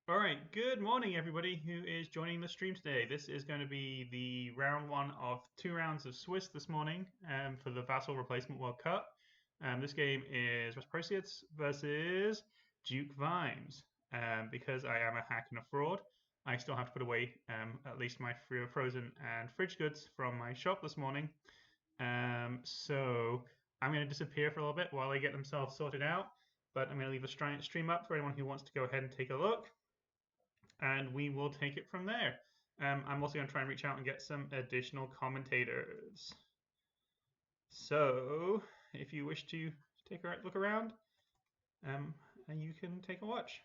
All right, good morning, everybody who is joining the stream today. This is going to be the round one of 2 rounds of Swiss this morning for the Vassal Replacement World Cup. This game is Rasproteus versus Duke VImes. Because I am a hack and a fraud, I still have to put away at least my frozen and fridge goods from my shop this morning. So I'm going to disappear for a little bit while they get themselves sorted out, but I'm going to leave the stream up for anyone who wants to go ahead and take a look and we will take it from there. I'm also going to try and reach out and get some additional commentators. So, if you wish to take a look around, you can take a watch.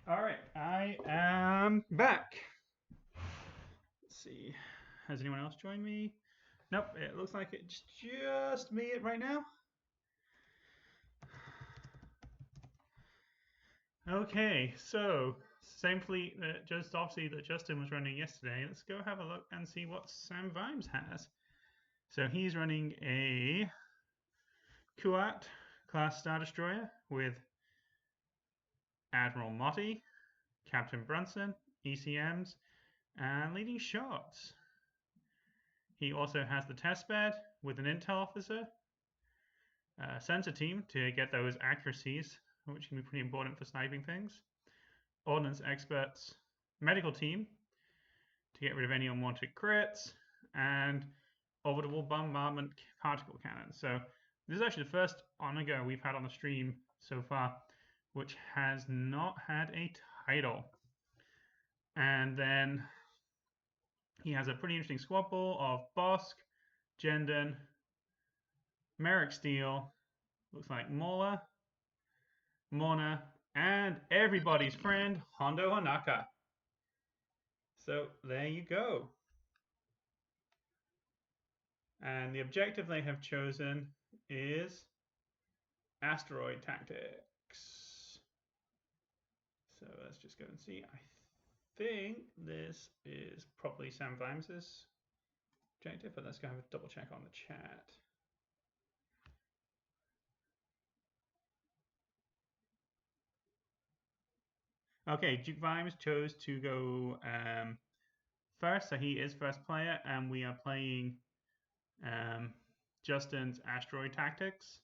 All right, I am back. Let's see. Has anyone else joined me? Nope, it looks like it's just me right now. Okay, so same fleet that Justin was running yesterday. Let's go have a look and see what Sam VImes has. So he's running a Kuat class Star Destroyer with Admiral Motti, Captain Brunson, ECMs, and leading shots. He also has the test bed with an intel officer, sensor team to get those accuracies, which can be pretty important for sniping things, ordnance experts, medical team to get rid of any unwanted crits, and orbital bombardment particle cannon. So this is actually the first on-the-go we've had on the stream so far, which has not had a title. And then he has a pretty interesting squad ball of Bosk, Jenden, Merrick Steele, looks like Mola, Mona, and everybody's friend, Hondo Hanaka. So there you go. And the objective they have chosen is asteroid tactics. So let's just go and see. I think this is probably Sam VImes' objective, but let's go have a double check on the chat. Okay, Duke VImes chose to go first, so he is first player, and we are playing Justin's asteroid tactics.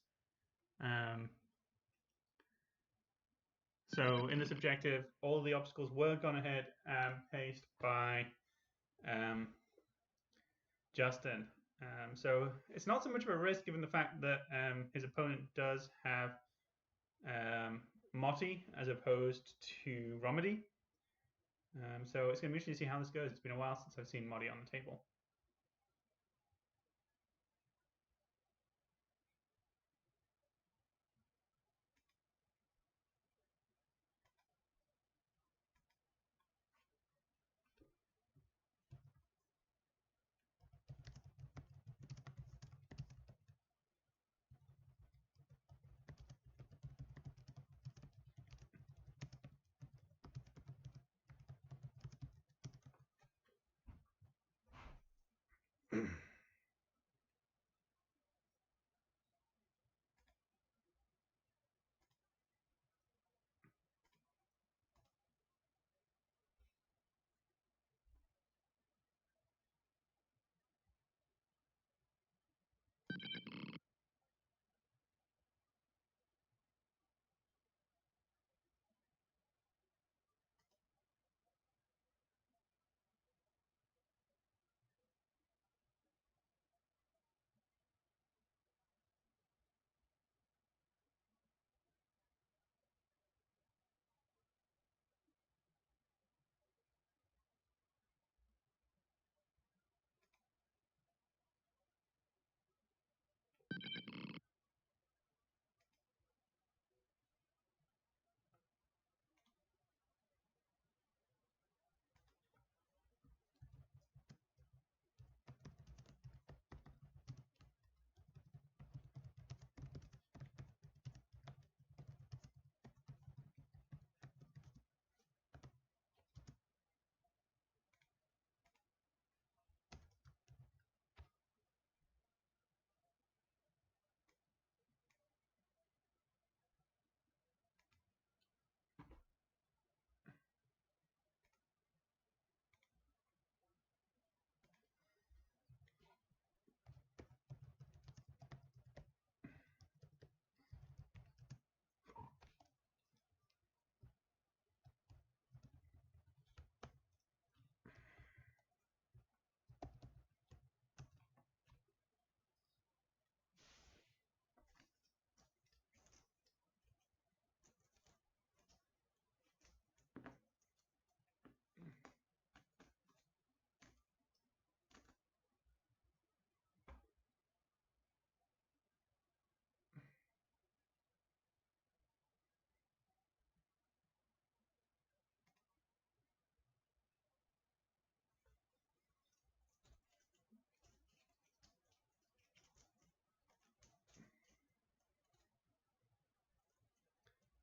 So in this objective, all the obstacles were gone ahead and paced by Justin. So it's not so much of a risk given the fact that his opponent does have Motti as opposed to Romedy. So it's going to be interesting to see how this goes. It's been a while since I've seen Motti on the table.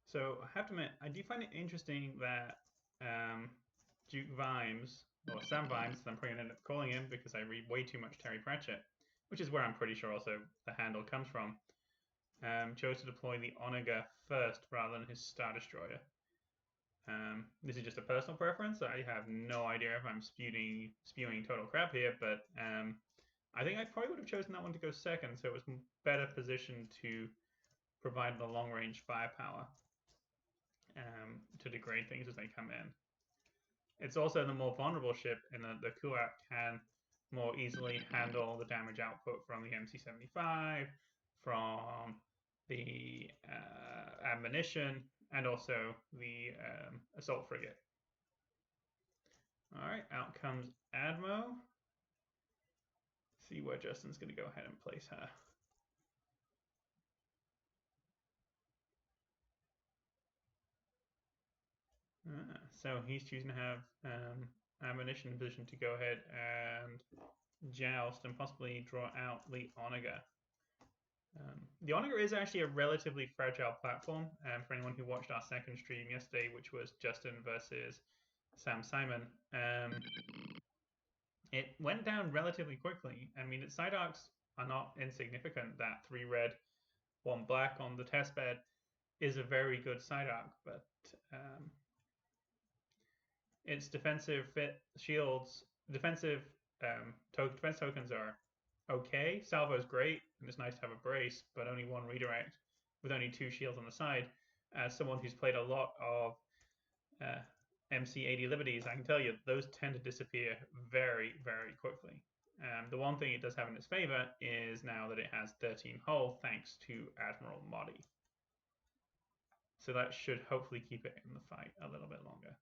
So I have to admit, I do find it interesting that Duke VImes, or Sam VImes, I'm probably going to end up calling him because I read way too much Terry Pratchett, which is where I'm pretty sure also the handle comes from, chose to deploy the Onager first rather than his Star Destroyer. This is just a personal preference. I have no idea if I'm spewing total crap here, but I think I probably would have chosen that one to go second, so it was better positioned to provide the long-range firepower to degrade things as they come in. It's also the more vulnerable ship in that the Kuat can more easily handle the damage output from the MC-75, from the ammunition, and also the assault frigate. All right, out comes Admo. See where Justin's going to go ahead and place her. So he's choosing to have ammunition in position to go ahead and joust and possibly draw out the Onager. The Onager is actually a relatively fragile platform. For anyone who watched our second stream yesterday, which was Justin versus Sam Simon, it went down relatively quickly. I mean, its side arcs are not insignificant. That 3 red, 1 black on the test bed is a very good side arc, but its defensive shields, defense tokens are okay. Salvo is great, and it's nice to have a brace, but only 1 redirect with only 2 shields on the side. As someone who's played a lot of MC80 Liberties, I can tell you those tend to disappear very, very quickly. The one thing it does have in its favor is now that it has 13 hull thanks to Admiral Modi. So that should hopefully keep it in the fight a little bit longer.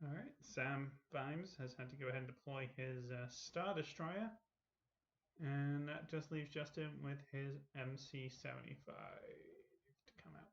All right, Sam VImes has had to go ahead and deploy his Star Destroyer, and that just leaves Justin with his MC-75 to come out.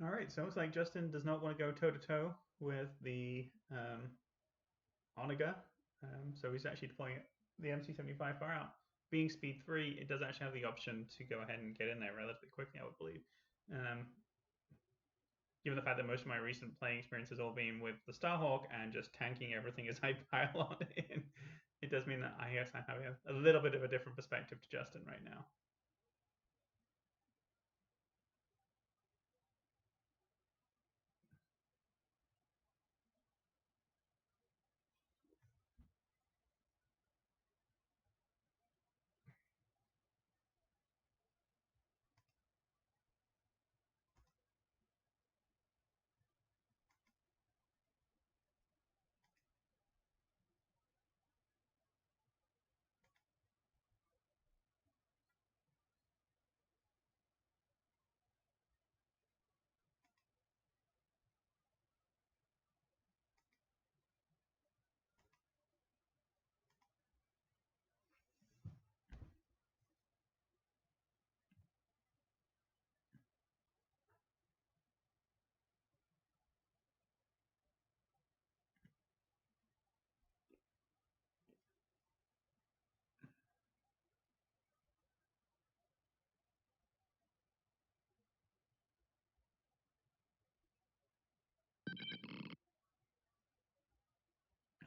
All right, so it looks like Justin does not want to go toe to toe with the Onaga, so he's actually deploying the MC75 far out. Being speed 3, it does actually have the option to go ahead and get in there relatively quickly, I would believe. Given the fact that most of my recent playing experience has all been with the Starhawk and just tanking everything as I pile on in, it does mean that I guess I have a little bit of a different perspective to Justin right now.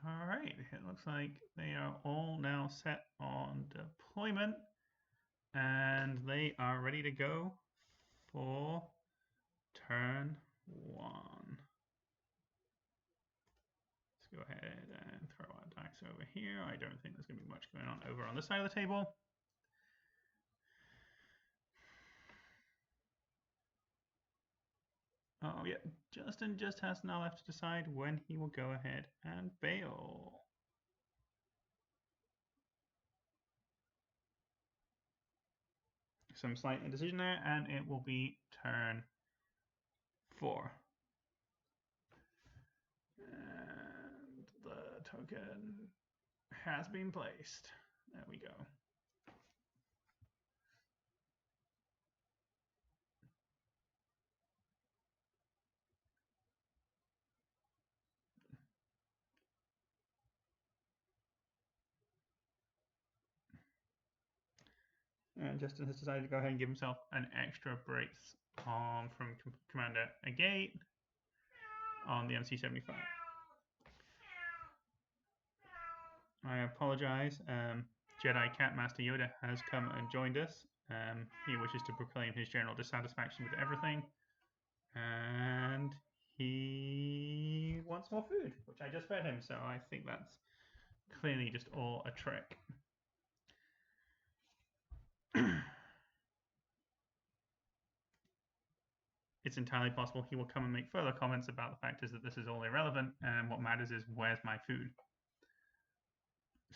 All right, it looks like they are all now set on deployment and they are ready to go for turn 1. Let's go ahead and throw our dice over here. I don't think there's going to be much going on over on this side of the table. Oh yeah, Justin just has now left to decide when he will go ahead and bail. Some slight indecision there, and it will be turn 4. And the token has been placed. There we go. And Justin has decided to go ahead and give himself an extra brace from Commander Agate on the MC75. I apologize. Jedi Cat Master Yoda has come and joined us. He wishes to proclaim his general dissatisfaction with everything. And he wants more food, which I just fed him, so I think that's clearly just all a trick. It's entirely possible he will come and make further comments about the fact is that this is all irrelevant, and what matters is where's my food.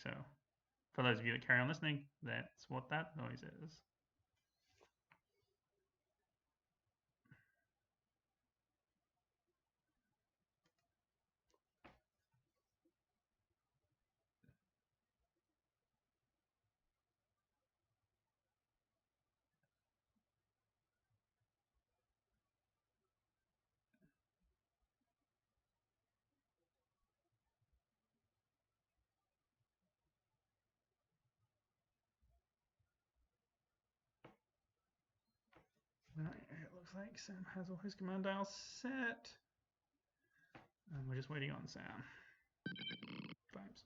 So, for those of you that carry on listening, that's what that noise is. Right, it looks like Sam has all his command dials set. And we're just waiting on Sam. VImes.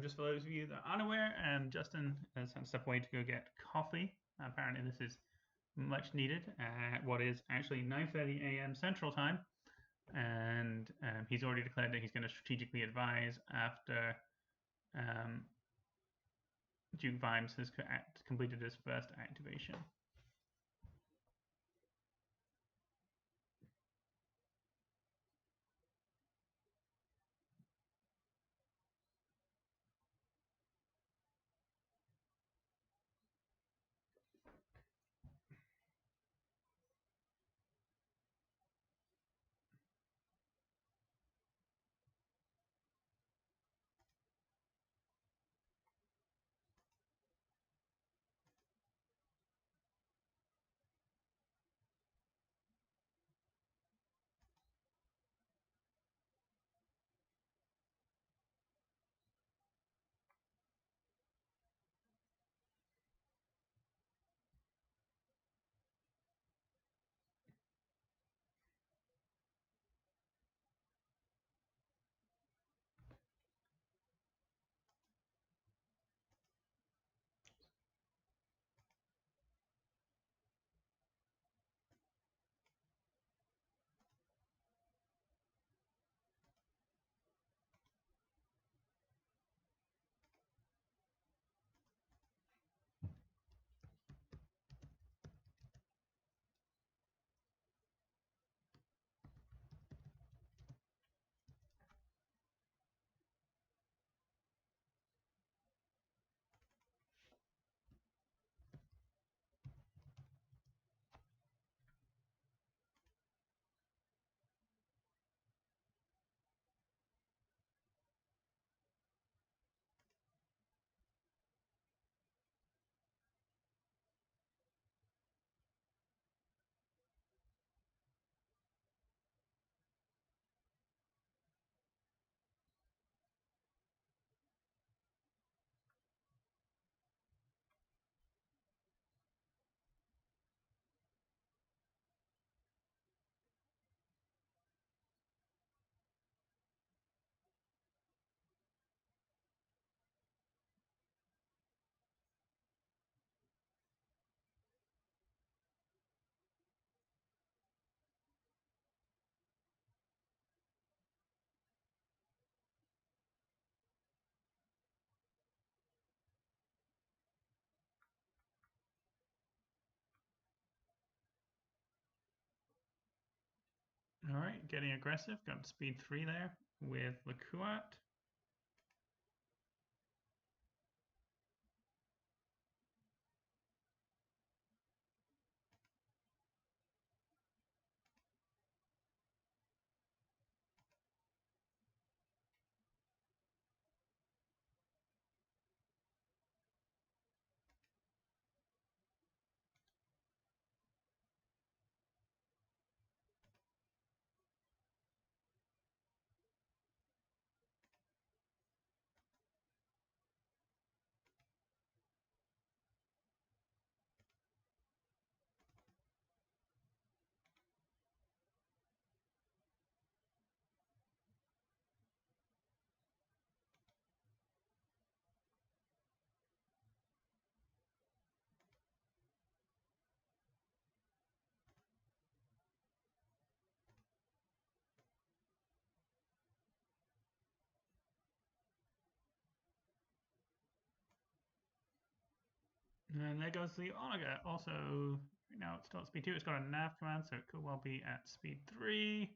Just for those of you that aren't aware, Justin has had to step away to go get coffee. Apparently, this is much needed at what is actually 9:30 a.m. Central Time, and he's already declared that he's going to strategically advise after Duke VImes has completed his first activation. All right, getting aggressive. Got speed 3 there with the Kuat. And there goes the Onaga. Also, now it's still at speed 2. It's got a nav command, so it could well be at speed 3.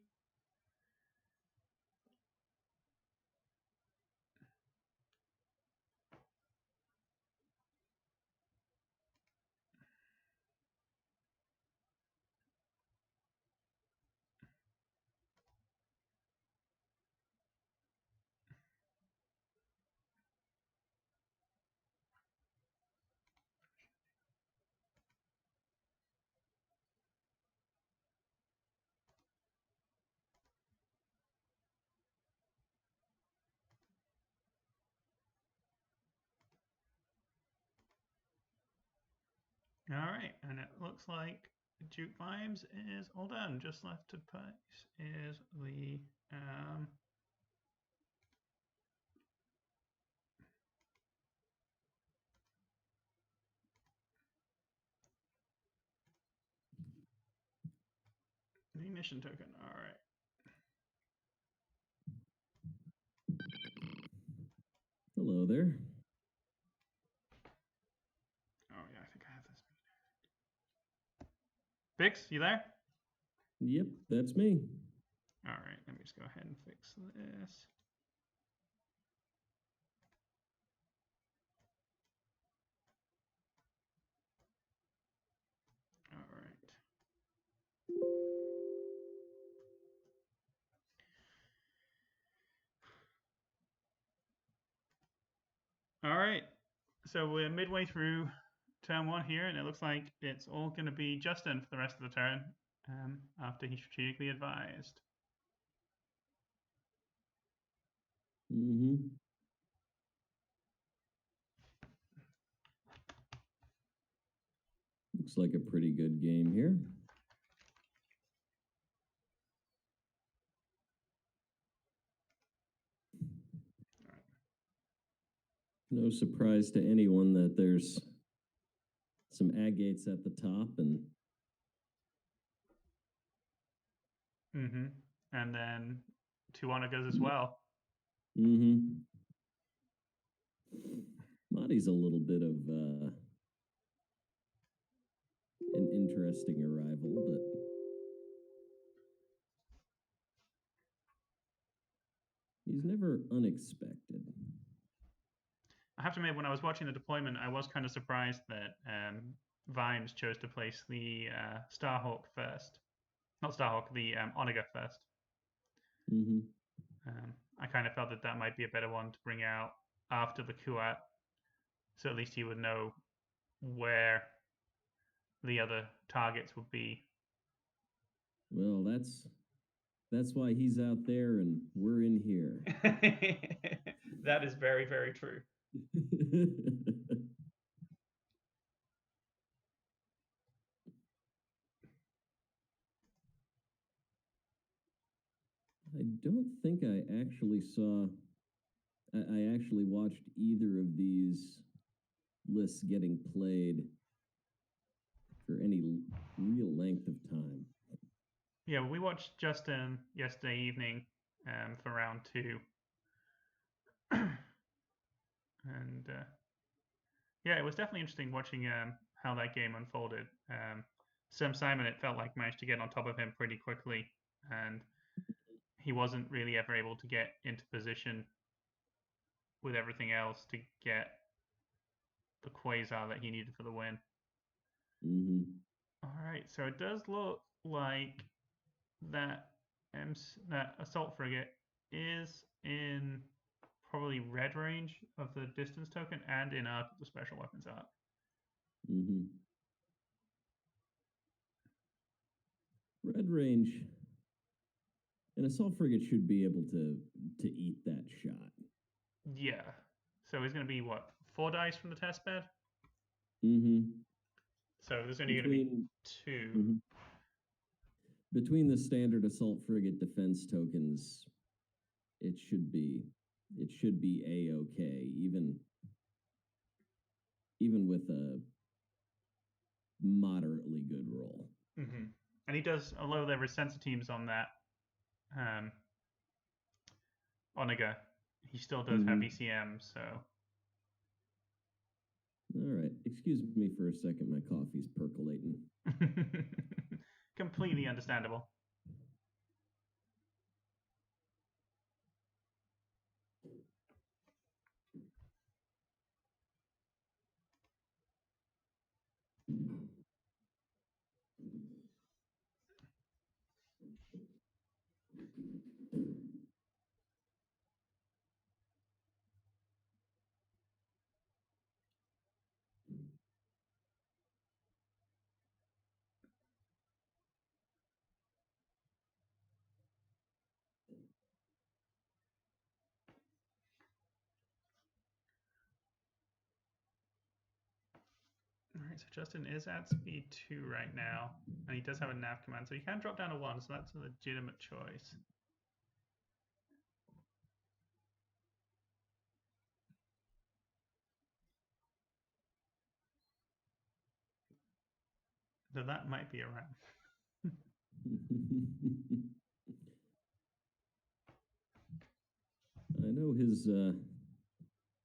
All right, and it looks like Duke VImes is all done. Just left to place is the Munition token. All right. Hello there. Oh yeah, I think I have this. Bix, you there? Yep, that's me. All right, let me just go ahead and fix this. All right. All right. So we're midway through turn one here, and it looks like it's all going to be Justin for the rest of the turn after he strategically advised. Mm-hmm. Looks like a pretty good game here. No surprise to anyone that there's some agates at the top and and then two onagas as well. Mahdi's a little bit of an interesting arrival, but he's never unexpected. I have to admit, when I was watching the deployment, I was kind of surprised that VImes chose to place the Starhawk first. Not Starhawk, the Onaga first. I kind of felt that that might be a better one to bring out after the Kuat, so at least he would know where the other targets would be. Well, that's why he's out there and we're in here. That is very, very true. I don't think I actually saw. I actually watched either of these lists getting played for any real length of time. Yeah, we watched Justin yesterday evening for round two. And yeah, it was definitely interesting watching how that game unfolded. Simon, it felt like, managed to get on top of him pretty quickly, and he wasn't really ever able to get into position with everything else to get the quasar that he needed for the win. All right, so it does look like that that assault frigate is in probably red range of the distance token and in arc of the special weapons arc. Red range. An assault frigate should be able to eat that shot. Yeah. So he's going to be what, 4 dice from the test bed? So there's only going to be 2. Between the standard assault frigate defense tokens, it should be a-okay, even with a moderately good roll. And he does, although there were sensor teams on that Onaga, he still does have ECM, so. All right, excuse me for a second, my coffee's percolating. Completely understandable. All right, so Justin is at speed 2 right now, and he does have a nav command, so he can drop down to 1, so that's a legitimate choice. So that might be a ram. I know his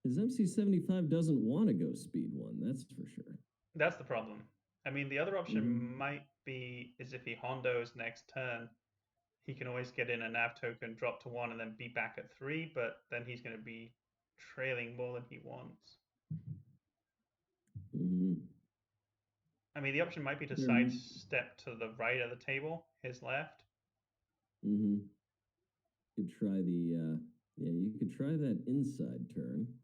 MC75 doesn't want to go speed 1, that's for sure. That's the problem. I mean, the other option Mhm. might be is if he hondos next turn, he can always get in a nav token, drop to 1, and then be back at 3, but then he's going to be trailing more than he wants. Mhm. I mean, the option might be to There. sidestep to the right of the table, his left. You could try the yeah, you could try that inside turn.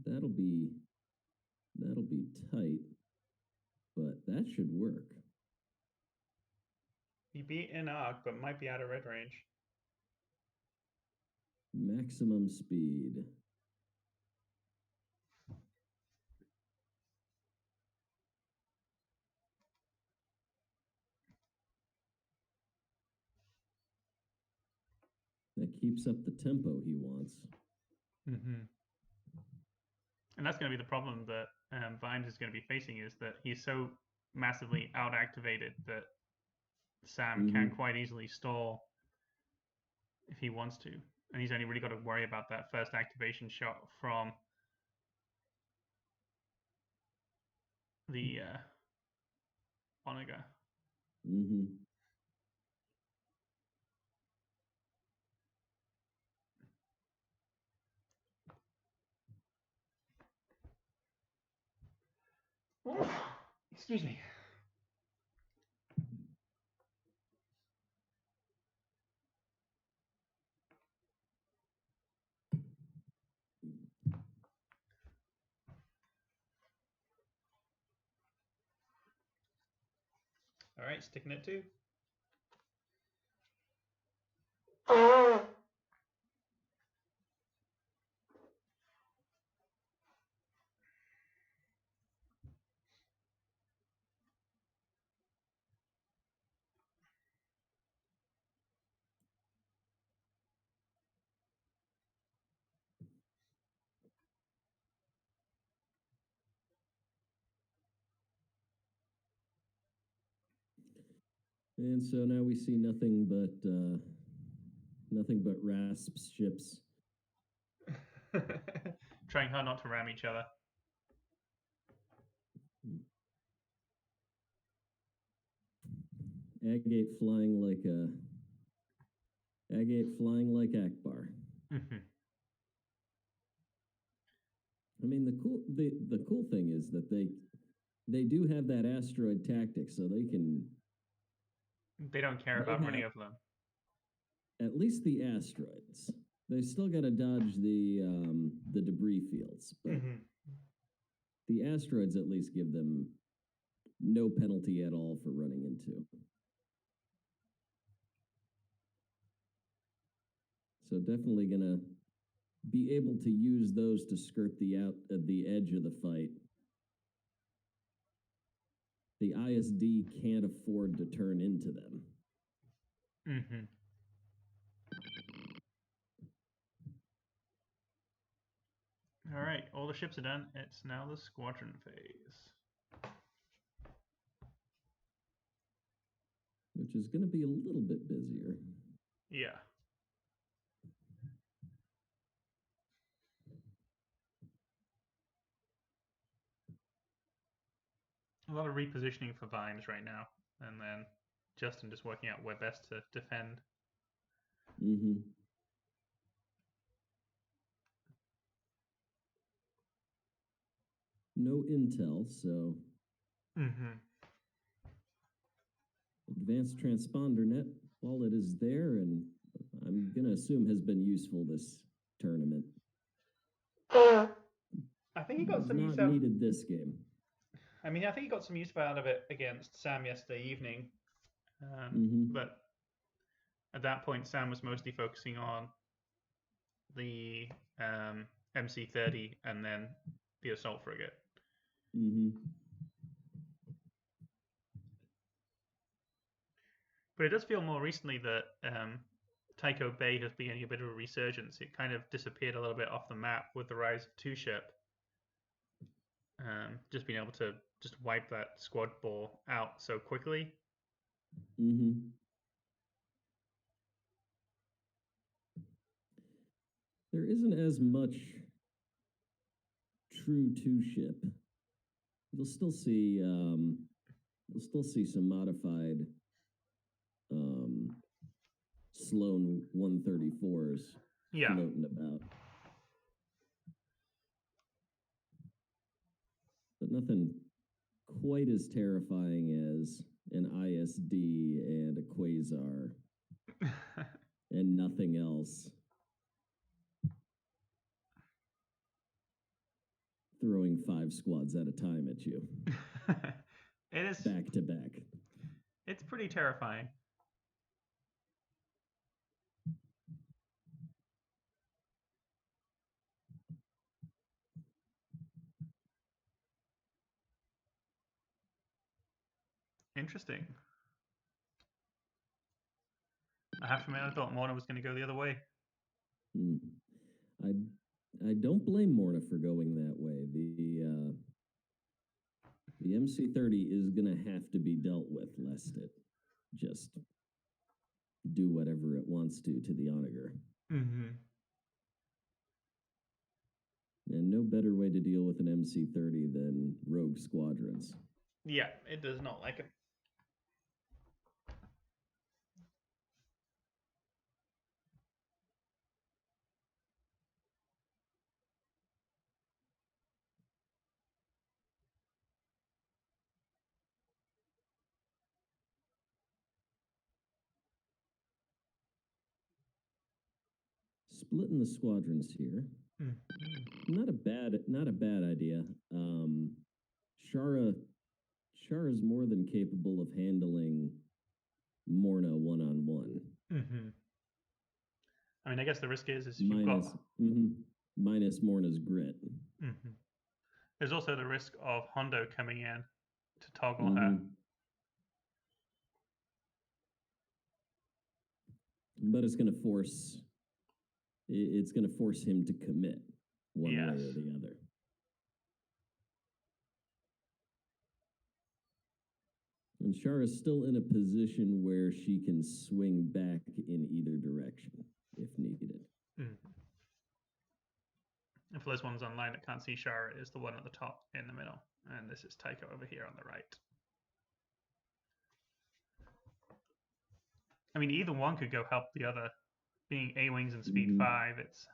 That'll be tight, but that should work. He beat in arc, but might be out of red range. Maximum speed. That keeps up the tempo he wants. And that's going to be the problem that VImes is going to be facing, is that he's so massively out-activated that Sam can quite easily stall if he wants to. And he's only really got to worry about that first activation shot from the Onaga. Excuse me. All right, sticking it too. And so now we see nothing but rasps ships. Trying hard not to ram each other. Agate flying like Akbar. I mean, the cool thing is that they do have that asteroid tactic, so they can. They don't care about any of them. At least the asteroids. They still got to dodge the debris fields, but the asteroids at least give them no penalty at all for running into. So definitely gonna be able to use those to skirt the edge of the fight. The ISD can't afford to turn into them. All right, all the ships are done. It's now the squadron phase, which is going to be a little bit busier. Yeah. A lot of repositioning for VImes right now, and then Justin just working out where best to defend. No intel, so advanced transponder net, while it is there, and I'm going to assume has been useful this tournament. I think he got some use out. Needed this game. I mean, I think he got some use out of it against Sam yesterday evening. But at that point, Sam was mostly focusing on the MC30 and then the assault frigate. But it does feel more recently that Tycho Bay has been getting a bit of a resurgence. It kind of disappeared a little bit off the map with the rise of two-ship. Just being able to just wipe that squad ball out so quickly Mm-hmm. There isn't as much true two-ship. You'll still see some modified Sloan 134s Yeah. floating about, but nothing quite as terrifying as an ISD and a Quasar and nothing else throwing 5 squads at a time at you. It is back to back. It's pretty terrifying. Interesting. I have to admit, I thought Morna was going to go the other way. I don't blame Morna for going that way. The MC30 is going to have to be dealt with, lest it just do whatever it wants to the Onager. Mm-hmm. And no better way to deal with an MC30 than rogue squadrons. Yeah, it does not like it. Splitting the squadrons here. Mm-hmm. Not a bad idea. Shara's more than capable of handling Morna one-on-one. Mm-hmm. I mean, I guess the risk is if minus, you've got minus Morna's grit. Mm-hmm. There's also the risk of Hondo coming in to toggle her. But it's going to force him to commit one way or the other. And Shara's still in a position where she can swing back in either direction if needed. Mm-hmm. And for those ones online that can't see, Shara is the one at the top in the middle, and this is Tycho over here on the right. I mean, either one could go help the other. Being A-Wings and Speed 5, it's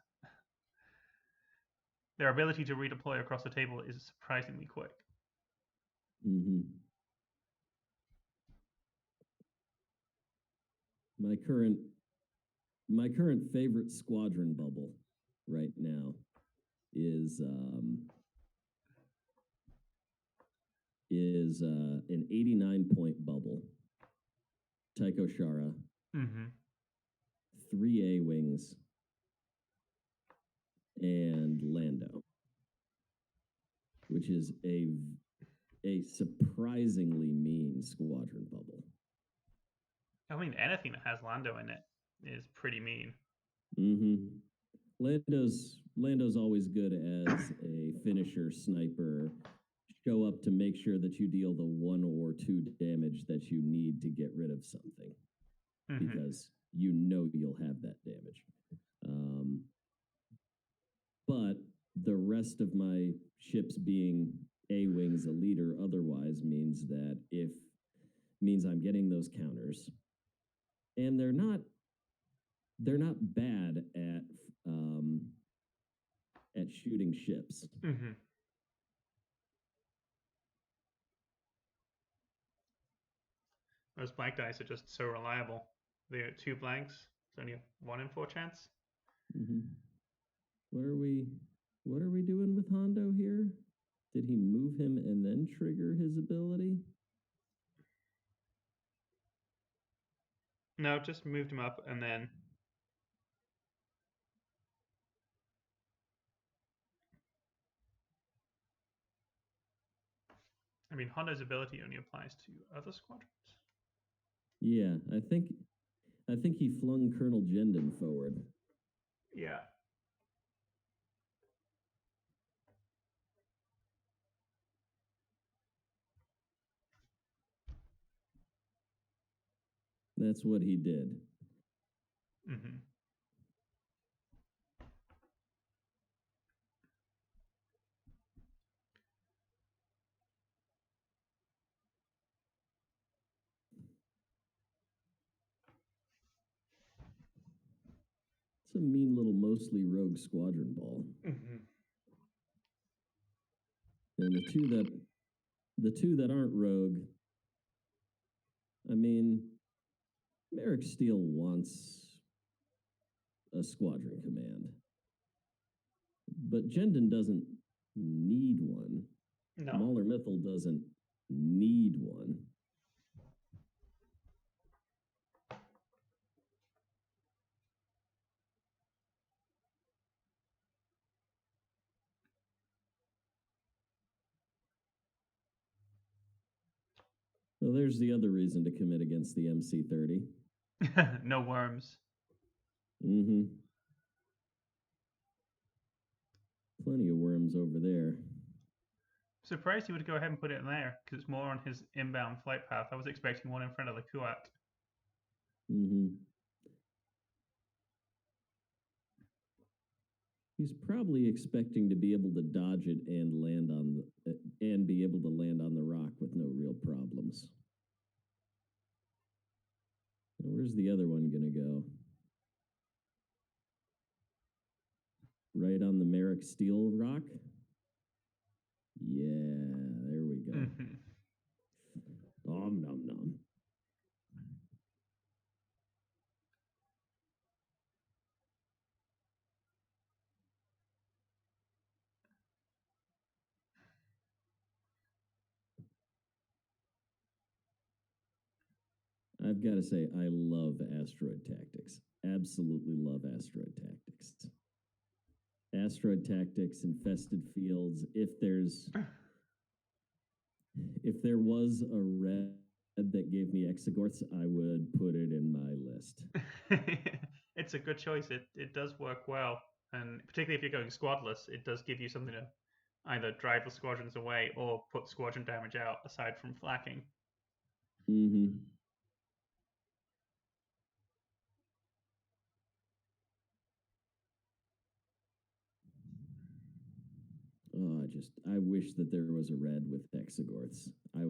their ability to redeploy across the table is surprisingly quick. My current favorite squadron bubble right now is an 89-point bubble. Tycho Shara. 3 A-Wings and Lando, which is a surprisingly mean squadron bubble. I mean, anything that has Lando in it is pretty mean. Lando's always good as a finisher sniper. Show up to make sure that you deal the 1 or 2 damage that you need to get rid of something, because you know you'll have that damage. But the rest of my ships being A-Wings, a leader otherwise, means I'm getting those counters. And they're not bad at shooting ships. Those black dice are just so reliable. They are 2 blanks. It's only a 1 in 4 chance. What are we doing with Hondo here? Did he move him and then trigger his ability? No, just moved him up and then I mean, Hondo's ability only applies to other squadrons. Yeah, I think he flung Colonel Jendon forward. Yeah. That's what he did. Mm-hmm. It's a mean little mostly rogue squadron ball. Mm-hmm. And the two that aren't rogue, I mean, Merrick Steele wants a squadron command. But Jendon doesn't need one. No. Mauler Mithil doesn't need one. So there's the other reason to commit against the MC30. No worms. Mm-hmm. Plenty of worms over there. Surprised he would go ahead and put it in there because it's more on his inbound flight path. I was expecting one in front of the Kuat. Mm-hmm. He's probably expecting to be able to dodge it and land on and be able to land on the rock with no real problems. Now, where's the other one gonna go? Right on the Merrick Steel rock? Yeah, there we go. Mm-hmm. Nom nom nom. I've got to say, I love asteroid tactics. Absolutely love asteroid tactics. Asteroid tactics, infested fields. If there was a red that gave me Exegorths, I would put it in my list. It's a good choice. It does work well, and particularly if you're going squadless, it does give you something to either drive the squadrons away or put squadron damage out aside from flacking. Mm-hmm. Oh, I wish that there was a red with Exegorths. I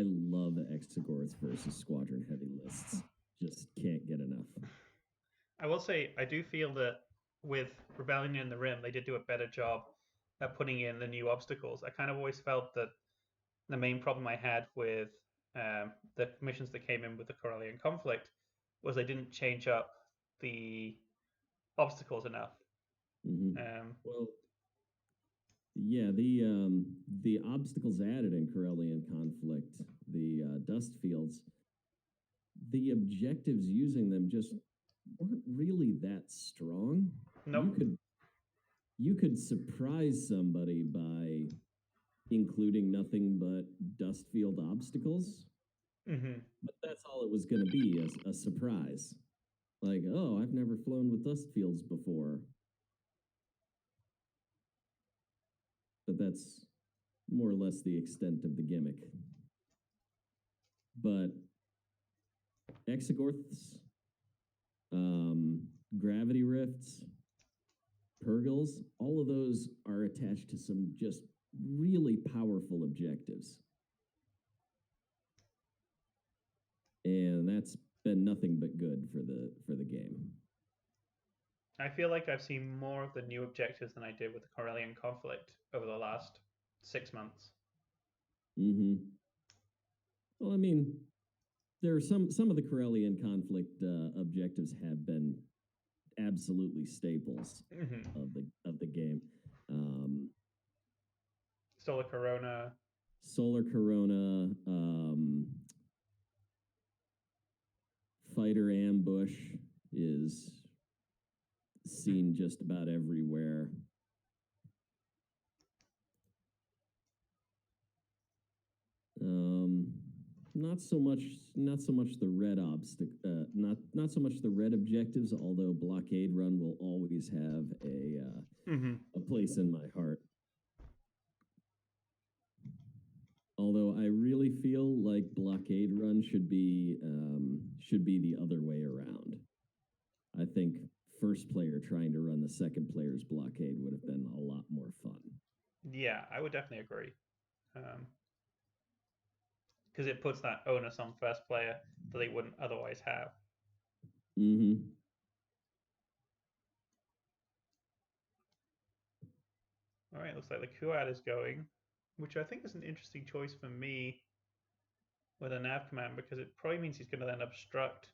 love Exegorths versus squadron heavy lists. Just can't get enough. I will say, I do feel that with Rebellion in the Rim, they did do a better job at putting in the new obstacles. I kind of always felt that the main problem I had with the missions that came in with the Corellian conflict was they didn't change up the obstacles enough. Mm-hmm. Well, yeah, the obstacles added in Corellian conflict, the dust fields, the objectives using them just weren't really that strong. Nope. You could surprise somebody by including nothing but dust field obstacles. Mm-hmm. But that's all it was going to be, a surprise. Like, oh, I've never flown with dust fields before. But that's more or less the extent of the gimmick. But Exegorths, gravity rifts, Purgles, all of those are attached to some just really powerful objectives. And that's been nothing but good for the game. I feel like I've seen more of the new objectives than I did with the Corellian conflict over the last 6 months. Mm-hmm. Well, I mean, there are some of the Corellian conflict objectives have been absolutely staples Mm-hmm. of the game. Solar Corona. Solar Corona, Fighter Ambush is seen just about everywhere. Not so much the red not so much the red objectives, although Blockade Run will always have a place in my heart. Although I really really feel like blockade run should be the other way around. I think first player trying to run the second player's blockade would have been a lot more fun. Yeah, I would definitely agree. Because it puts that onus on first player that they wouldn't otherwise have. Mm-hmm. All right, looks like the Kuat is going, which I think is an interesting choice for me with a nav command, because it probably means he's going to then obstruct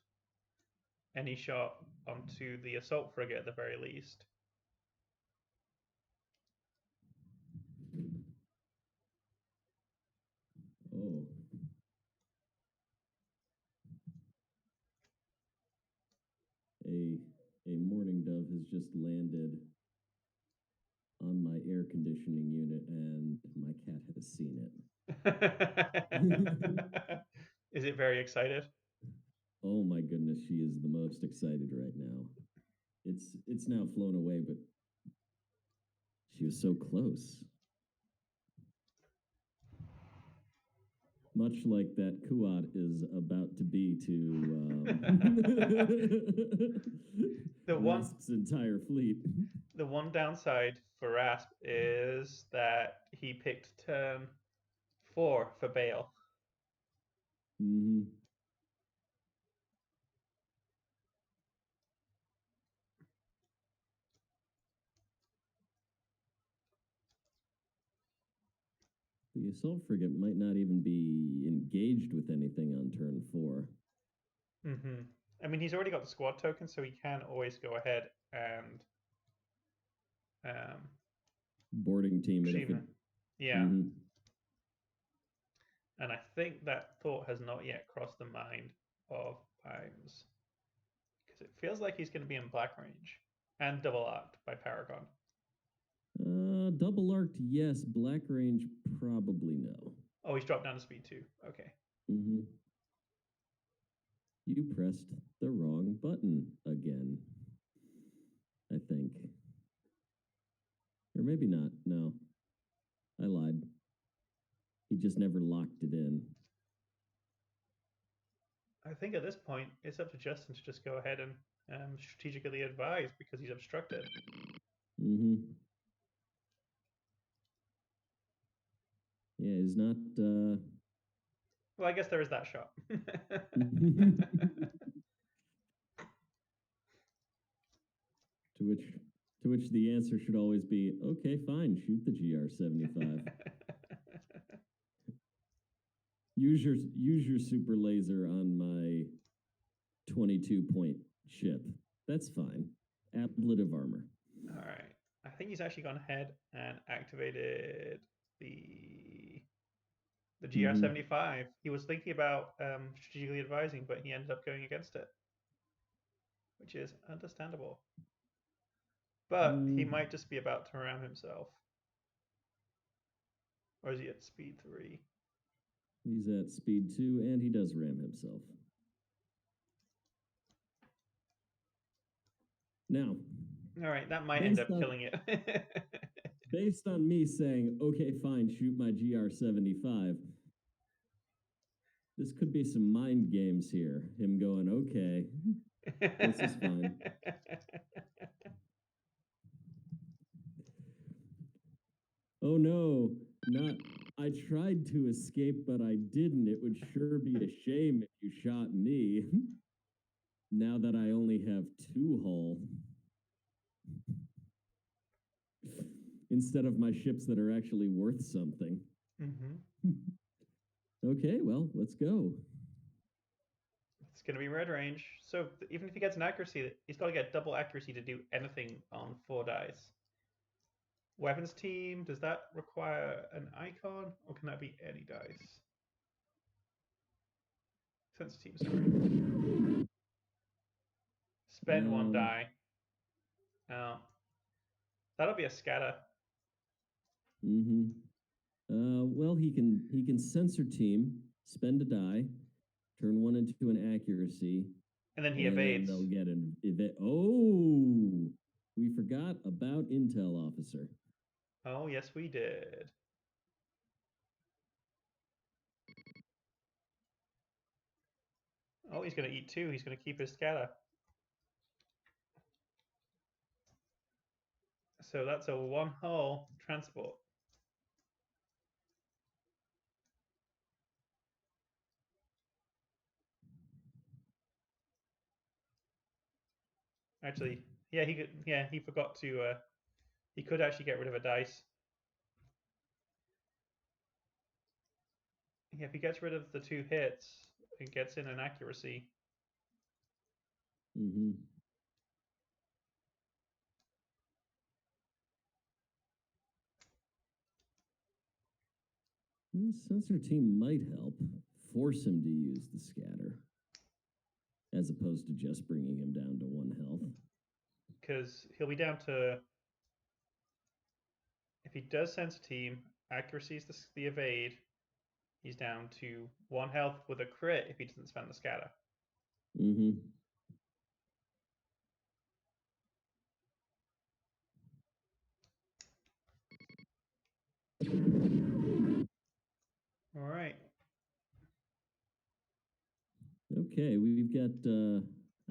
any shot onto the assault frigate at the very least. Oh. A mourning dove has just landed on my air conditioning unit, and my cat has seen it. Is it very excited? Oh my goodness, she is the most excited right now. It's now flown away, but she was so close. Much like that Kuat is about to be to Rasp's entire fleet. The one downside for Rasp is that he picked turn 4 for Bale. Mm-hmm. The assault frigate might not even be engaged with anything on turn 4. Mm-hmm. I mean, he's already got the squad token, so he can always go ahead and boarding team it. Yeah. Mm-hmm. And I think that thought has not yet crossed the mind of VImes, because it feels like he's going to be in black range and double arced by Paragon. Double arced, yes. Black range, probably no. Oh, he's dropped down to speed 2. Okay. Mm-hmm. You pressed the wrong button again, I think. Or maybe not. No. I lied. He just never locked it in. I think at this point, it's up to Justin to just go ahead and strategically advise, because he's obstructed. Mm-hmm. Yeah, he's not... Well, I guess there is that shot. To which the answer should always be, okay, fine, shoot the GR-75. Use your super laser on my 22-point ship. That's fine. Ablative armor. All right. I think he's actually gone ahead and activated the GR-75. Mm-hmm. He was thinking about strategically advising, but he ended up going against it, which is understandable. But he might just be about to ram himself. Or is he at speed 3? He's at speed 2, and he does ram himself. Now. All right, that might end up killing it. Based on me saying, okay, fine, shoot my GR-75, this could be some mind games here. Him going, okay, this is fine. Oh no, not... I tried to escape, but I didn't. It would sure be a shame if you shot me. Now that I only have 2 hull. Instead of my ships that are actually worth something. Mm-hmm. Okay, well, let's go. It's going to be red range. So even if he gets an accuracy, he's got to get double accuracy to do anything on 4 dice. Weapons team, does that require an icon, or can that be any dice? Sense team, sorry. Spend 1 die. Oh. That'll be a scatter. Mm-hmm. Well, he can sensor team, spend a die, turn 1 into an accuracy, and then he evades. Then they'll get an evade. Oh, we forgot about Intel Officer. Oh, yes, we did. Oh, he's going to eat 2. He's going to keep his scatter. So that's a 1-hull transport. Actually, yeah, he could. Yeah, he forgot to. He could actually get rid of a dice. Yeah, if he gets rid of the 2 hits, it gets in an accuracy. Mm-hmm. Sensor team might help force him to use the scatter, as opposed to just bringing him down to 1 health. Because he'll be down to, if he does sense team, accuracy is the evade. He's down to 1 health with a crit if he doesn't spend the scatter. Mm-hmm. All right. Okay, we've got.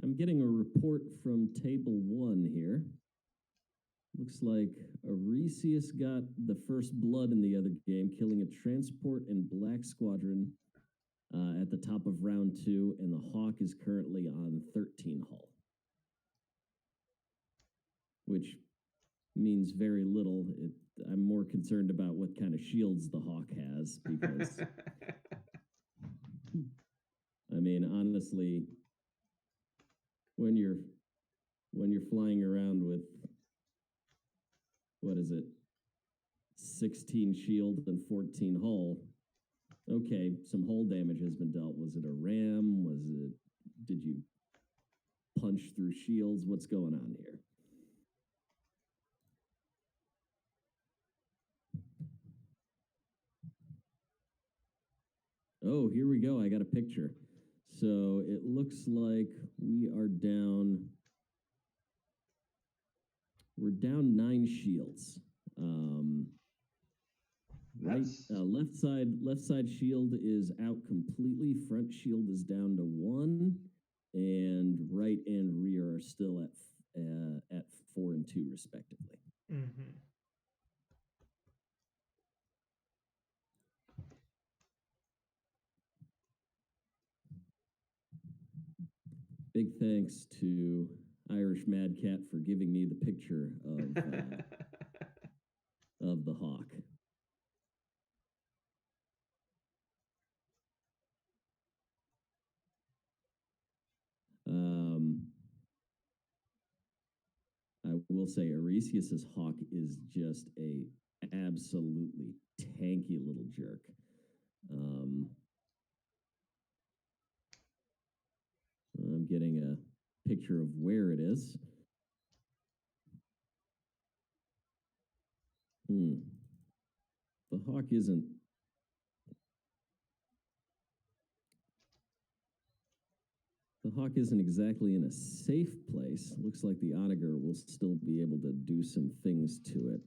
I'm getting a report from table 1 here. Looks like Aresius got the first blood in the other game, killing a transport and black squadron at the top of round 2, and the Hawk is currently on 13 hull, which means very little. I'm more concerned about what kind of shields the Hawk has, because I mean, honestly, when you're flying around with, what is it, 16 shield and 14 hull, okay, some hull damage has been dealt. Was it a ram? Did you punch through shields? What's going on here? Oh, here we go. I got a picture. So it looks like we're down 9 shields. Right, left side shield is out completely. Front shield is down to 1, and right and rear are still at 4 and 2 respectively. Mm-hmm. Big thanks to Irish Mad Cat for giving me the picture of the Hawk. I will say Aresius's Hawk is just a absolutely tanky little jerk. I'm getting a picture of where it is. The Hawk isn't. The Hawk isn't exactly in a safe place. Looks like the Onager will still be able to do some things to it.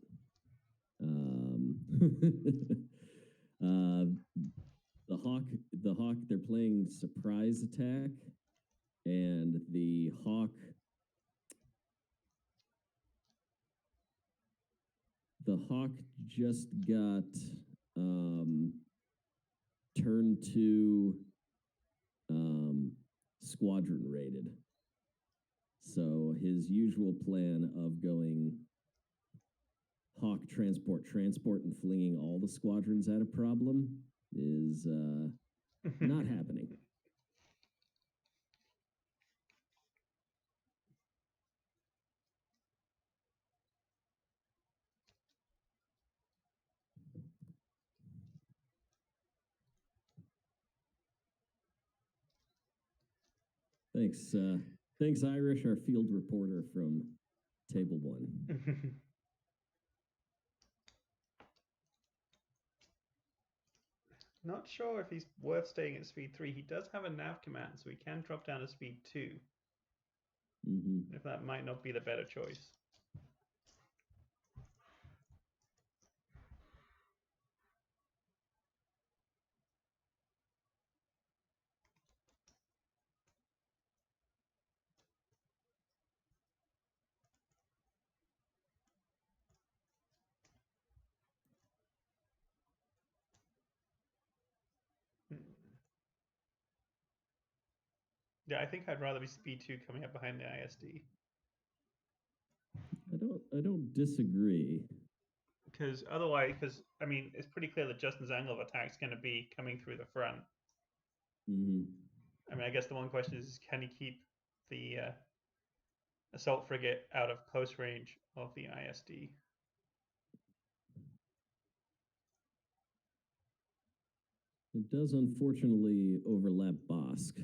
The Hawk, they're playing surprise attack, and the Hawk just got turn 2 squadron rated. So his usual plan of going Hawk transport, and flinging all the squadrons at a problem is not happening. Thanks, thanks, Irish, our field reporter from Table 1. Not sure if he's worth staying at speed 3. He does have a nav command, so he can drop down to speed 2. If that might not be the better choice. Yeah, I think I'd rather be speed 2 coming up behind the ISD. I don't disagree. Because otherwise, I mean, it's pretty clear that Justin's angle of attack is going to be coming through the front. Mm-hmm. I mean, I guess the one question is, can he keep the assault frigate out of close range of the ISD? It does unfortunately overlap Bosk.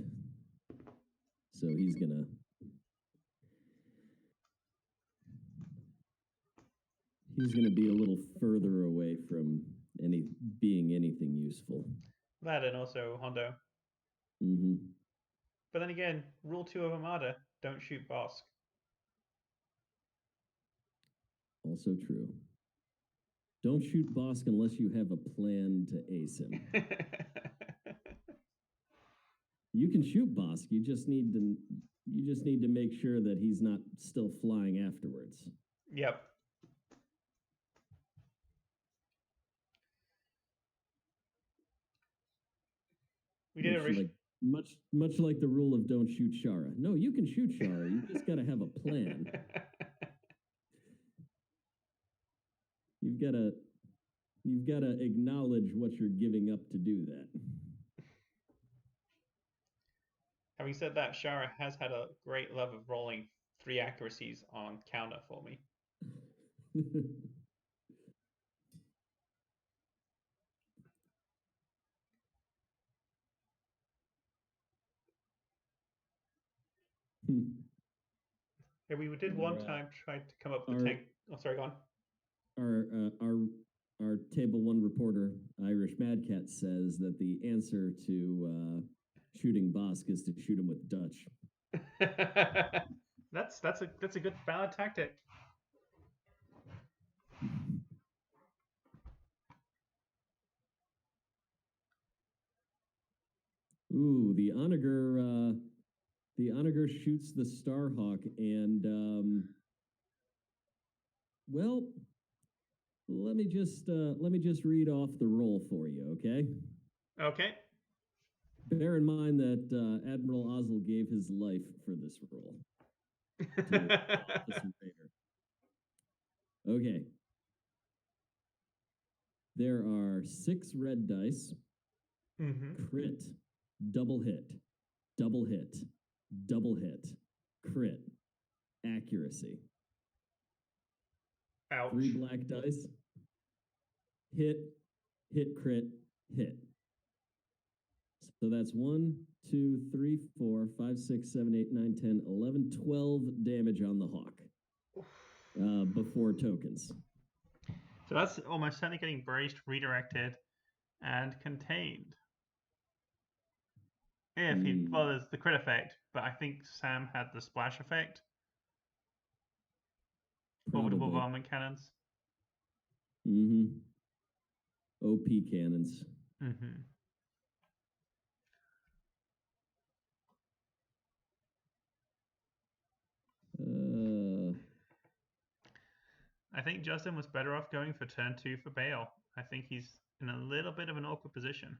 So he's gonna be a little further away from being anything useful. That and also Hondo. Mm-hmm. But then again, rule 2 of Armada, don't shoot Bosk. Also true. Don't shoot Bosk unless you have a plan to ace him. You can shoot Bosk. You just need to make sure that he's not still flying afterwards. Yep. We did much like the rule of don't shoot Shara. No, you can shoot Shara. You just got to have a plan. You've got to acknowledge what you're giving up to do that. Having said that, Shara has had a great love of rolling 3 accuracies on counter for me. Yeah, we did one time try to come up with the tank. Oh, sorry, go on. Our table 1 reporter, Irish Mad Cat, says that the answer to shooting Bosk is to shoot him with Dutch. that's a good valid tactic. Ooh, the Onager shoots the Starhawk, and well, let me just read off the roll for you, okay? Okay. Bear in mind that Admiral Ozzel gave his life for this roll. Okay. There are 6 red dice. Mm-hmm. Crit, double hit, double hit, double hit, crit, accuracy. Ouch. 3 black dice. Hit, crit, hit. So that's 1, 2, 3, 4, 5, 6, 7, 8, 9, 10, 11, 12 damage on the Hawk before tokens. So that's almost certainly getting braced, redirected, and contained. If he, well, there's the crit effect, but I think Sam had the splash effect. Orbital bombardment cannons. Mm-hmm. OP cannons. Mm-hmm. I think Justin was better off going for turn 2 for Bale. I think he's in a little bit of an awkward position.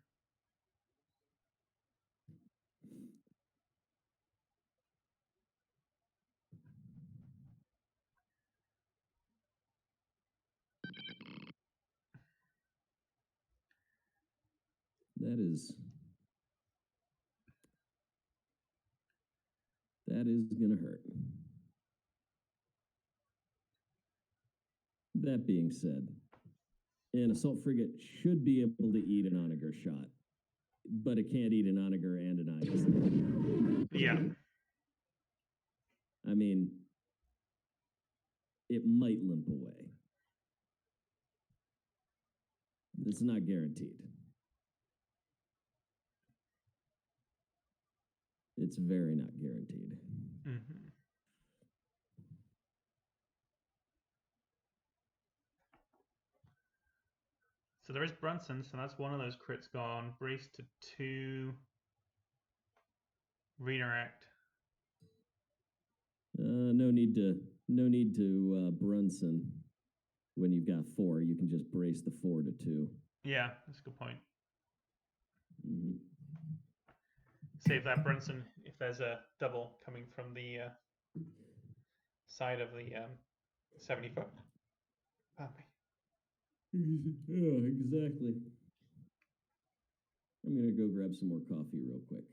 That is going to hurt. That being said, an assault frigate should be able to eat an Onager shot, but it can't eat an Onager and an ISD. Yeah. I mean, it might limp away. It's not guaranteed. It's very not guaranteed. Mm-hmm. So there is Brunson, so that's one of those crits gone. Brace to 2. Redirect. No need to Brunson when you've got 4. You can just brace the 4 to 2. Yeah, that's a good point. Mm-hmm. save that Brunson if there's a double coming from the side of the 70-foot. Yeah, exactly. I'm gonna go grab some more coffee real quick.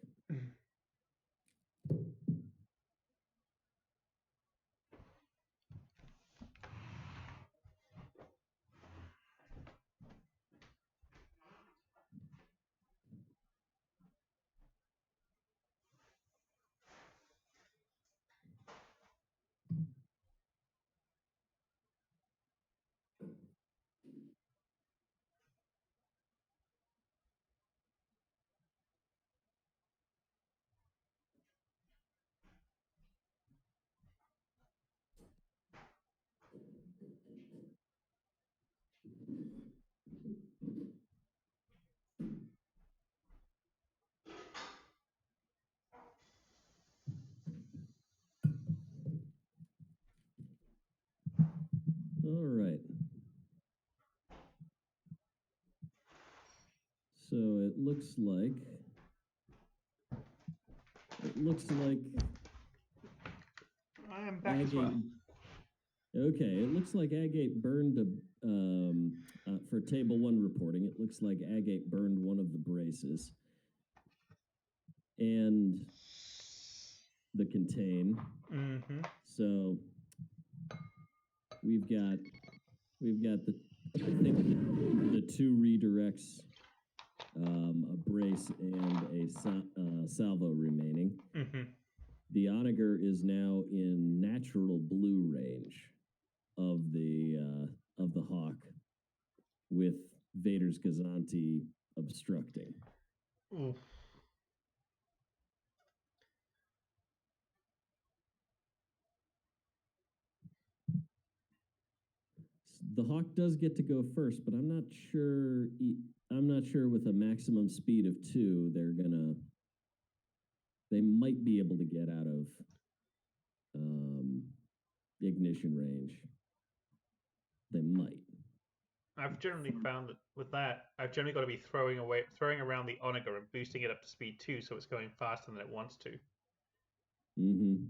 All right. So it looks like I am back as well. Okay, it looks like Agate burned for table 1 reporting. It looks like Agate burned one of the braces and the contain. Mm-hmm. So we've got the the 2 redirects, a brace and a salvo remaining. Mm-hmm. The Onager is now in natural blue range of the Hawk, with Vader's Gazanti obstructing. Ooh. The Hawk does get to go first, but I'm not sure. With a maximum speed of 2, they might be able to get out of ignition range. They might. I've generally found that with that, I've generally got to be throwing around the Onager and boosting it up to speed 2, so it's going faster than it wants to. Mm-hmm.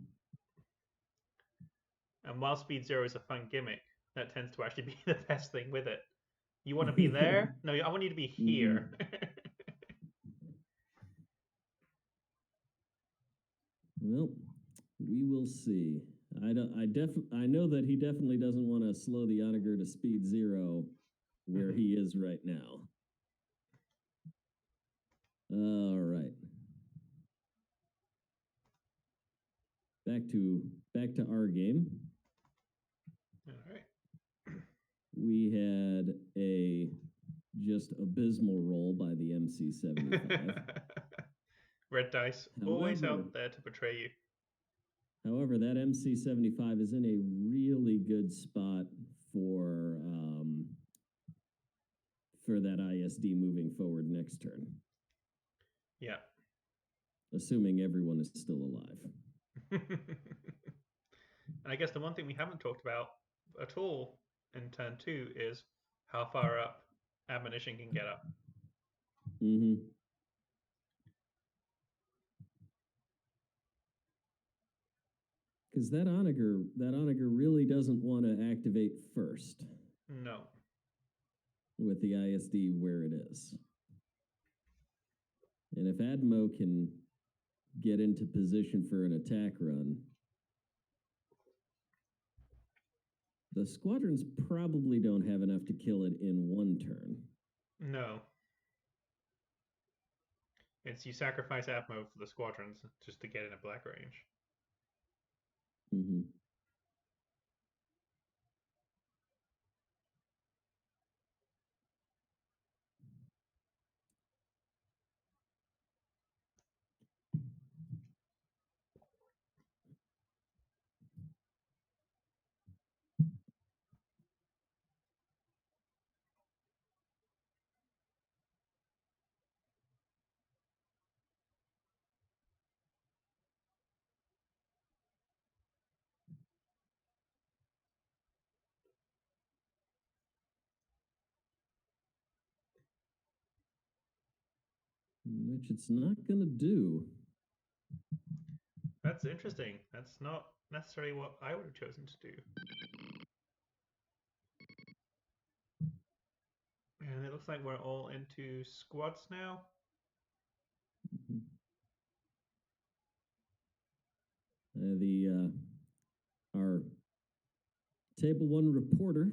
And while speed 0 is a fun gimmick, that tends to actually be the best thing with it. You want to be there? No, I want you to be here. Well, we will see. I know that he definitely doesn't want to slow the Onager to speed 0 where he is right now. All right. Back to our game. All right. We had a just abysmal roll by the MC75. Red dice, always out there to betray you. However, that MC75 is in a really good spot for that ISD moving forward next turn. Yeah. Assuming everyone is still alive. And I guess the one thing we haven't talked about at all in turn 2 is how far up ammunition can get up. Mm-hmm. Because that Onager really doesn't want to activate first. No. With the ISD where it is. And if Admo can get into position for an attack run, the squadrons probably don't have enough to kill it in 1 turn. No. It's you sacrifice Atmo for the squadrons just to get in a black range. Mm-hmm. Which it's not going to do. That's interesting. That's not necessarily what I would have chosen to do. And it looks like we're all into squads now. Our Table 1 reporter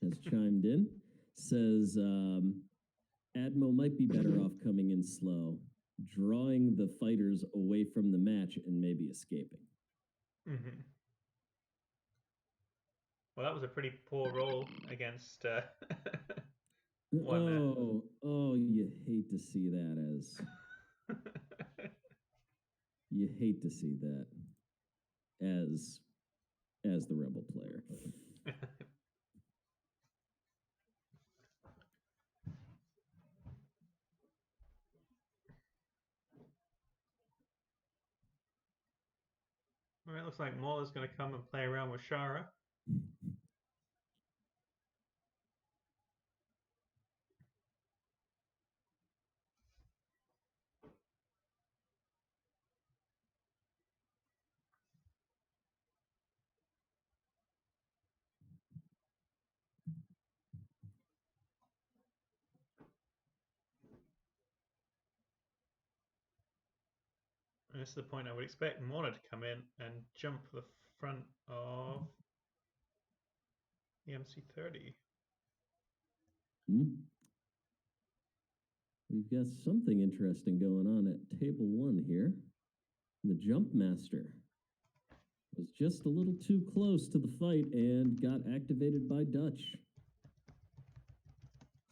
has chimed in, says Admo might be better off coming in slow, drawing the fighters away from the match and maybe escaping. Mm-hmm. Well, that was a pretty poor roll against one. Oh, you hate to see that you hate to see that as the rebel player. All right, looks like Mauler's going to come and play around with Shara. And this is the point I would expect Mauler to come in and jump the front of the MC30. We've got something interesting going on at table 1 here. The jump master was just a little too close to the fight and got activated by Dutch.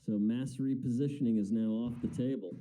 So mass repositioning is now off the table.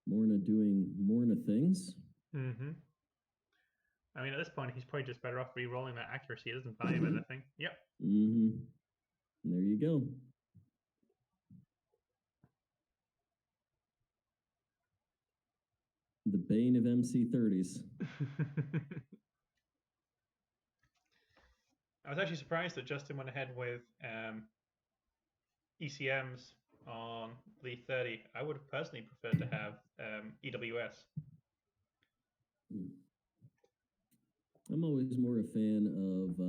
Morna doing Morna things. Mm-hmm. I mean, at this point, he's probably just better off re-rolling that accuracy. It doesn't buy him anything. Yep. Mm-hmm. There you go. The bane of MC30s. I was actually surprised that Justin went ahead with ECMs on the 30. I would have personally preferred to have EWS. I'm always more a fan of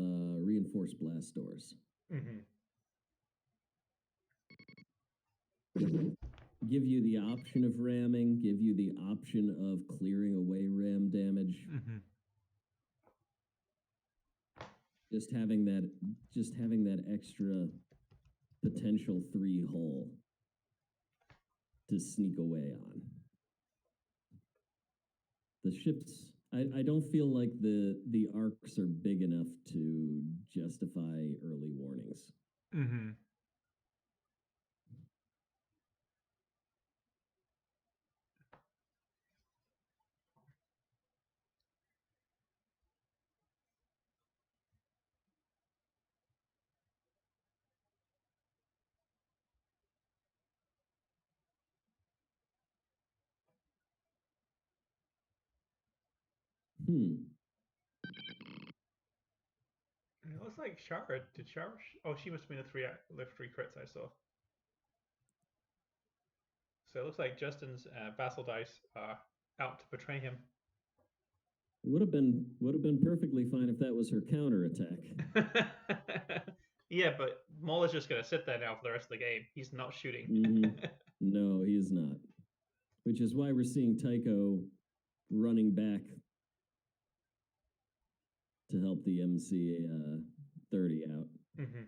reinforced blast doors. Mm-hmm. Give you the option of ramming, give you the option of clearing away ram damage. Mm-hmm. Just having that extra potential 3 hole to sneak away on. The ships, I don't feel like the arcs are big enough to justify early warnings. Mm-hmm. It looks like Shara. Did Shara? Oh, she must have been the three crits I saw. So it looks like Justin's Vassal dice are out to betray him. Would have been perfectly fine if that was her counter attack. Yeah, but Mauler's just going to sit there now for the rest of the game. He's not shooting. Mm-hmm. No, he is not. Which is why we're seeing Tycho running back to help the MC 30 out. Mm-hmm.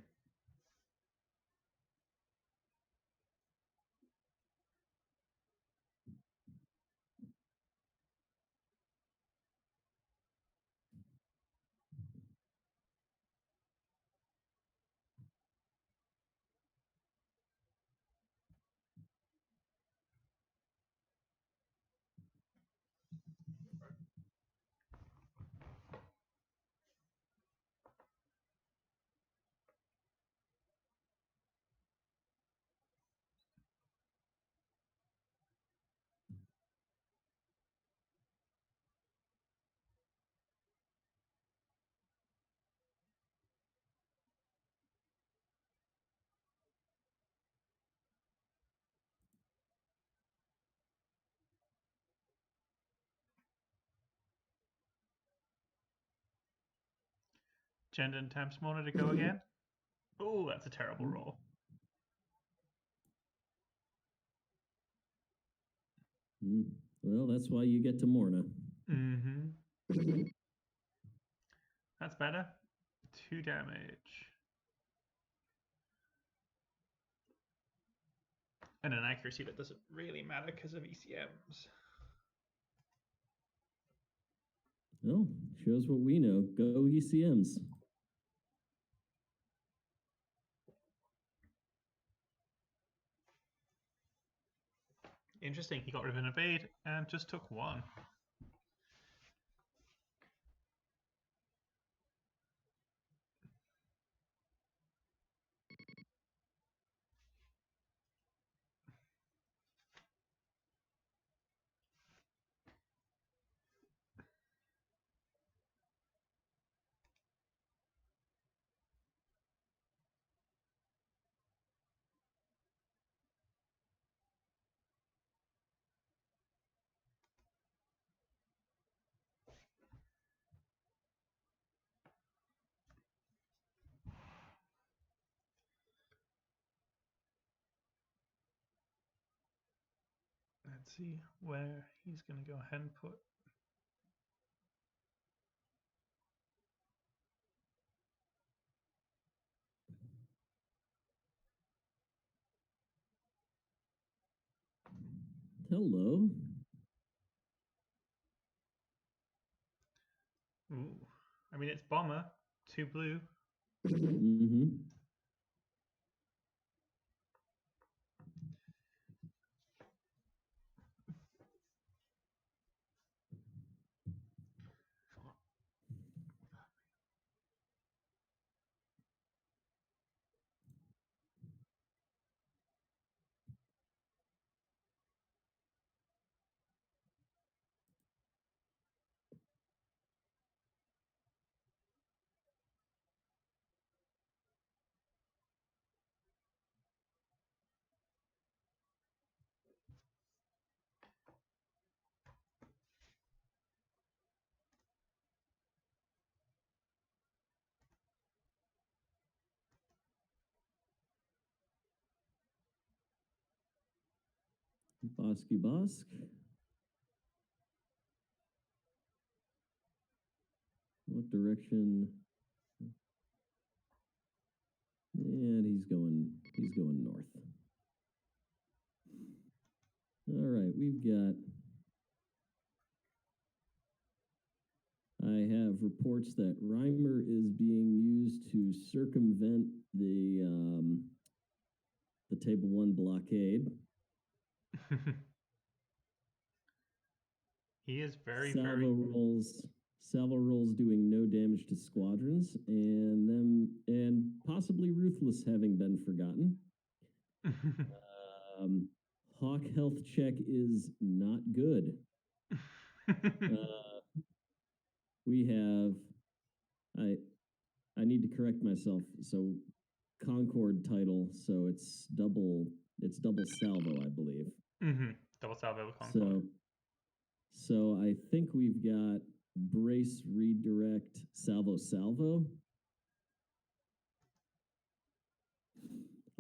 Gender and temp spawner to go again. Oh, that's a terrible roll. Well, that's why you get to Morna. Mm-hmm. That's better. 2 damage. And an accuracy that doesn't really matter because of ECMs. Well, shows what we know. Go ECMs. Interesting. He got rid of an evade and just took 1. Let's see where he's going to go ahead and put. Hello. Ooh. I mean, it's bomber, 2 blue. Mm-hmm. Bosky Bosk. What direction? And he's going north. All right, we've got. I have reports that Reimer is being used to circumvent the table 1 blockade. He is very, Salvo rolls doing no damage to squadrons, and possibly Ruthless having been forgotten. Hawk health check is not good. We have, I need to correct myself. So Concord title, so it's double salvo, I believe. Mm-hmm. Double salvo with Concord. So I think we've got brace, redirect, salvo.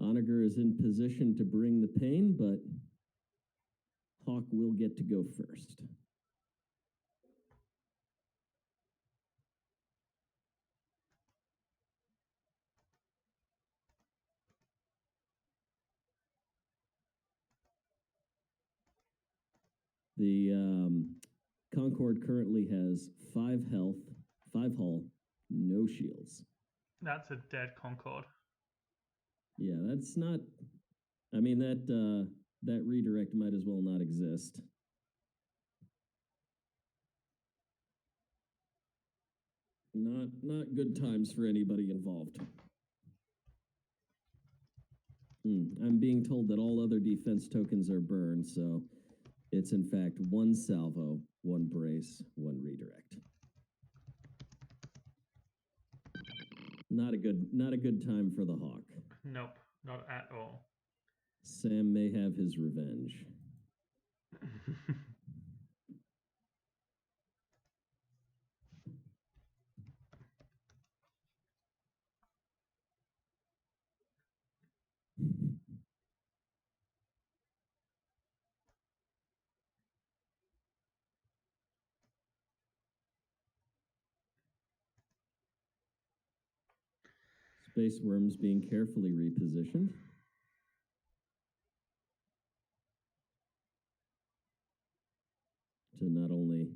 Onager is in position to bring the pain, but Hawk will get to go first. The Concord currently has 5 health, 5 hull, no shields. That's a dead Concord. Yeah, that's not. I mean, that redirect might as well not exist. Not good times for anybody involved. I'm being told that all other defense tokens are burned, so it's in fact 1 salvo, 1 brace, 1 redirect. Not a good time for the Hawk. Nope, not at all. Sam may have his revenge. Space worms being carefully repositioned. To not only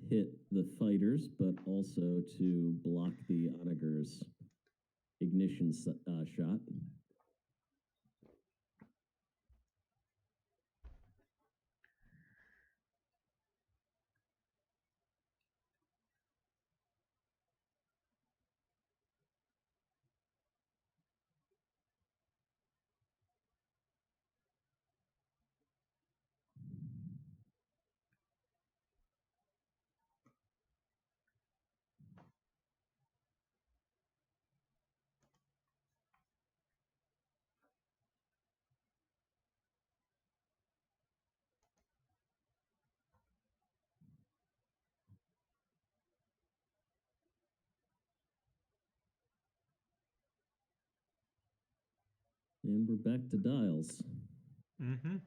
hit the fighters, but also to block the Onagur's ignition shot. And we're back to dials. Mm-hmm.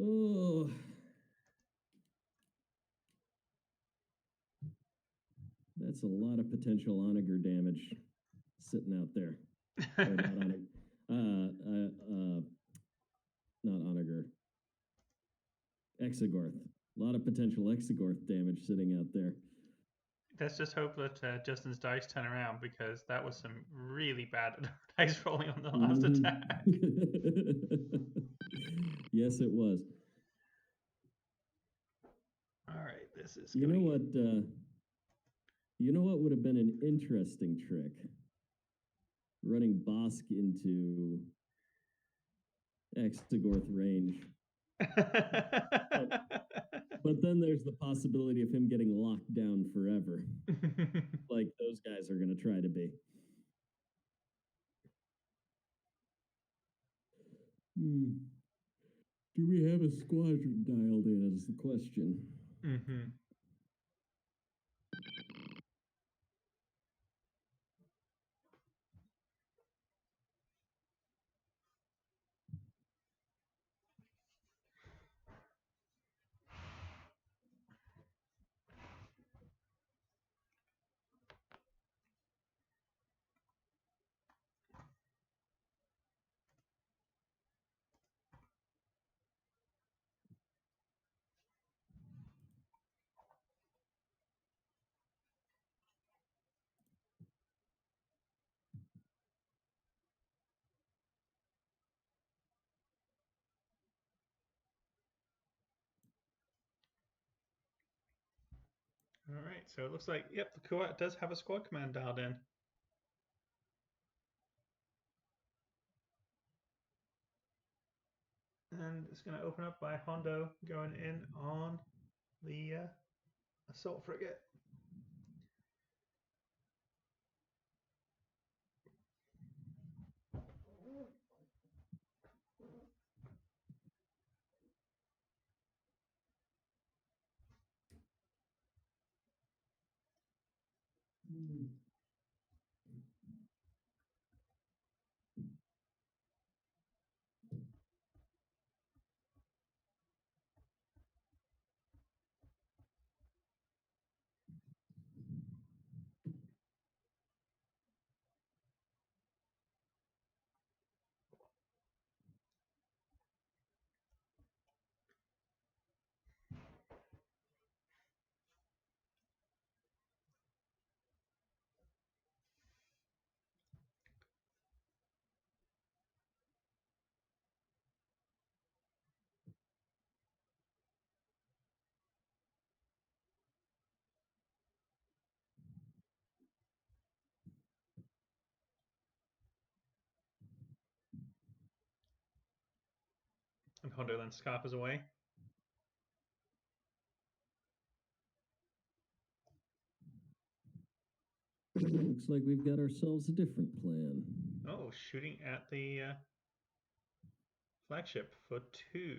Oh. That's a lot of potential onager damage sitting out there. Or not onager. Not onager. Exegorth. A lot of potential Exegorth damage sitting out there. Let's just hope that Justin's dice turn around, because that was some really bad dice rolling on the last attack. Yes, it was. All right, this is. You know what? You know what would have been an interesting trick? Running Bosk into Exegorth range. But then there's the possibility of him getting locked down forever. Like those guys are going to try to be. Do we have a squadron dialed in is the question. Mm-hmm. All right, so it looks like, yep, the Kuat does have a squad command dialed in. And it's going to open up by Hondo going in on the assault frigate. And Hondo then scarpers away. Looks like we've got ourselves a different plan. Oh, shooting at the flagship for 2.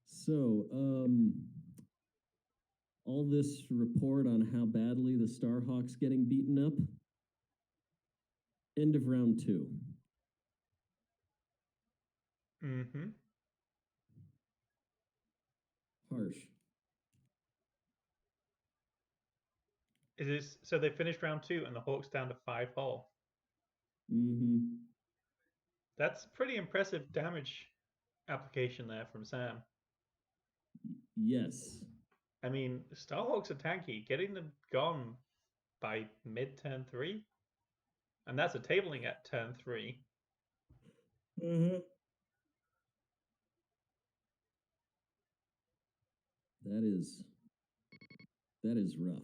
So, all this report on how badly the Starhawk's getting beaten up. End of round 2. Mm-hmm. Harsh. It is so they finished round 2 and the Hawks down to 5 hull. Mm-hmm. That's pretty impressive damage application there from Sam. Yes. I mean, Starhawks are tanky. Getting them gone by mid turn 3, and that's a tabling at turn 3. Mm-hmm. That is rough.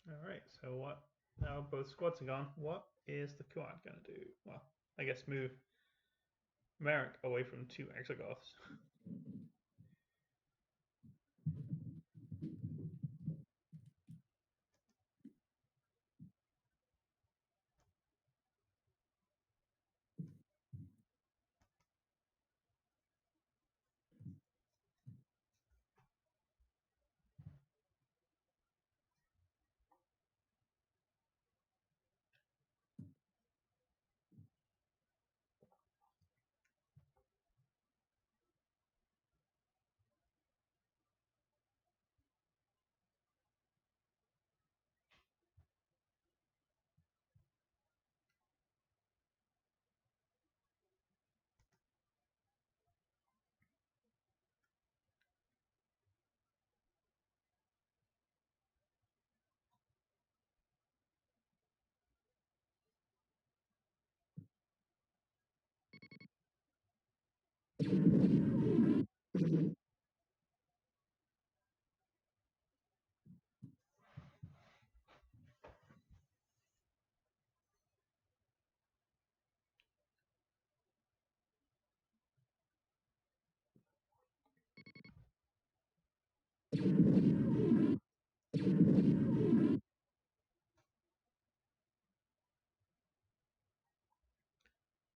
All right, so what? Now both squads are gone. What is the quad going to do? Well, I guess move Merrick away from 2 Exogoths.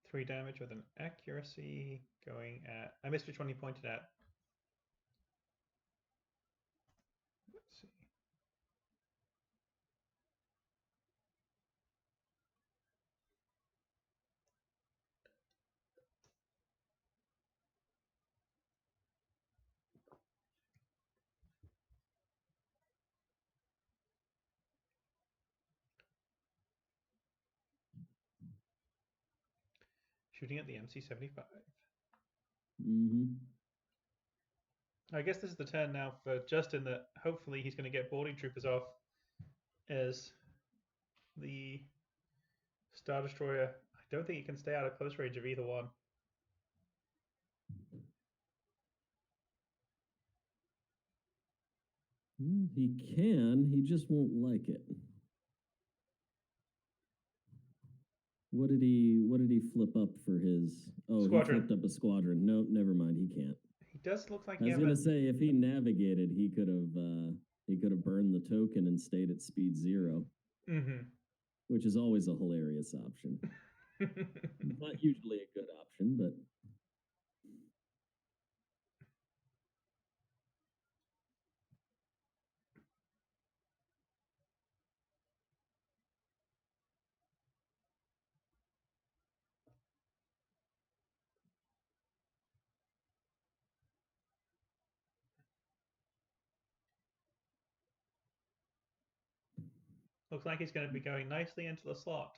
Three damage with an accuracy going at. I missed which one he pointed at. Let's see. Shooting at the MC-75. Mm-hmm. I guess this is the turn now for Justin that hopefully he's going to get boarding troopers off as the Star Destroyer. I don't think he can stay out of close range of either one. He can. He just won't like it. What did he flip up for his? Oh, Squadron. he flipped up a squadron. No, never mind. He can't. He does look like I was gonna say if he navigated, he could have burned the token and stayed at speed 0, Mm-hmm. which is always a hilarious option. Not usually a good option, but Looks like he's going to be going nicely into the slot.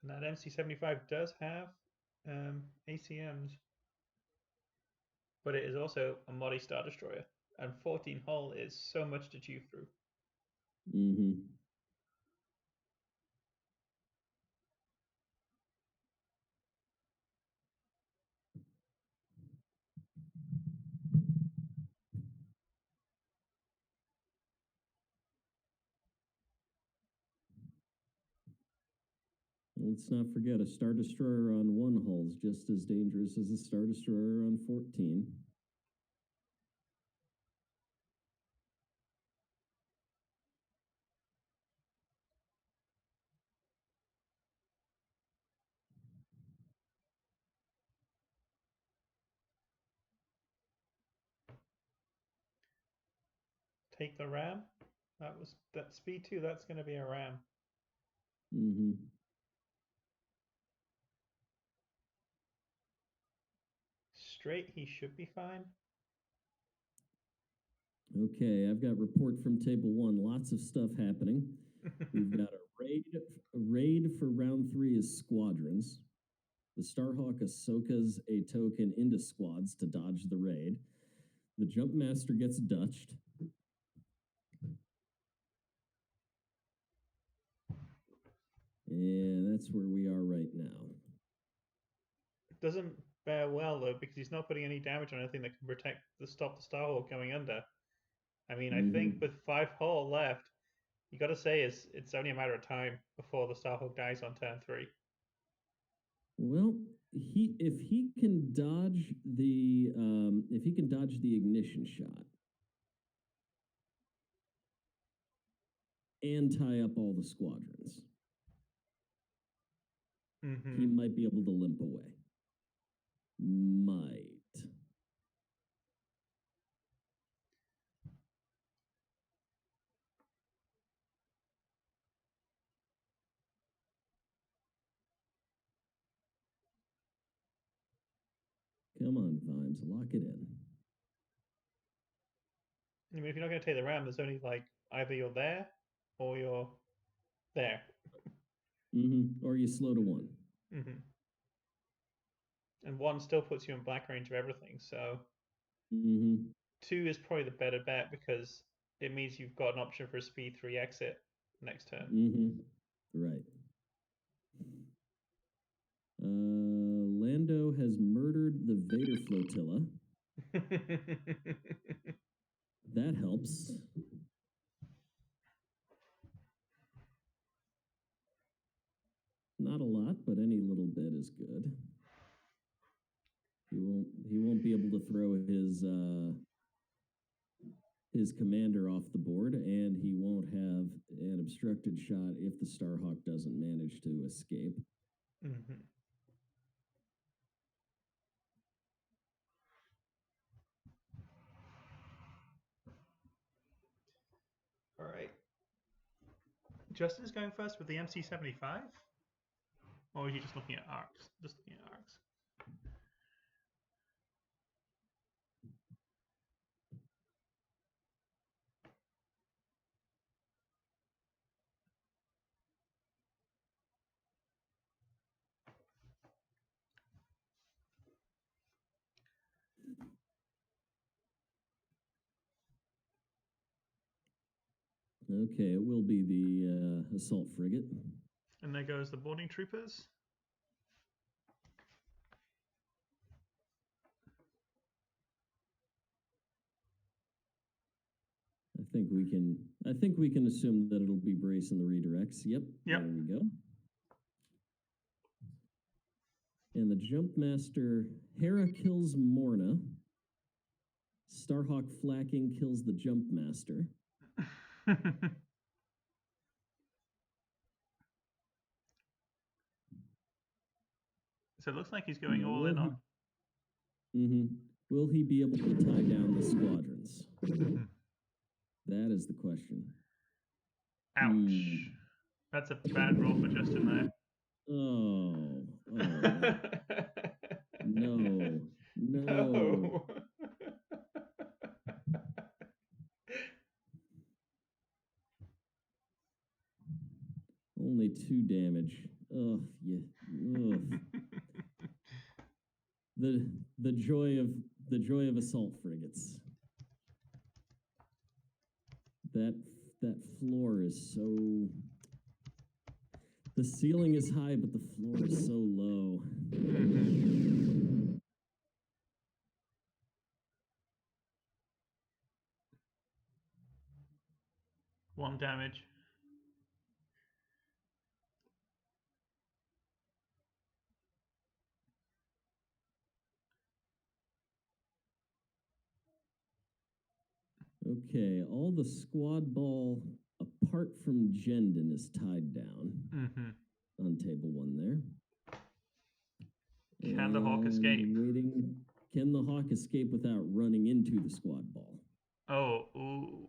And that MC-75 does have ACMs, but it is also a Modi Star Destroyer, and 14 hull is so much to chew through. mm-hmm. Let's not forget, a Star Destroyer on 1 hull is just as dangerous as a Star Destroyer on 14. Take the ram. That speed 2. That's going to be a ram. Mm-hmm. Straight, he should be fine. Okay, I've got report from table 1. Lots of stuff happening. We've got a raid for round 3 is squadrons. The Starhawk Ahsoka's a token into squads to dodge the raid. The Jumpmaster gets Dutched. And that's where we are right now. Doesn't bear well though, because he's not putting any damage on anything that can stop the Starhawk going under. I mean, I think with 5 hull left, you got to say it's only a matter of time before the Starhawk dies on turn 3. Well, if he can dodge the ignition shot and tie up all the squadrons, he might be able to limp away. Might. Come on, VImes, lock it in. I mean, if you're not going to take the ram, there's only like either you're there or you're there. Or you slow to 1. And 1 still puts you in black range of everything, so 2 is probably the better bet because it means you've got an option for a speed 3 exit next turn. Right. Lando has murdered the Vader flotilla. That helps. Not a lot, but any little bit is good. He won't be able to throw his commander off the board, and he won't have an obstructed shot if the Starhawk doesn't manage to escape. All right. Justin's going first with the MC-75? Or are you just looking at arcs? Just looking at arcs. Okay, it will be the assault frigate. And there goes the boarding troopers. I think we can assume that it'll be Brace and the redirects. Yep. There we go. And the Jumpmaster, Hera kills Morna. Starhawk flacking kills the Jumpmaster. So it looks like he's going all in on. Will he be able to tie down the squadrons? That is the question. Ouch. That's a bad roll for Justin there. Oh. No. Only 2 damage. Ugh, yeah. Ugh. The joy of assault frigates. That floor is so. The ceiling is high, but the floor is so low. 1 damage. Okay, all the squad ball apart from Jendon is tied down on table 1 there. Can the hawk escape? Waiting. Can the hawk escape without running into the squad ball? Oh, ooh.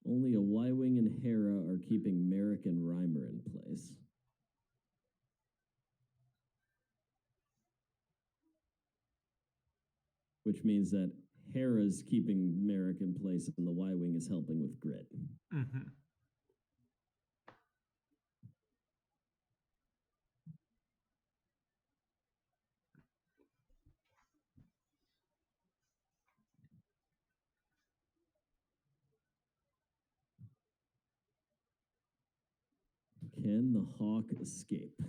Only a Y-Wing and Hera are keeping Merrick and Reimer in place. Which means that Hera's keeping Merrick in place and the Y-Wing is helping with grit. Can the hawk escape?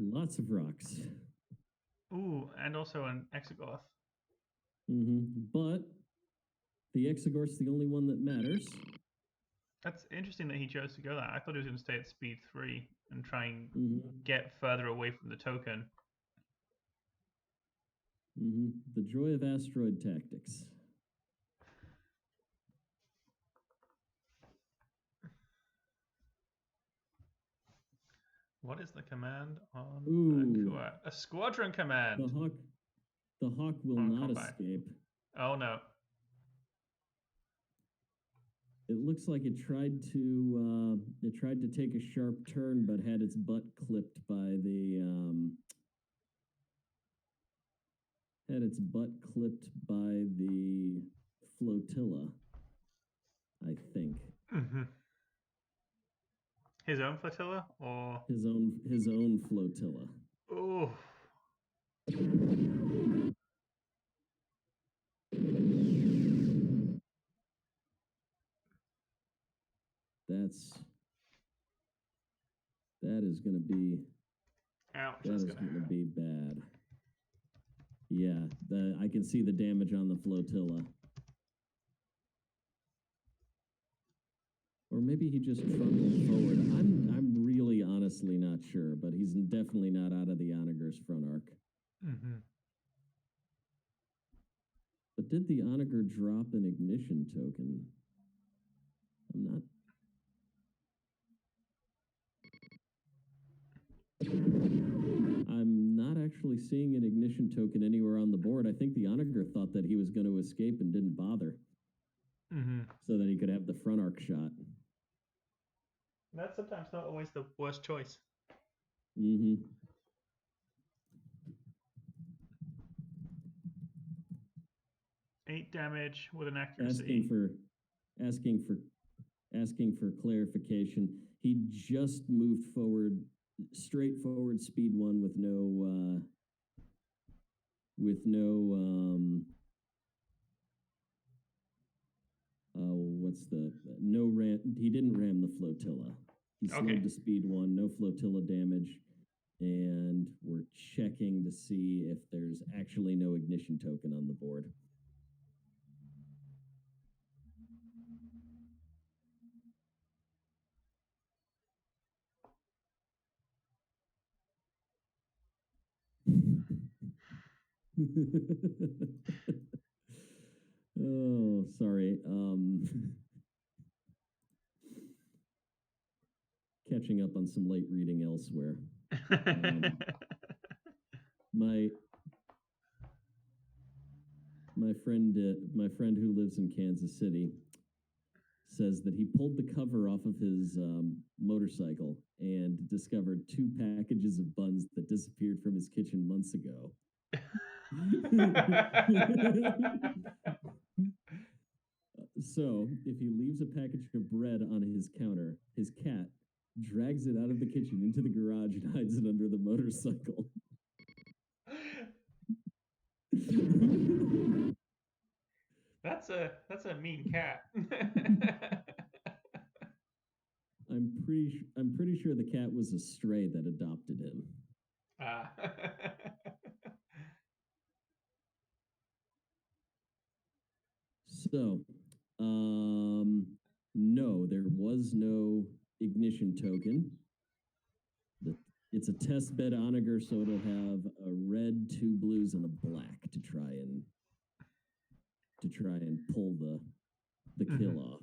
Lots of rocks. Ooh, and also an Exegorth. But the Exegorth's the only one that matters. That's interesting that he chose to go that. I thought he was going to stay at speed 3 and try and get further away from the token. The joy of asteroid tactics. What is the command on the Kua? A squadron command. The hawk will not escape. Oh no. It looks like it tried to take a sharp turn, but had its butt clipped by the flotilla, I think. His own flotilla, or his own flotilla. Oh. That is going to be. Ouch, that is going to be bad. Yeah, I can see the damage on the flotilla. Or maybe he just trundled forward. I'm really honestly not sure, but he's definitely not out of the Onager's front arc. But did the Onager drop an ignition token? I'm not actually seeing an ignition token anywhere on the board. I think the Onager thought that he was going to escape and didn't bother. So that he could have the front arc shot. That's sometimes not always the worst choice. 8 damage with an accuracy. Asking for clarification. He just moved forward, straight forward, speed 1 with no he didn't ram the flotilla. He slowed to speed 1, no flotilla damage, and we're checking to see if there's actually no ignition token on the board. Oh, sorry. Catching up on some late reading elsewhere. My friend who lives in Kansas City says that he pulled the cover off of his motorcycle and discovered 2 packages of buns that disappeared from his kitchen months ago. So, if he leaves a package of bread on his counter, his cat drags it out of the kitchen into the garage and hides it under the motorcycle. That's a mean cat. I'm pretty sure the cat was a stray that adopted him. Ah. So, no, there was no ignition token. It's a test bed onager, so it'll have a red, 2 blues, and a black to try and pull the kill off.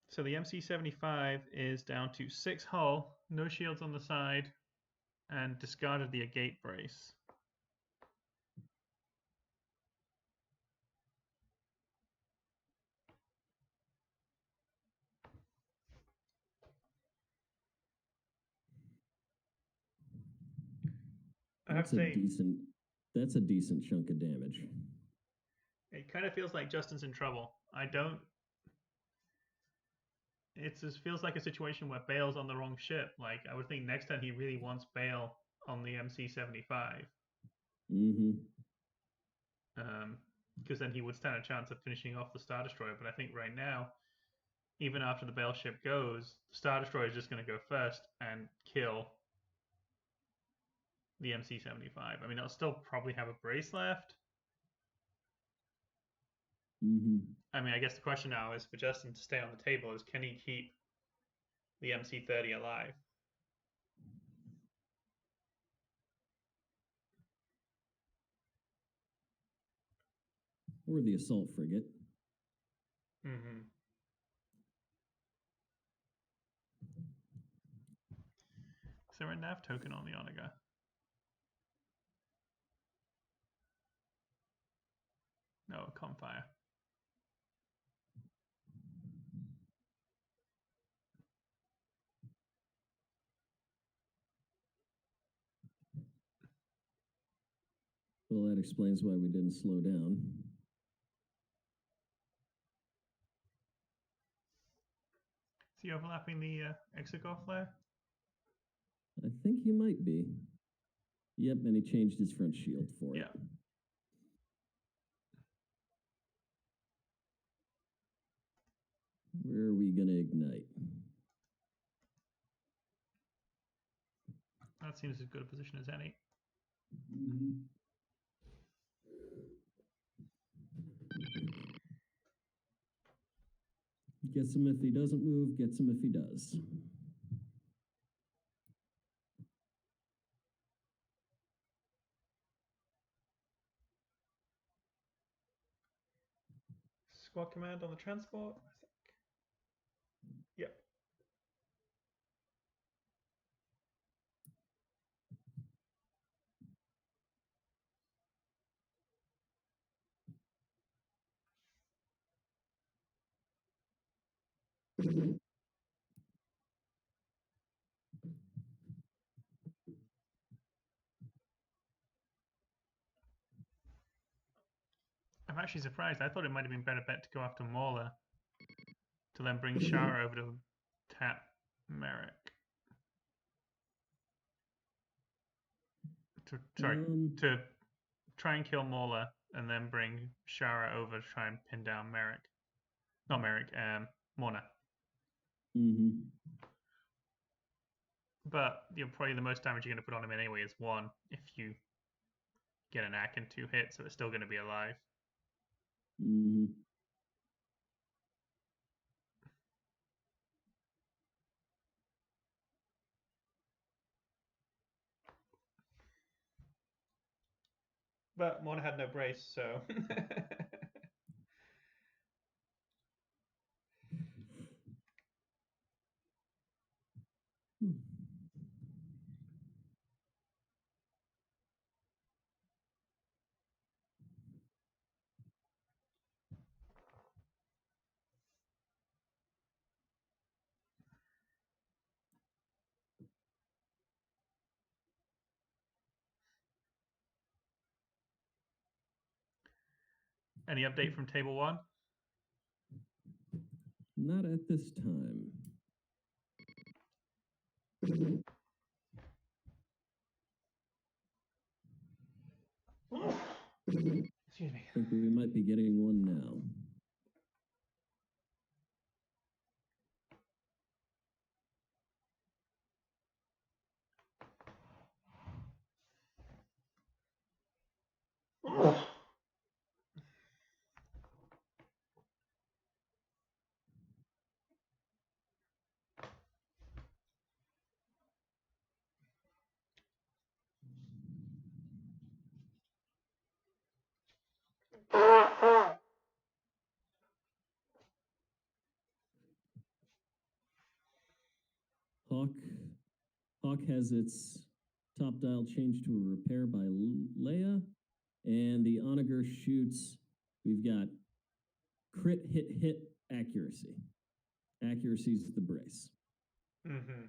So the MC75 is down to 6 hull, no shields on the side, and discarded the agate brace. I have to say, that's a decent chunk of damage. It kind of feels like Justin's in trouble. It just feels like a situation where Bale's on the wrong ship. Like, I would think next time he really wants Bale on the MC75. Because then he would stand a chance of finishing off the Star Destroyer. But I think right now, even after the Bale ship goes, the Star Destroyer is just going to go first and kill the MC75. I mean, it'll still probably have a brace left. I mean, I guess the question now is for Justin to stay on the table is, can he keep the MC30 alive? Or the assault frigate. Mm-hmm. Is there a nav token on the onager? No, Comfire. Well, that explains why we didn't slow down. Is he overlapping the Exegol flare? I think he might be. Yep, and he changed his front shield for it. Where are we going to ignite? That seems as good a position as any. Gets him if he doesn't move, gets him if he does. Squad command on the transport, I think. Yep. I'm actually surprised. I thought it might have been better bet to go after Mauler to then bring Shara over to tap Merrick. To try and kill Mauler and then bring Shara over to try and pin down Merrick. Not Merrick, Morna. but probably the most damage you're going to put on him anyway is 1 if you get an ack and 2 hits, so it's still going to be alive. Mm-hmm. But Mon had no brace, so. Any update from table 1? Not at this time. Excuse me. I think we might be getting one now. Hawk has its top dial changed to a repair by Leia, and the onager shoots. We've got crit, hit, accuracy. Accuracy's the brace. Mm-hmm.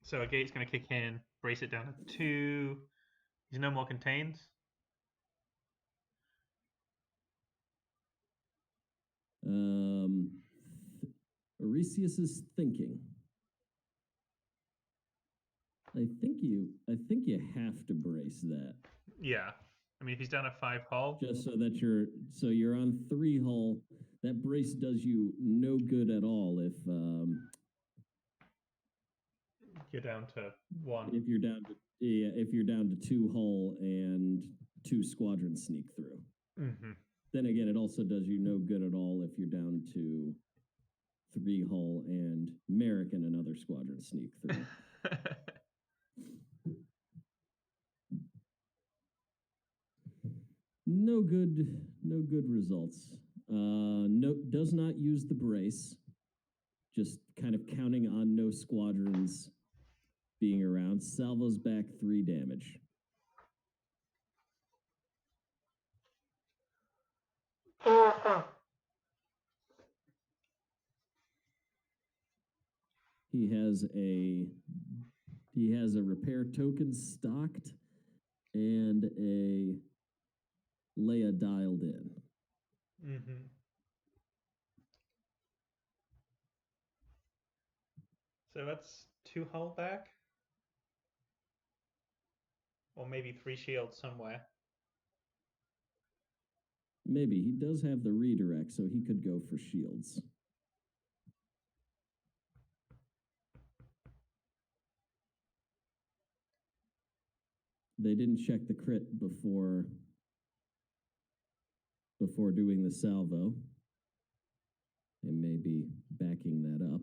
So a gate's going to kick in, brace it down to 2. He's no more contained. Oresius is thinking. I think you have to brace that. Yeah. I mean, if he's down a 5 hull. Just so that you're on 3 hull. That brace does you no good at all if you're down to 1. If you're down to 2 hull and 2 squadrons sneak through. Mm-hmm. Then again, it also does you no good at all if you're down to 3 hull and Merrick and another squadron sneak through. No good results. Does not use the brace. Just kind of counting on no squadrons being around. Salvo's back 3 damage. He has a repair token stocked and a Leia dialed in. Mm-hmm. So that's 2 hull back? Or maybe 3 shields somewhere. Maybe. He does have the redirect, so he could go for shields. They didn't check the crit before doing the salvo. They may be backing that up.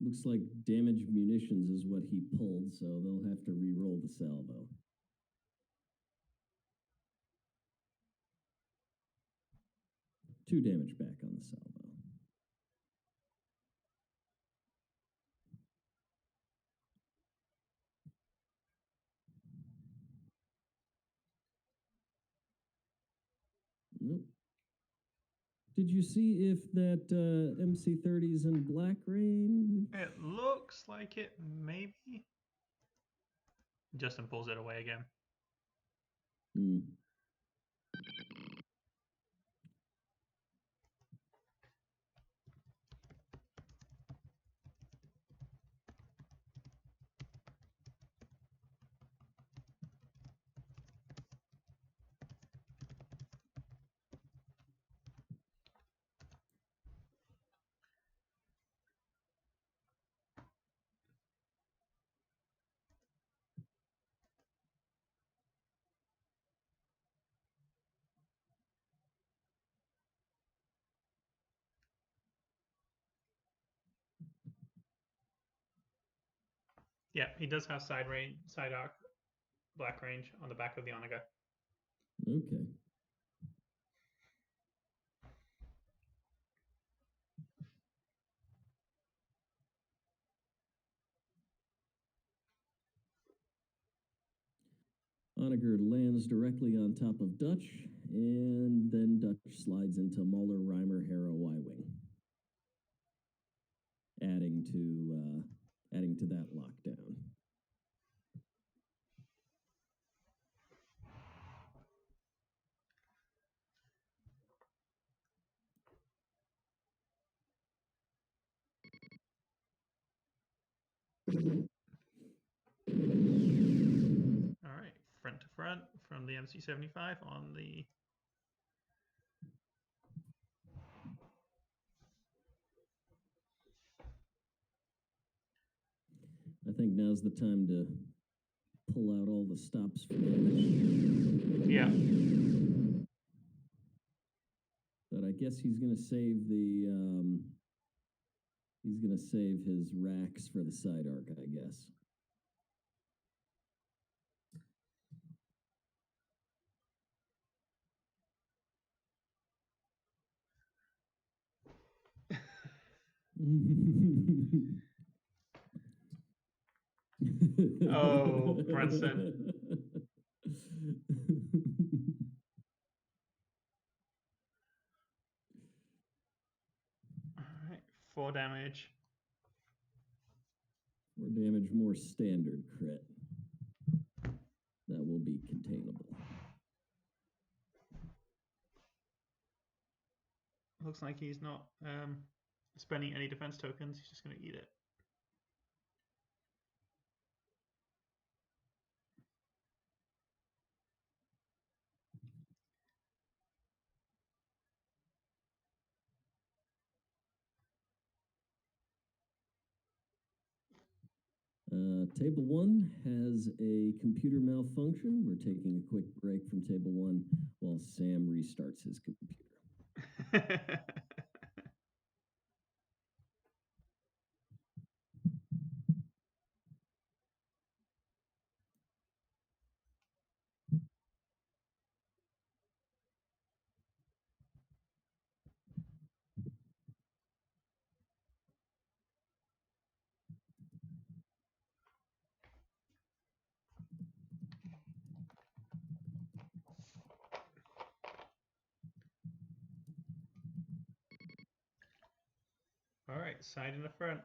Looks like damaged munitions is what he pulled, so they'll have to re-roll the salvo. Two damage back on the salvo. Nope. Did you see if that MC30 is in black range? It looks like it, maybe. Justin pulls it away again. Yeah, he does have side arc, black range on the back of the Onaga. Okay. Onager lands directly on top of Dutch, and then Dutch slides into Muller, Reimer, Harrow, Y-Wing, adding to that lockdown. All right, front to front from the MC75 on the. I think now's the time to pull out all the stops for damage. Yeah. But I guess he's gonna save his racks for the side arc, I guess. Oh, Brunson. All right, 4 damage. 4 damage, more standard crit. That will be containable. Looks like he's not spending any defense tokens. He's just going to eat it. Table 1 has a computer malfunction. We're taking a quick break from Table 1 while Sam restarts his computer. All right, side in the front.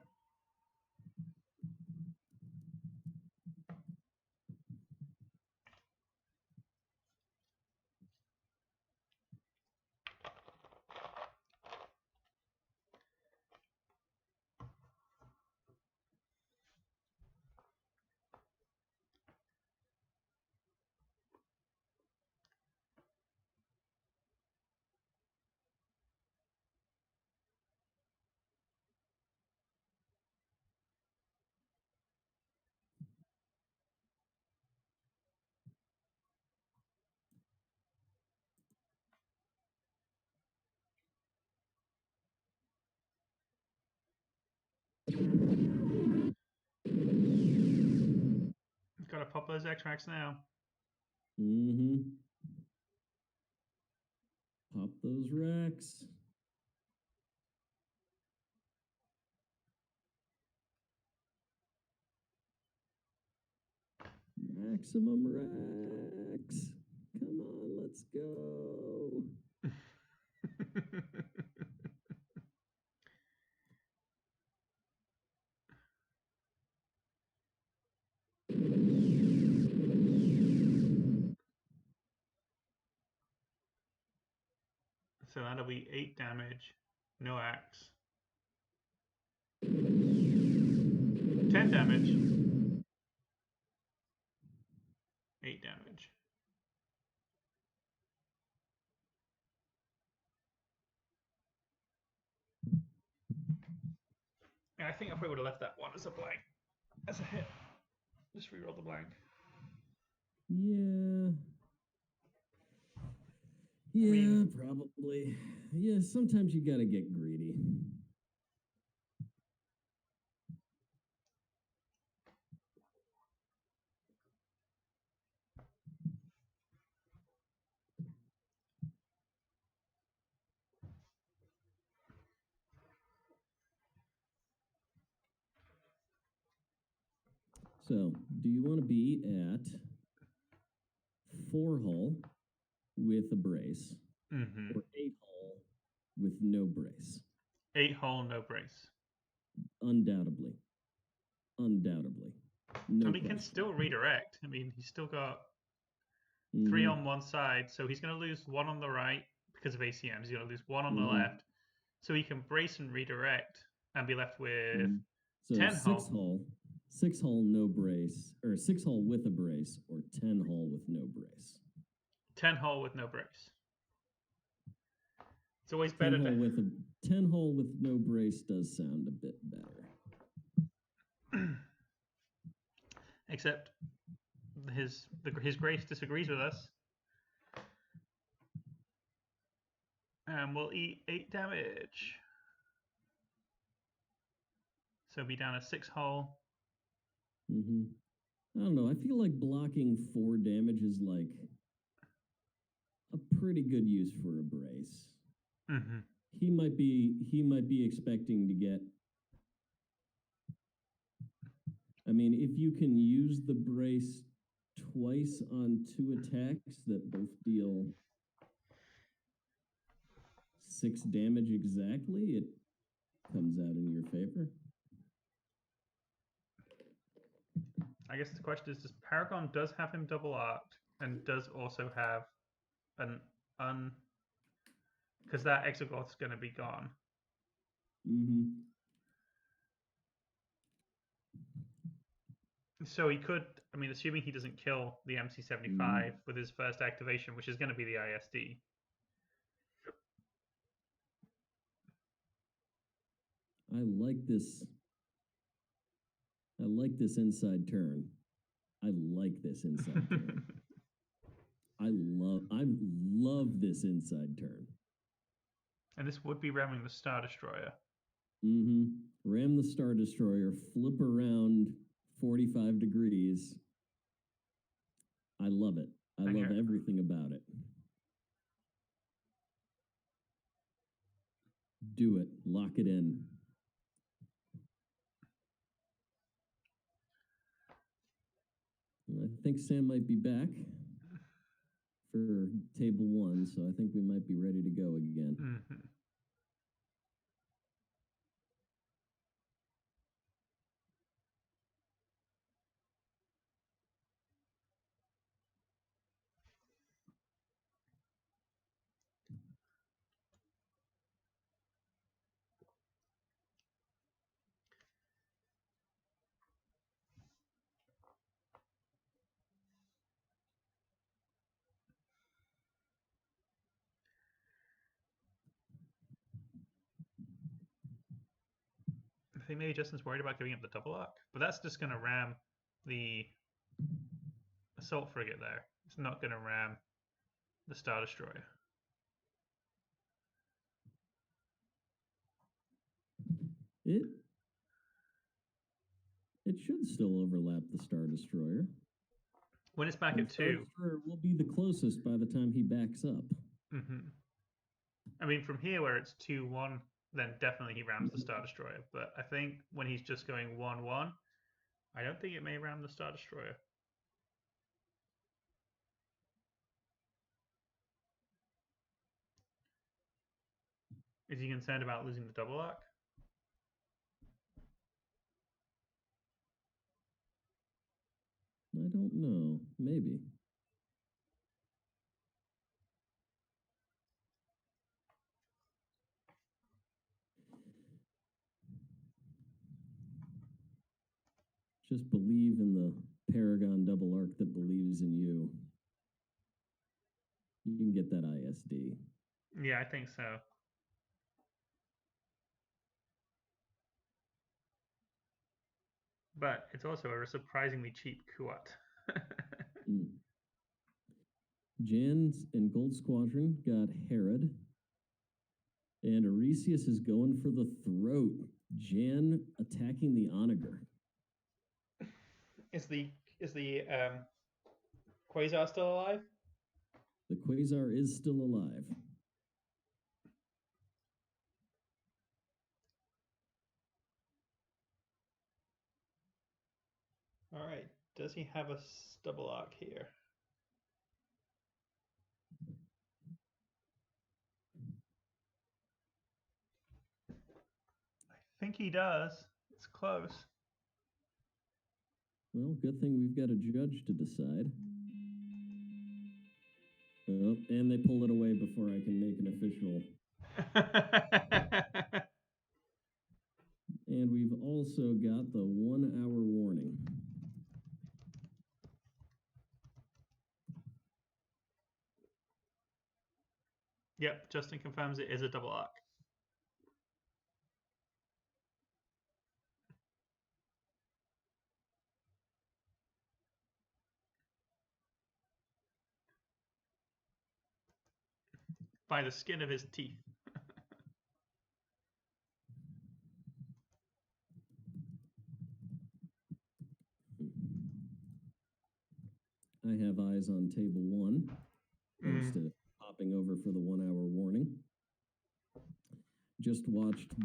Gotta pop those extracts now. Mm-hmm. Pop those racks. Maximum racks. Come on, let's go. So that'll be 8 damage, no axe. 10 damage. 8 damage. I think I probably would have left that one as a blank. As a hit. Just reroll the blank. Yeah. Yeah, probably. Yeah, sometimes you gotta get greedy. So, do you want to be at 4 hull with a brace, or 8 hull with no brace? 8 hull, no brace. Undoubtedly. Undoubtedly. No And he question. can still redirect. I mean, he's still got 3 on one side, so he's going to lose 1 on the right because of ACMs. He's going to lose 1 on the left. So he can brace and redirect and be left with so 10 6 hull. 6 hull, no brace, or 6 hull with a brace, or 10 hull with no brace. 10 hull with no brace. It's always better 10 hull with no brace does sound a bit better. Except his grace disagrees with us. And we'll eat 8 damage. So be down a 6 hull. I don't know. I feel like blocking 4 damage is like a pretty good use for a brace. He might be expecting to get. I mean, if you can use the brace twice on 2 attacks that both deal 6 damage exactly, it comes out in your favor. I guess the question is, does Paragon does have him double arced and does also have an because that Exogoth's going to be gone. So he could, I mean, assuming he doesn't kill the MC75 with his first activation, which is going to be the ISD. I like this inside turn. I like this inside turn. I love this inside turn. And this would be ramming the Star Destroyer. Ram the Star Destroyer, flip around 45 degrees. I love it. I love everything about it. Do it. Lock it in. I think Sam might be back for table 1, so I think we might be ready to go again. I think maybe Justin's worried about giving up the double arc, but that's just going to ram the Assault Frigate there. It's not going to ram the Star Destroyer. It should still overlap the Star Destroyer. When it's back And at Star 2. Destroyer will be the closest by the time he backs up. I mean, from here where it's 2-1, then definitely he rams the Star Destroyer. But I think when he's just going 1-1, I don't think it may ram the Star Destroyer. Is he concerned about losing the double arc? I don't know. Maybe. Just believe in the Paragon double arc that believes in you. You can get that ISD. Yeah, I think so. But it's also a surprisingly cheap Kuat. Jan's and Gold Squadron got Herod. And Arisius is going for the throat. Jan attacking the Onager. Is the Quasar still alive? The Quasar is still alive. All right. Does he have a double arc here? I think he does. It's close. Well, good thing we've got a judge to decide. Oh, and they pull it away before I can make an official. And we've also got the 1 hour warning. Yep, Justin confirms it is a double arc. By the skin of his teeth. I have eyes on table 1. Thanks to popping over for the 1 hour warning. Just watched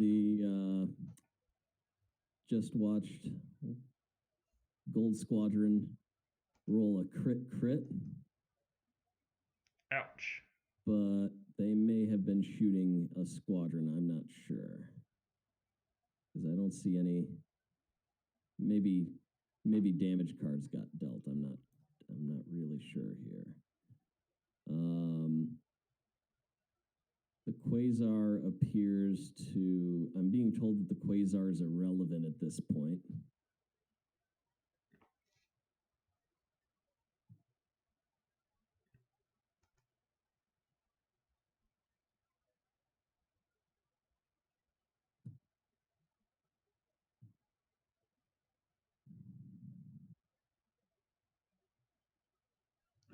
Gold Squadron roll a crit. Ouch. But they may have been shooting a squadron. I'm not sure. Because I don't see any. Maybe damage cards got dealt. I'm not really sure here. The Quasar appears to. I'm being told that the Quasar is irrelevant at this point.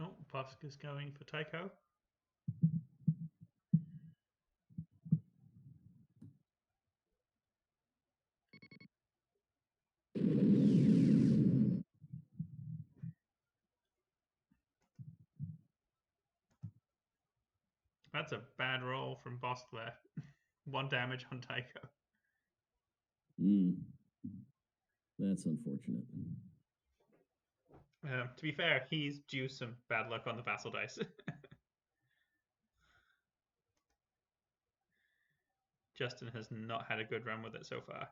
Oh, Busk is going for Tycho. That's a bad roll from Bosk there. 1 damage on Tycho. That's unfortunate. To be fair, he's due some bad luck on the Vassal dice. Justin has not had a good run with it so far.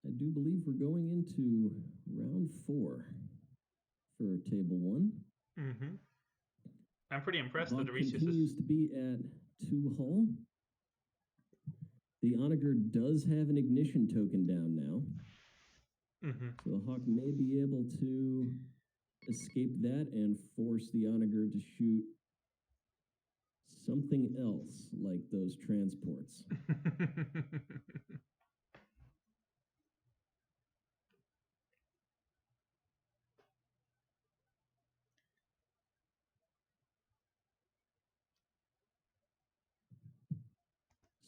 I do believe we're going into round 4 for table 1. I'm pretty impressed that Arisius continues to be at 2 hull. The Onager does have an ignition token down now. So the hawk may be able to escape that and force the onager to shoot something else like those transports.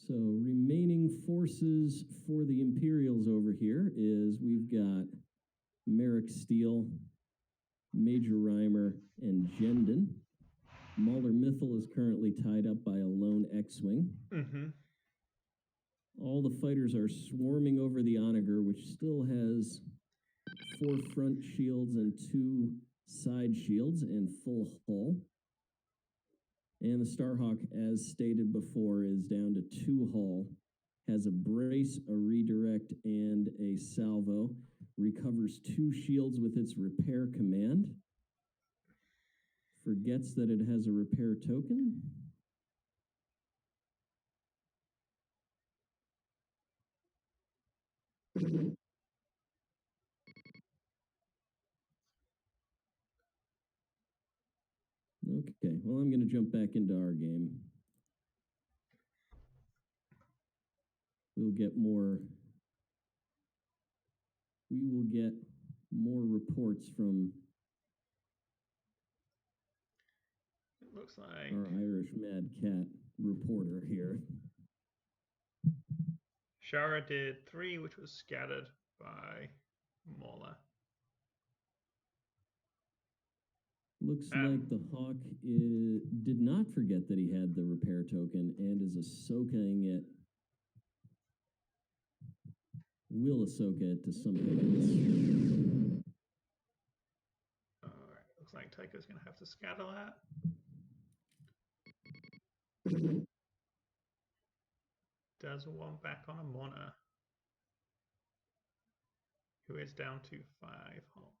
So remaining forces for the Imperials over here is we've got Merrick Steele, Major Reimer, and Jendon. Mauler Mithil is currently tied up by a lone X-Wing. All the fighters are swarming over the onager, which still has 4 front shields and 2 side shields and full hull. And the Starhawk, as stated before, is down to 2 hull, has a brace, a redirect, and a salvo, recovers 2 shields with its repair command, forgets that it has a repair token. Okay, well, I'm going to jump back into our game. We will get more reports from It looks like our Irish Mad Cat reporter here. Shara did 3, which was scattered by Mauler. Looks like the Hawk did not forget that he had the repair token and is Ahsokaing it. Will Ahsoka it to something else. Alright, looks like Taiko's going to have to scatter that. Does 1 back on a Mona, who is down to 5 hull.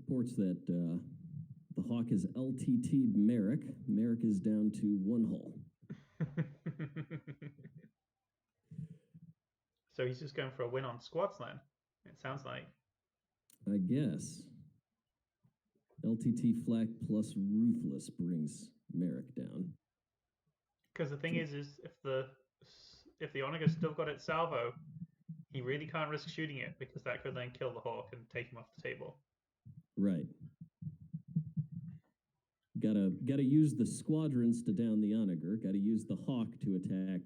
Reports that the Hawk has LTT'd Merrick. Merrick is down to 1 hull. So he's just going for a win on squads then, it sounds like. I guess. LTT Flak plus Ruthless brings Merrick down. Because the thing is if the onager's still got its salvo, he really can't risk shooting it because that could then kill the Hawk and take him off the table. Right. Gotta use the squadrons to down the onager. Gotta use the Hawk to attack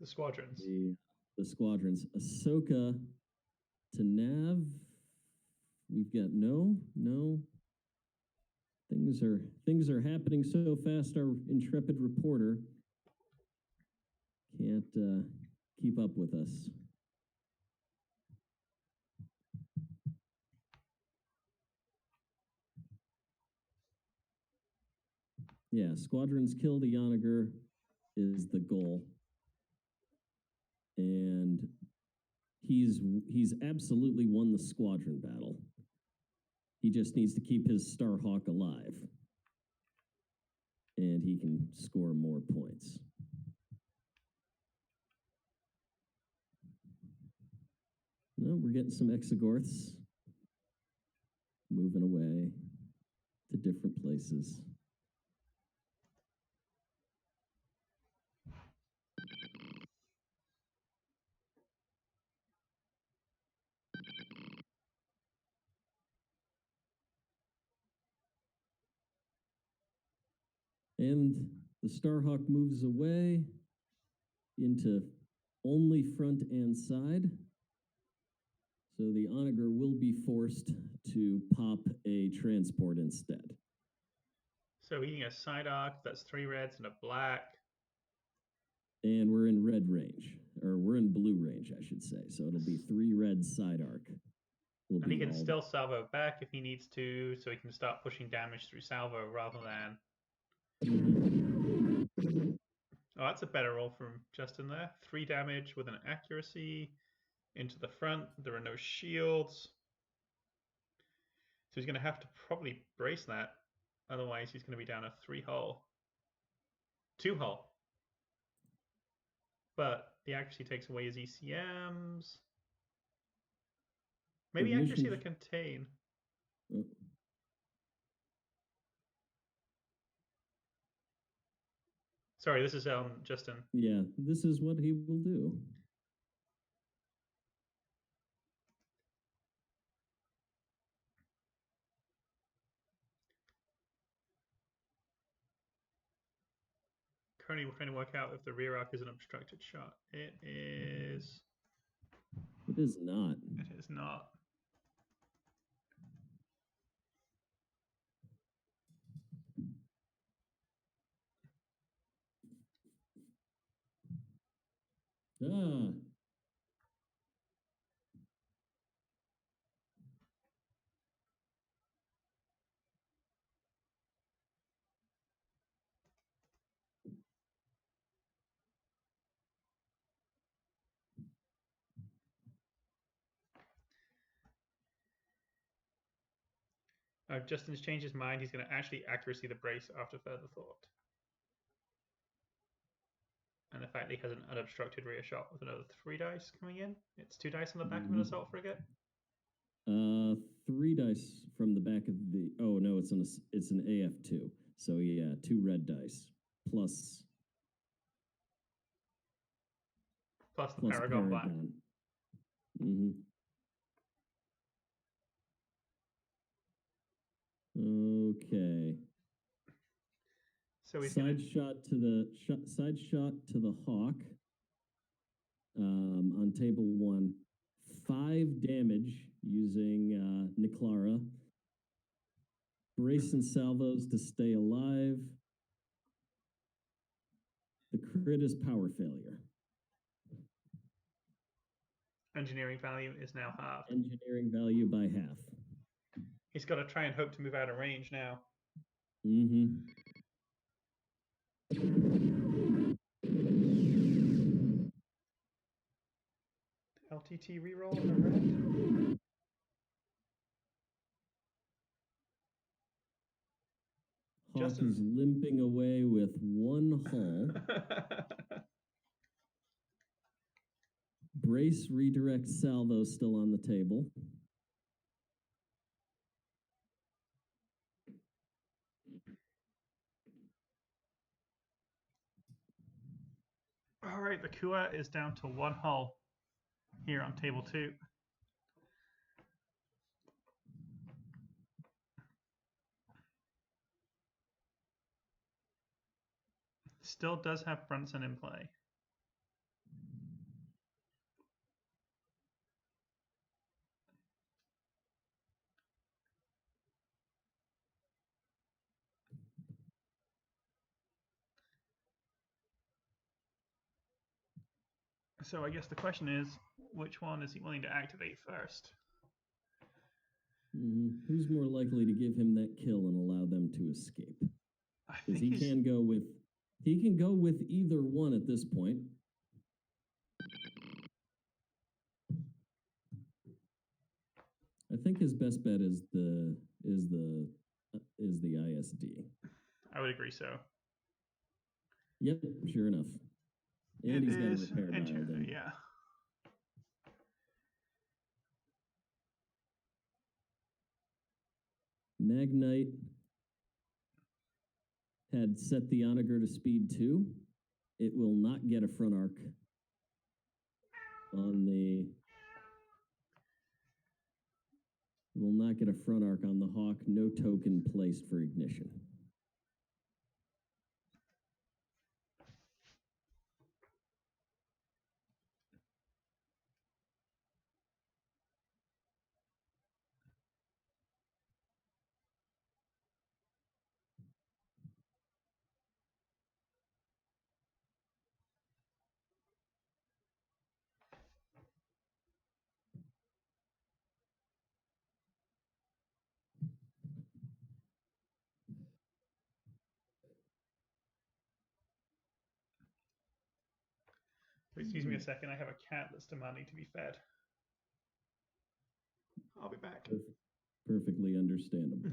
the squadrons. The squadrons. Ahsoka to Nav. We've got no. Things are happening so fast. Our intrepid reporter can't keep up with us. Yeah, squadrons kill the onager is the goal. And he's absolutely won the squadron battle. He just needs to keep his Starhawk alive. And he can score more points. No, we're getting some Exegorths moving away to different places. And the Starhawk moves away into only front and side. So the onager will be forced to pop a transport instead. So eating a side arc, that's 3 reds and a black. And we're in red range, or we're in blue range, I should say. So it'll be 3 red side arc. And he can still salvo back if he needs to, so he can start pushing damage through salvo rather than... Oh, that's a better roll from Justin there. 3 damage with an accuracy into the front. There are no shields. So he's going to have to probably brace that. Otherwise, he's going to be down a 3 hull. 2 hull. But the accuracy takes away his ECMs. Maybe accuracy to contain. Sorry, this is Justin. Yeah, this is what he will do. Currently, we're trying to work out if the rear arc is an obstructed shot. It is. It is not. It is not. Ah. Justin's changed his mind. He's going to actually accuracy the brace after further thought. And the fact that he has an unobstructed rear shot with another 3 dice coming in. It's 2 dice on the back of an assault frigate. 3 dice from the back of the. Oh no, it's an AF2. So yeah, 2 red dice plus the Paragon Black. Okay. So he's side shot to the hawk. On table 1, 5 damage using Niclara. Brace and salvos to stay alive. The crit is power failure. Engineering value is now halved. Engineering value by half. He's got to try and hope to move out of range now. LTT reroll on the red. Hawk is limping away with 1 hull. Brace, redirect, salvo still on the table. All right, the Kua is down to 1 hull here on table 2. Still does have Brunson in play. So I guess the question is, which one is he willing to activate first? Who's more likely to give him that kill and allow them to escape? Because he can go with either one at this point. I think his best bet is the ISD. I would agree so. Yep, sure enough. And he's got a repair dialed in. Yeah. Magnite had set the onager to speed 2. It will not get a front arc on the. Will not get a front arc on the hawk. No token placed for ignition. Excuse me a second, I have a cat that's demanding to be fed. I'll be back. Perfectly understandable.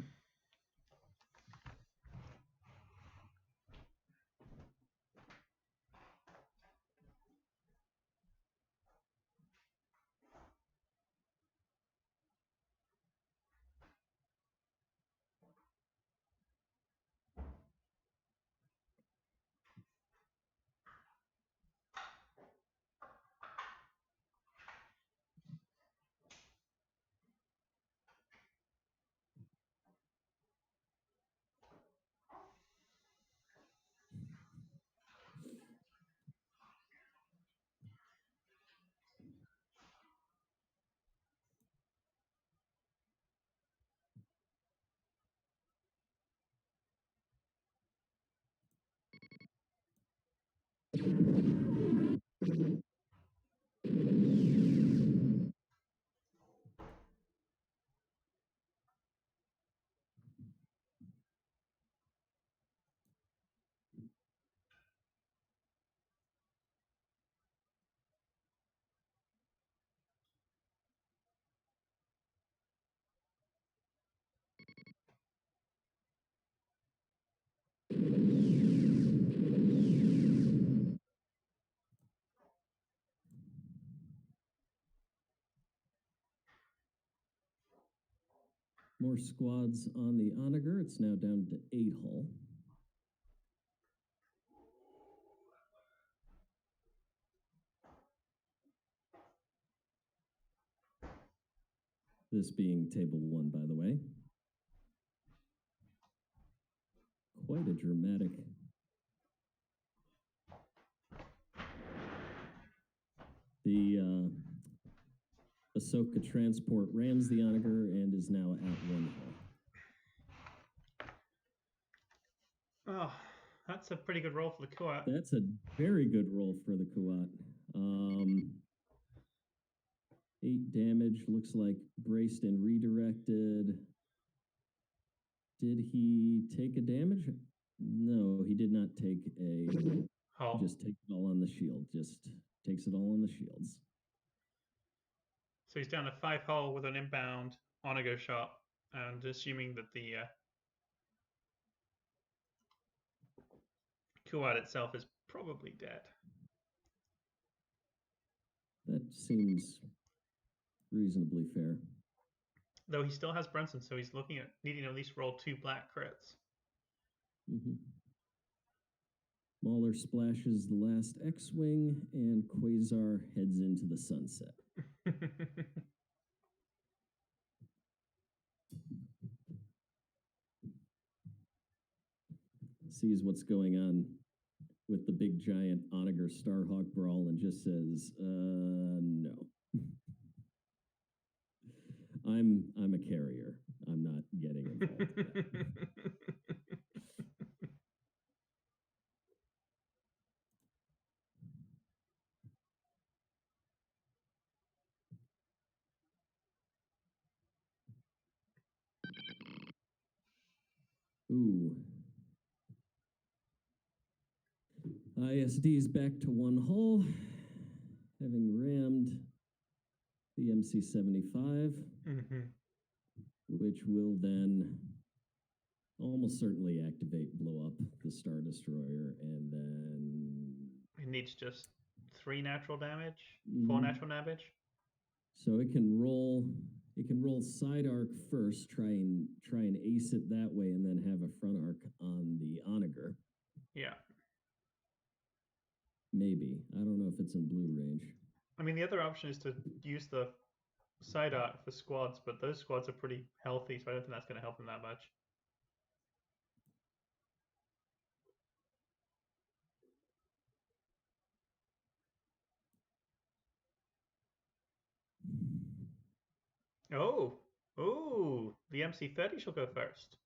More squads on the onager. It's now down to 8 hull. This being table 1, by the way. Quite a dramatic. The Ahsoka transport rams the onager and is now at 1 hull. Oh, that's a pretty good roll for the Kuat. That's a very good roll for the Kuat. 8 damage, looks like braced and redirected. Did he take a damage? No, he did not take a... Hull. Just takes it all on the shield. Just takes it all on the shields. So he's down to 5 hull with an inbound onager shot, and assuming that the Kuat itself is probably dead. That seems reasonably fair. Though he still has Brunson, so he's looking at needing to at least roll 2 black crits. Mauler splashes the last X-Wing, and Quasar heads into the sunset. Sees what's going on with the big giant onager Starhawk brawl and just says, no. I'm a carrier. I'm not getting involved with that. Ooh. ISD's back to 1 hull, having rammed the MC-75, which will then almost certainly activate, blow up the Star Destroyer, and then... It needs just 3 natural damage, 4 natural damage. So it can roll side arc first, try and ace it that way, and then have a front arc on the onager. Yeah. Maybe. I don't know if it's in blue range. I mean, the other option is to use the side arc for squads, but those squads are pretty healthy, so I don't think that's going to help them that much. Oh, the MC-30 shall go first.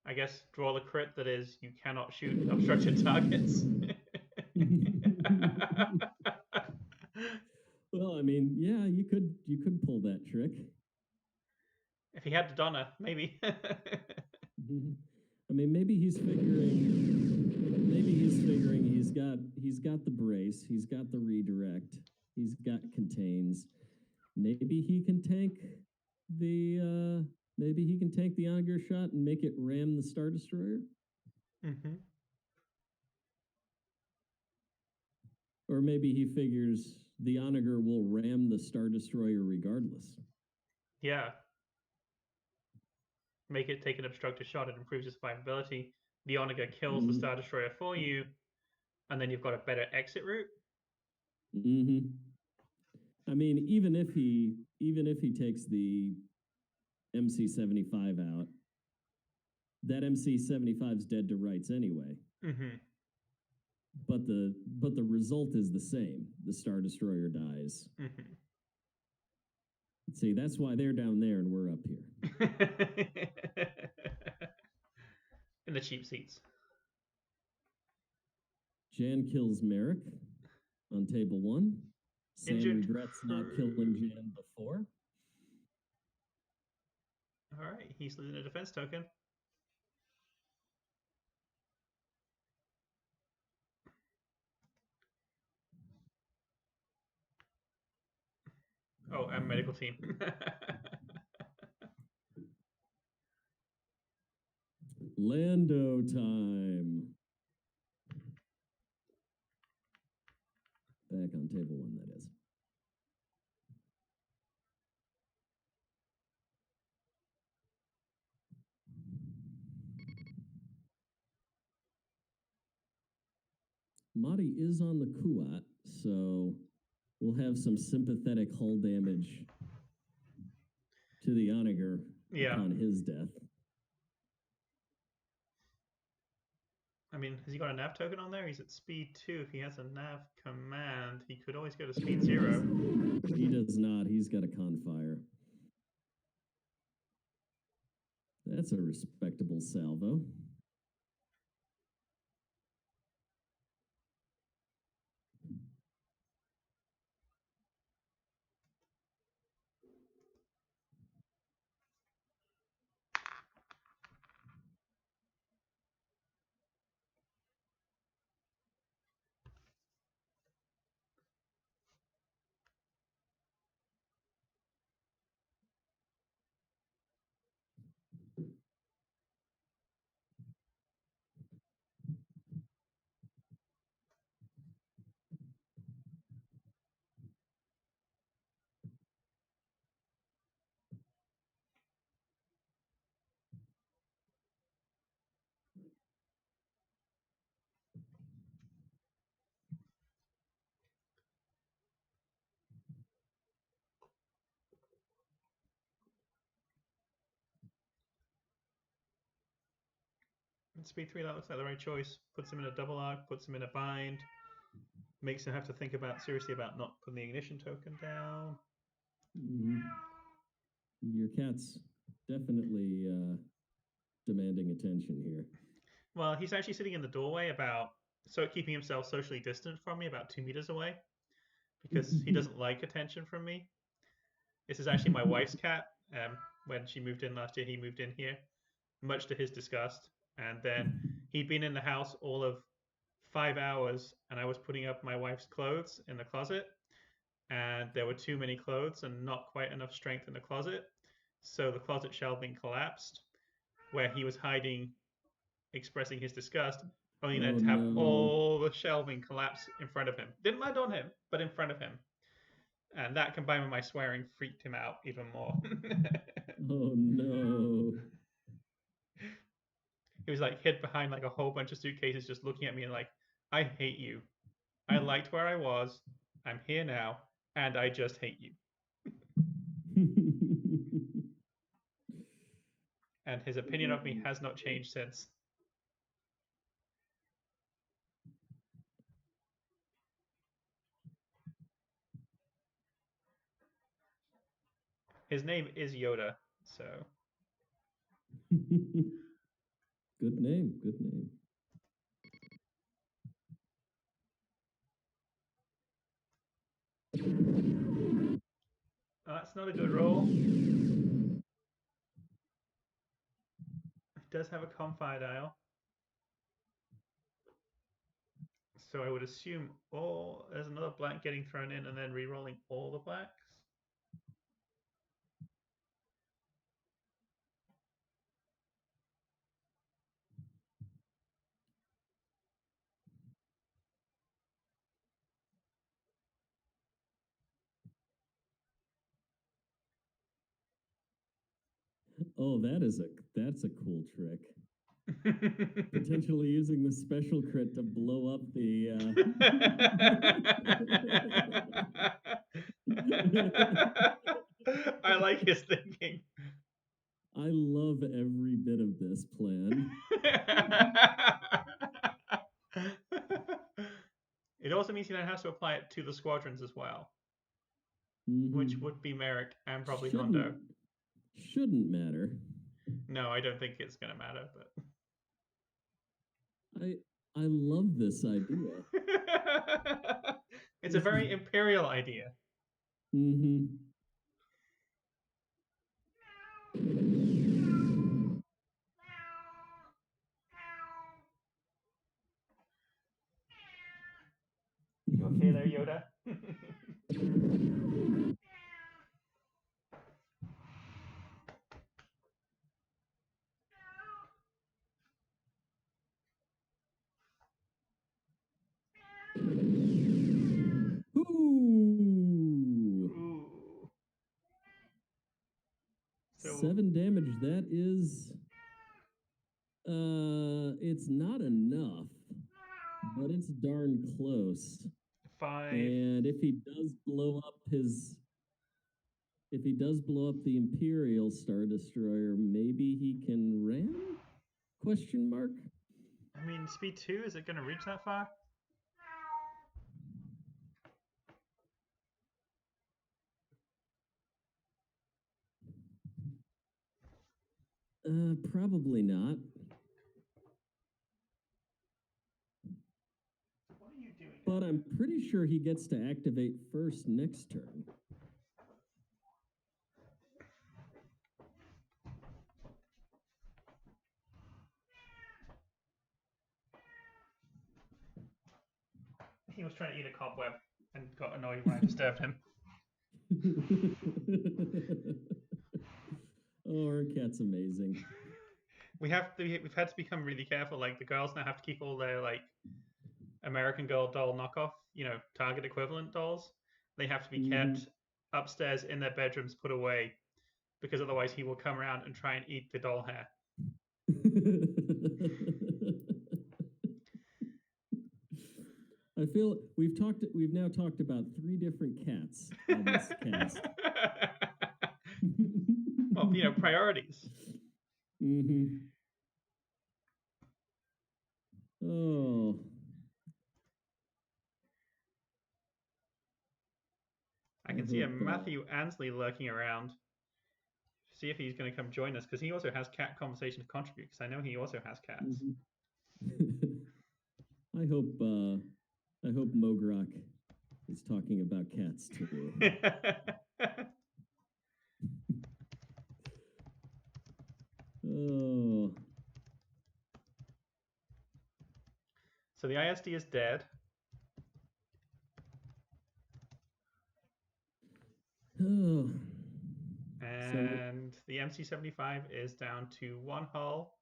I guess draw the crit that is you cannot shoot obstructed targets. Well, I mean, yeah, you could pull that trick. If he had the Donna, maybe. I mean, maybe he's figuring. Maybe he's figuring he's got the brace, he's got the redirect, he's got contains. Maybe he can tank the Onager shot and make it ram the Star Destroyer. Mm-hmm. Or maybe he figures the Onager will ram the Star Destroyer regardless. Yeah. Make it take an obstructed shot. It improves its survivability. The Onager kills the Star Destroyer for you, and then you've got a better exit route. Mm-hmm. I mean, even if he takes the MC-75 out, that MC-75's dead to rights anyway. Mm-hmm. But the result is the same. The Star Destroyer dies. Mm-hmm. See, that's why they're down there and we're up here. In the cheap seats. Jan kills Merrick on table 1. Sam Injured regrets not killing Jan before. All right, he's losing a defense token. Oh, and medical team. Lando time. Back on table 1, that is. Mahdi is on the Kuat, so we'll have some sympathetic hull damage to the Onager upon his death. I mean, has he got a nav token on there? He's at speed 2. If he has a nav command, he could always go to speed 0. He does not. He's got a Confire. That's a respectable salvo. Speed 3, that looks like the right choice. Puts him in a double arc, puts him in a bind, makes him have to think seriously about not putting the ignition token down. Your cat's definitely demanding attention here. Well, he's actually sitting in the doorway keeping himself socially distant from me, about 2 meters away, because he doesn't like attention from me. This is actually my wife's cat. When she moved in last year, he moved in here, much to his disgust. And then he'd been in the house all of 5 hours, and I was putting up my wife's clothes in the closet, and there were too many clothes and not quite enough strength in the closet. So the closet shelving collapsed, where he was hiding, expressing his disgust, only then to have all the shelving collapse in front of him. Didn't land on him, but in front of him. And that combined with my swearing freaked him out even more. Oh no. He was like hid behind like a whole bunch of suitcases just looking at me and like, I hate you. I liked where I was. I'm here now, and I just hate you. And his opinion of me has not changed since. His name is Yoda, so. Good name, good name. Oh, that's not a good roll. does have a Confire dial. So I would assume there's another black getting thrown in and then re-rolling all the blacks. Oh, that's a cool trick. Potentially using the special crit to blow up the. I like his thinking. I love every bit of this plan. It also means he then has to apply it to the squadrons as well, which would be Merrick and probably Hondo. Shouldn't matter. No, I don't think it's going to matter, but I love this idea. it's a very imperial idea. Mm-hmm. You okay there, Yoda? Ooh. Ooh. So 7 damage. That is. It's not enough, but it's darn close. 5. And if he does blow up the Imperial Star Destroyer, maybe he can ram? Question mark. I mean, speed 2, is it going to reach that far? Probably not. What are you doing? But I'm pretty sure he gets to activate first next turn. He was trying to eat a cobweb and got annoyed when I disturbed him. Oh, our cat's amazing. We've had to become really careful. Like, the girls now have to keep all their, like, American Girl doll knockoff, Target equivalent dolls. They have to be kept upstairs in their bedrooms, put away, because otherwise he will come around and try and eat the doll hair. I feel we've now talked about 3 different cats on this cast. Well, priorities. Oh. I can see a Matthew Ansley lurking around. See if he's going to come join us, because he also has cat conversation to contribute, because I know he also has cats. I hope Mogrok is talking about cats too. Oh. So the ISD is dead. Oh. And the MC-75 is down to 1 hull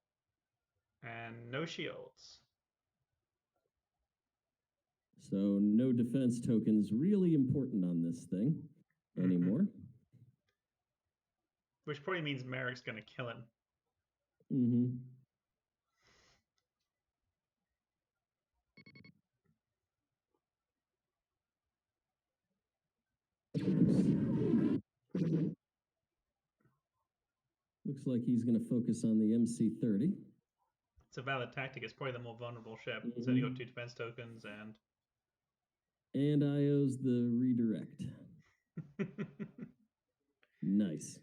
and no shields. So no defense tokens really important on this thing anymore. Which probably means Merrick's going to kill him. Looks like he's going to focus on the MC-30. It's a valid tactic. It's probably the more vulnerable ship. It's only got 2 defense tokens and IO's the redirect. Nice.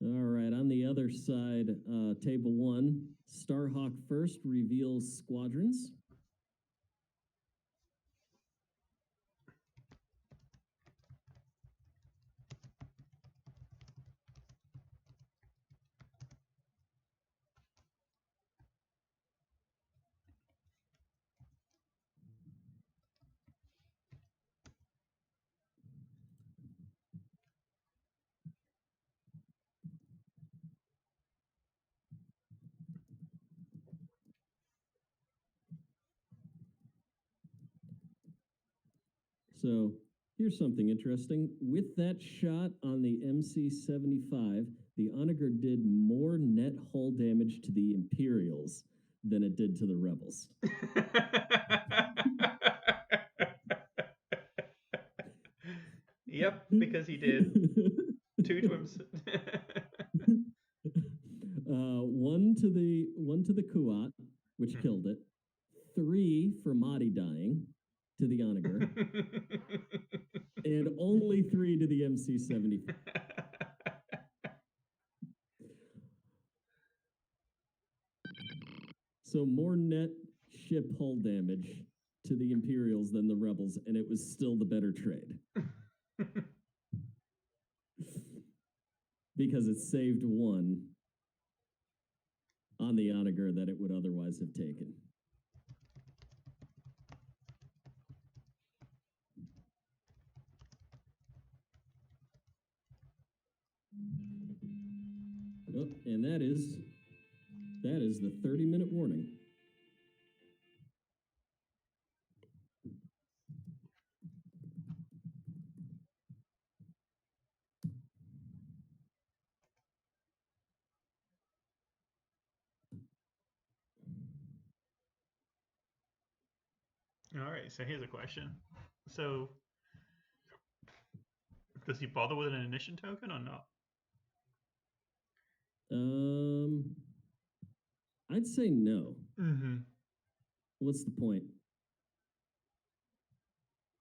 All right, on the other side, table 1, Starhawk first reveals squadrons. So here's something interesting. With that shot on the MC-75, the Onager did more net hull damage to the Imperials than it did to the Rebels. Yep, because he did 2 to him. One to the Kuat, which killed it. 3 for Mahdi dying to the Onager. And only 3 to the MC-75. So more net ship hull damage to the Imperials than the Rebels, and it was still the better trade. Because it saved 1 on the Onager that it would otherwise have taken. Oh, and that is the 30-minute warning. All right, so here's a question. So, does he bother with an ignition token or not? I'd say no. Mm-hmm. What's the point?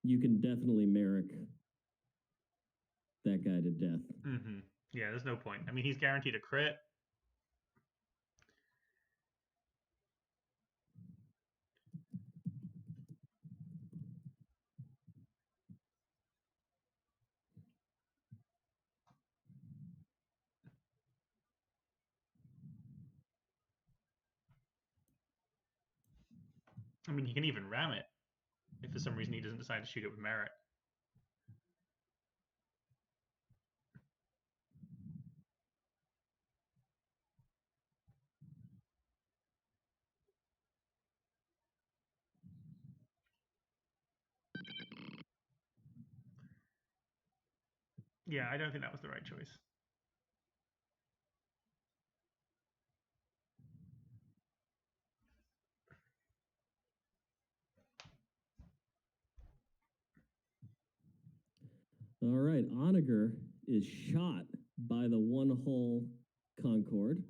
You can definitely Merrick that guy to death. Mm-hmm. Yeah, there's no point. I mean, he's guaranteed a crit. I mean, he can even ram it if for some reason he doesn't decide to shoot it with merit. Yeah, I don't think that was the right choice. All right, Onager is shot by the 1 hull Concorde.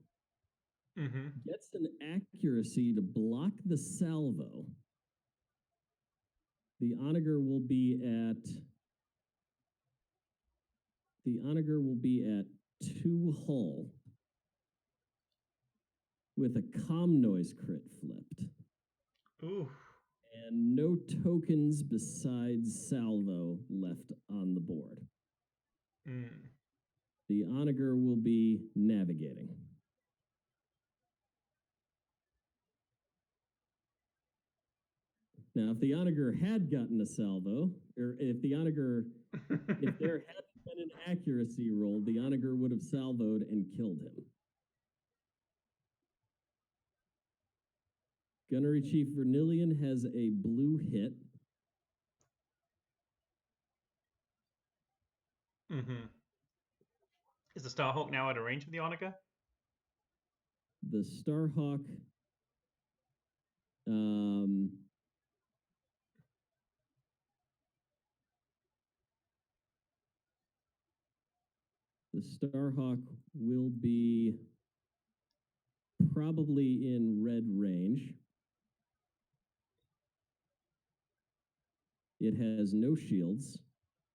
Mm-hmm. Gets an accuracy to block the salvo. The Onager will be at 2 hull with a comm noise crit flipped. Ooh. And no tokens besides salvo left on the board. Mm. The Onager will be navigating. Now, if the Onager had gotten a salvo, or if there hadn't been an accuracy roll, the Onager would have salvoed and killed him. Gunnery Chief Vernillion has a blue hit. Mm-hmm. Is the Starhawk now out of range of the Onager? The Starhawk will be probably in red range. It has no shields.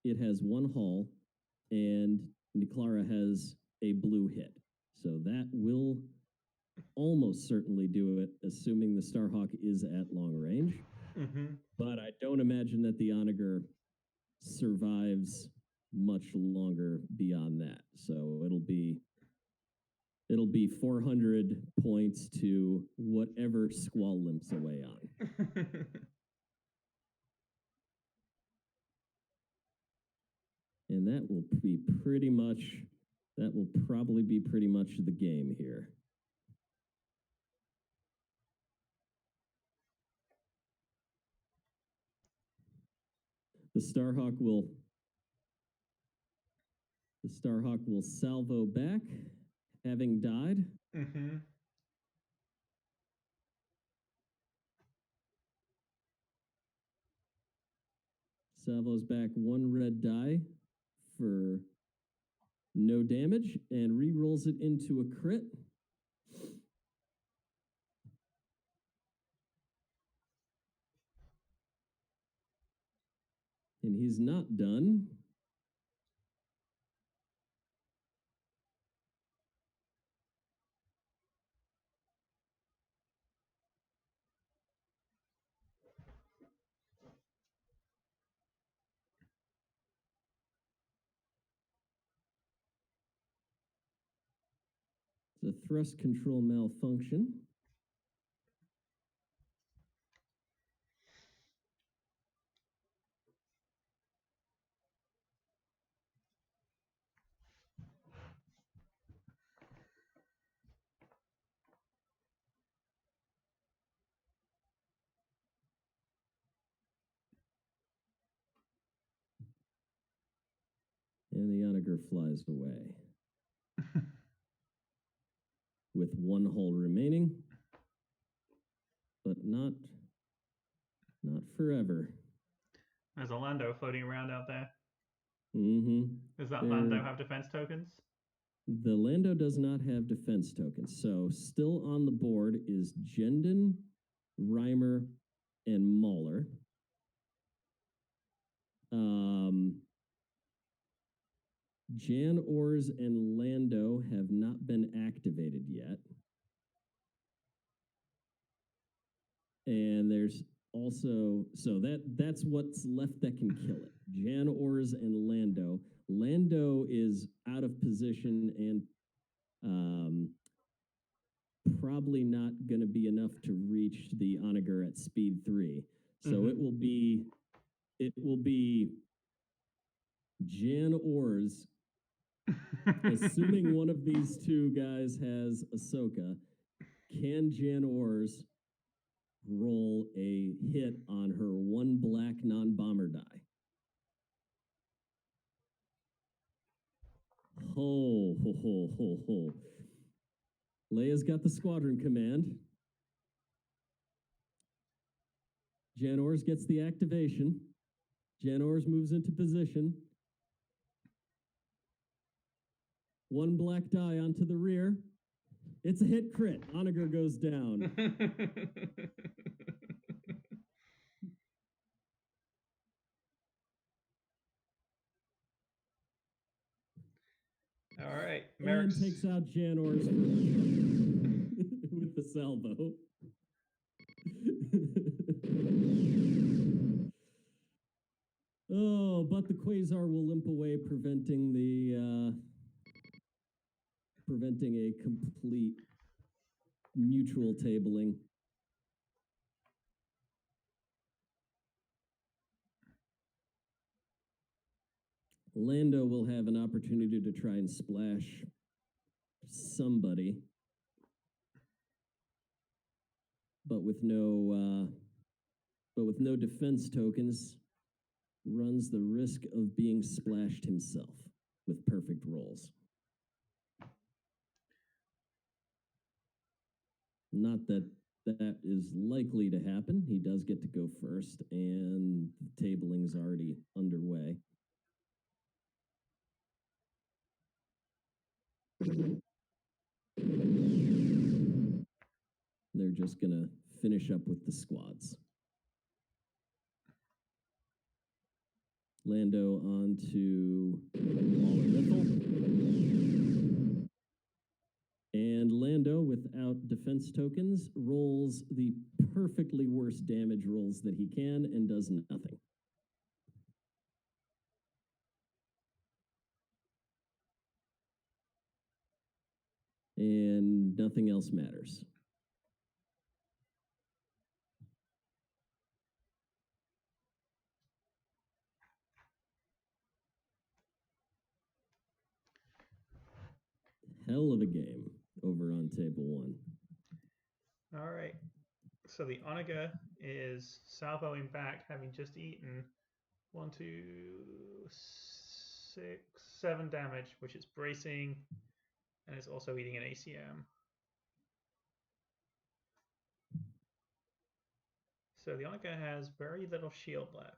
It has 1 hull, and Niclara has a blue hit. So that will almost certainly do it, assuming the Starhawk is at long range. Mm-hmm. But I don't imagine that the Onager survives much longer beyond that. So it'll be 400 points to whatever Squall limps away on. And that will probably be pretty much the game here. The Starhawk will salvo back, having died. Mm-hmm. Salvos back 1 red die for no damage and re-rolls it into a crit. And he's not done. It's a thrust control malfunction. And the onager flies away. With 1 hull remaining. But not forever. There's a Lando floating around out there. Mm-hmm. Does that Lando have defense tokens? The Lando does not have defense tokens. So still on the board is Jendon, Reimer, and Mauler. Jan Ors and Lando have not been activated yet. And there's also, so that's what's left that can kill it. Jan Ors and Lando. Lando is out of position and probably not going to be enough to reach the onager at speed 3. So it will be Jan Ors. Assuming one of these 2 guys has Ahsoka, can Jan Ors roll a hit on her 1 black non-bomber die? Ho, ho, ho, ho, ho. Leia's got the squadron command. Jan Ors gets the activation. Jan Ors moves into position. 1 black die onto the rear. It's a hit crit. Onager goes down. All right. And takes out Jan Ors with the salvo. Oh, but the Quasar will limp away, preventing a complete mutual tabling. Lando will have an opportunity to try and splash somebody, but with no defense tokens, runs the risk of being splashed himself with perfect rolls. Not that that is likely to happen. He does get to go first, and the tabling is already underway. They're just going to finish up with the squads. Lando on to Mauler Mythal. And Lando, without defense tokens, rolls the perfectly worst damage rolls that he can and does nothing. And nothing else matters. Hell of a game over on table 1. All right. So the onager is salvoing back, having just eaten 1, 2, 6, 7 damage, which is bracing, and it's also eating an ACM. So the Onika has very little shield left.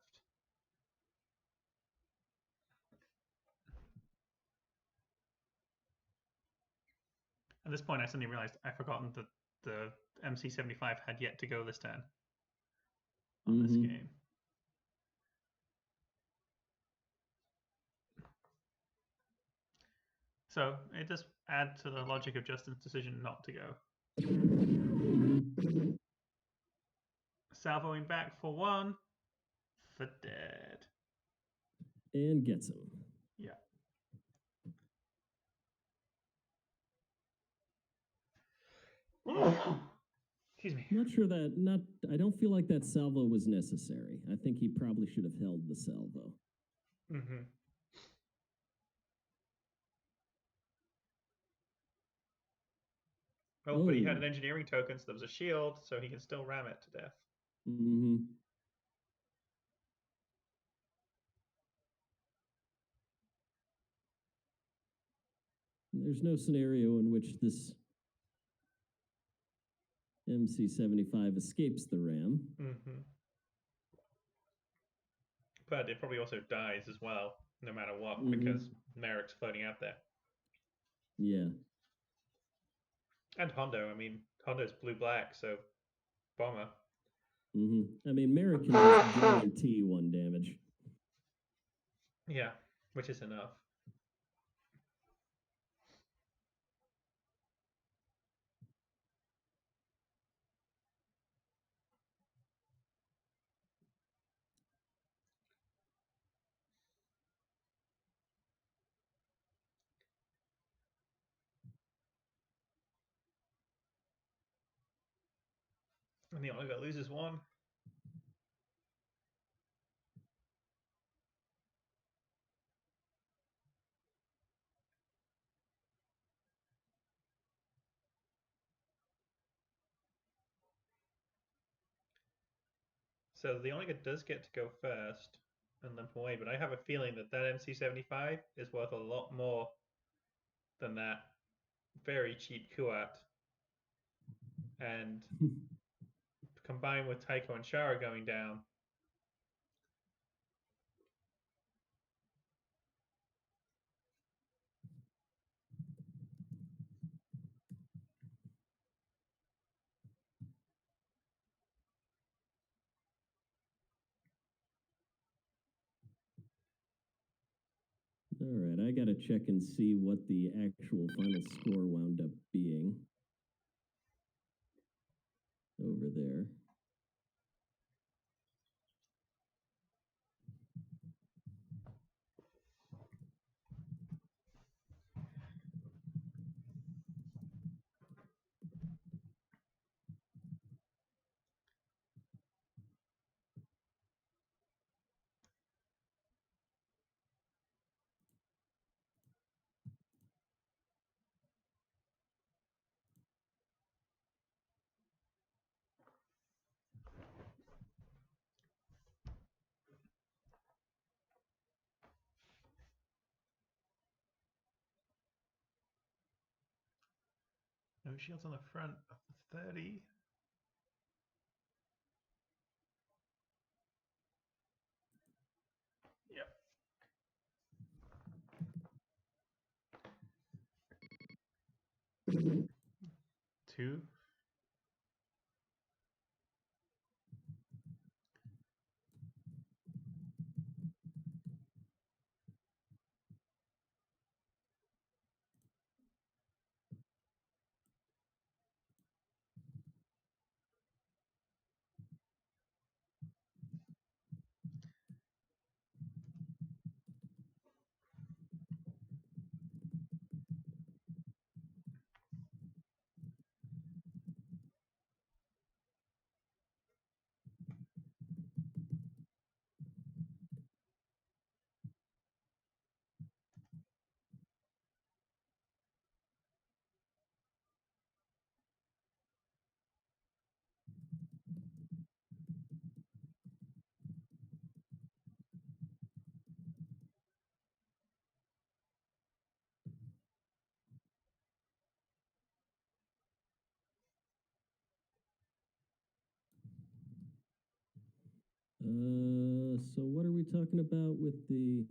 At this point, I suddenly realized I'd forgotten that the MC75 had yet to go this turn on this game. So it does add to the logic of Justin's decision not to go. Salvoing back for 1 for dead. And gets him. Yeah. Excuse me. Not sure that I don't feel like that salvo was necessary. I think he probably should have held the salvo. Mm-hmm. Oh, but he had an engineering token, so there was a shield, so he can still ram it to death. Mm-hmm. There's no scenario in which this MC75 escapes the ram. Mm-hmm. But it probably also dies as well, no matter what, because Merrick's floating out there. Yeah. And Hondo. I mean, Hondo's blue-black, so bomber. I mean, Merrick can just guarantee 1 damage. Yeah, which is enough. And the Oliver loses 1. So the Omega does get to go first and limp away, but I have a feeling that MC75 is worth a lot more than that very cheap Kuat. And combined with Tycho and Shara going down. All right, I got to check and see what the actual final score wound up being over there. No shields on the front of the 30. Yep. Two. So what are we talking about with the...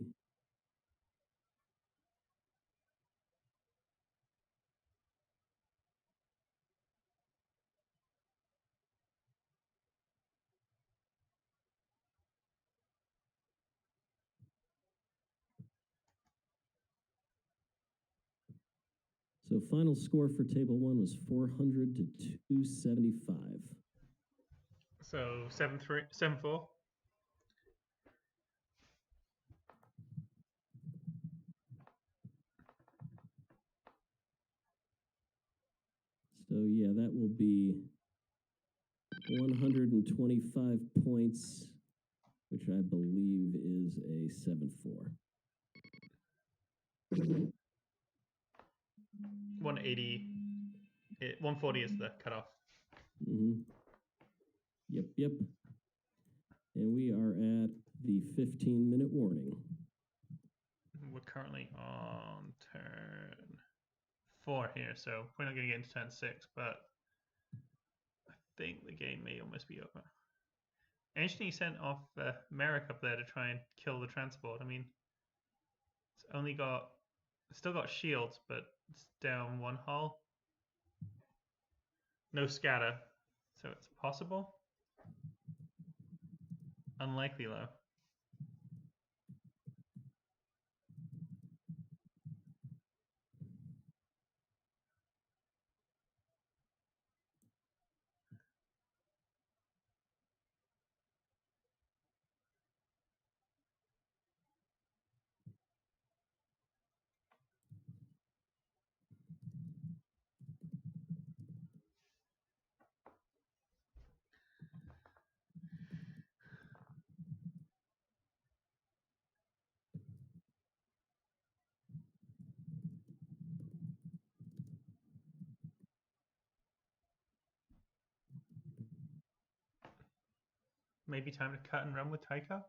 So final score for table one was 400 to 275. So 7-3, 7-4. So yeah, that will be 125 points, which I believe is a 7-4. 180. 140 is the cutoff. Mm-hmm. Yep. And we are at the 15-minute warning. We're currently on turn 4 here, so we're not going to get into turn 6, but I think the game may almost be over. Interesting, he sent off Merrick up there to try and kill the transport. I mean, it's still got shields, but it's down one hull. No scatter, so it's possible. Unlikely though. Maybe time to cut and run with Taika?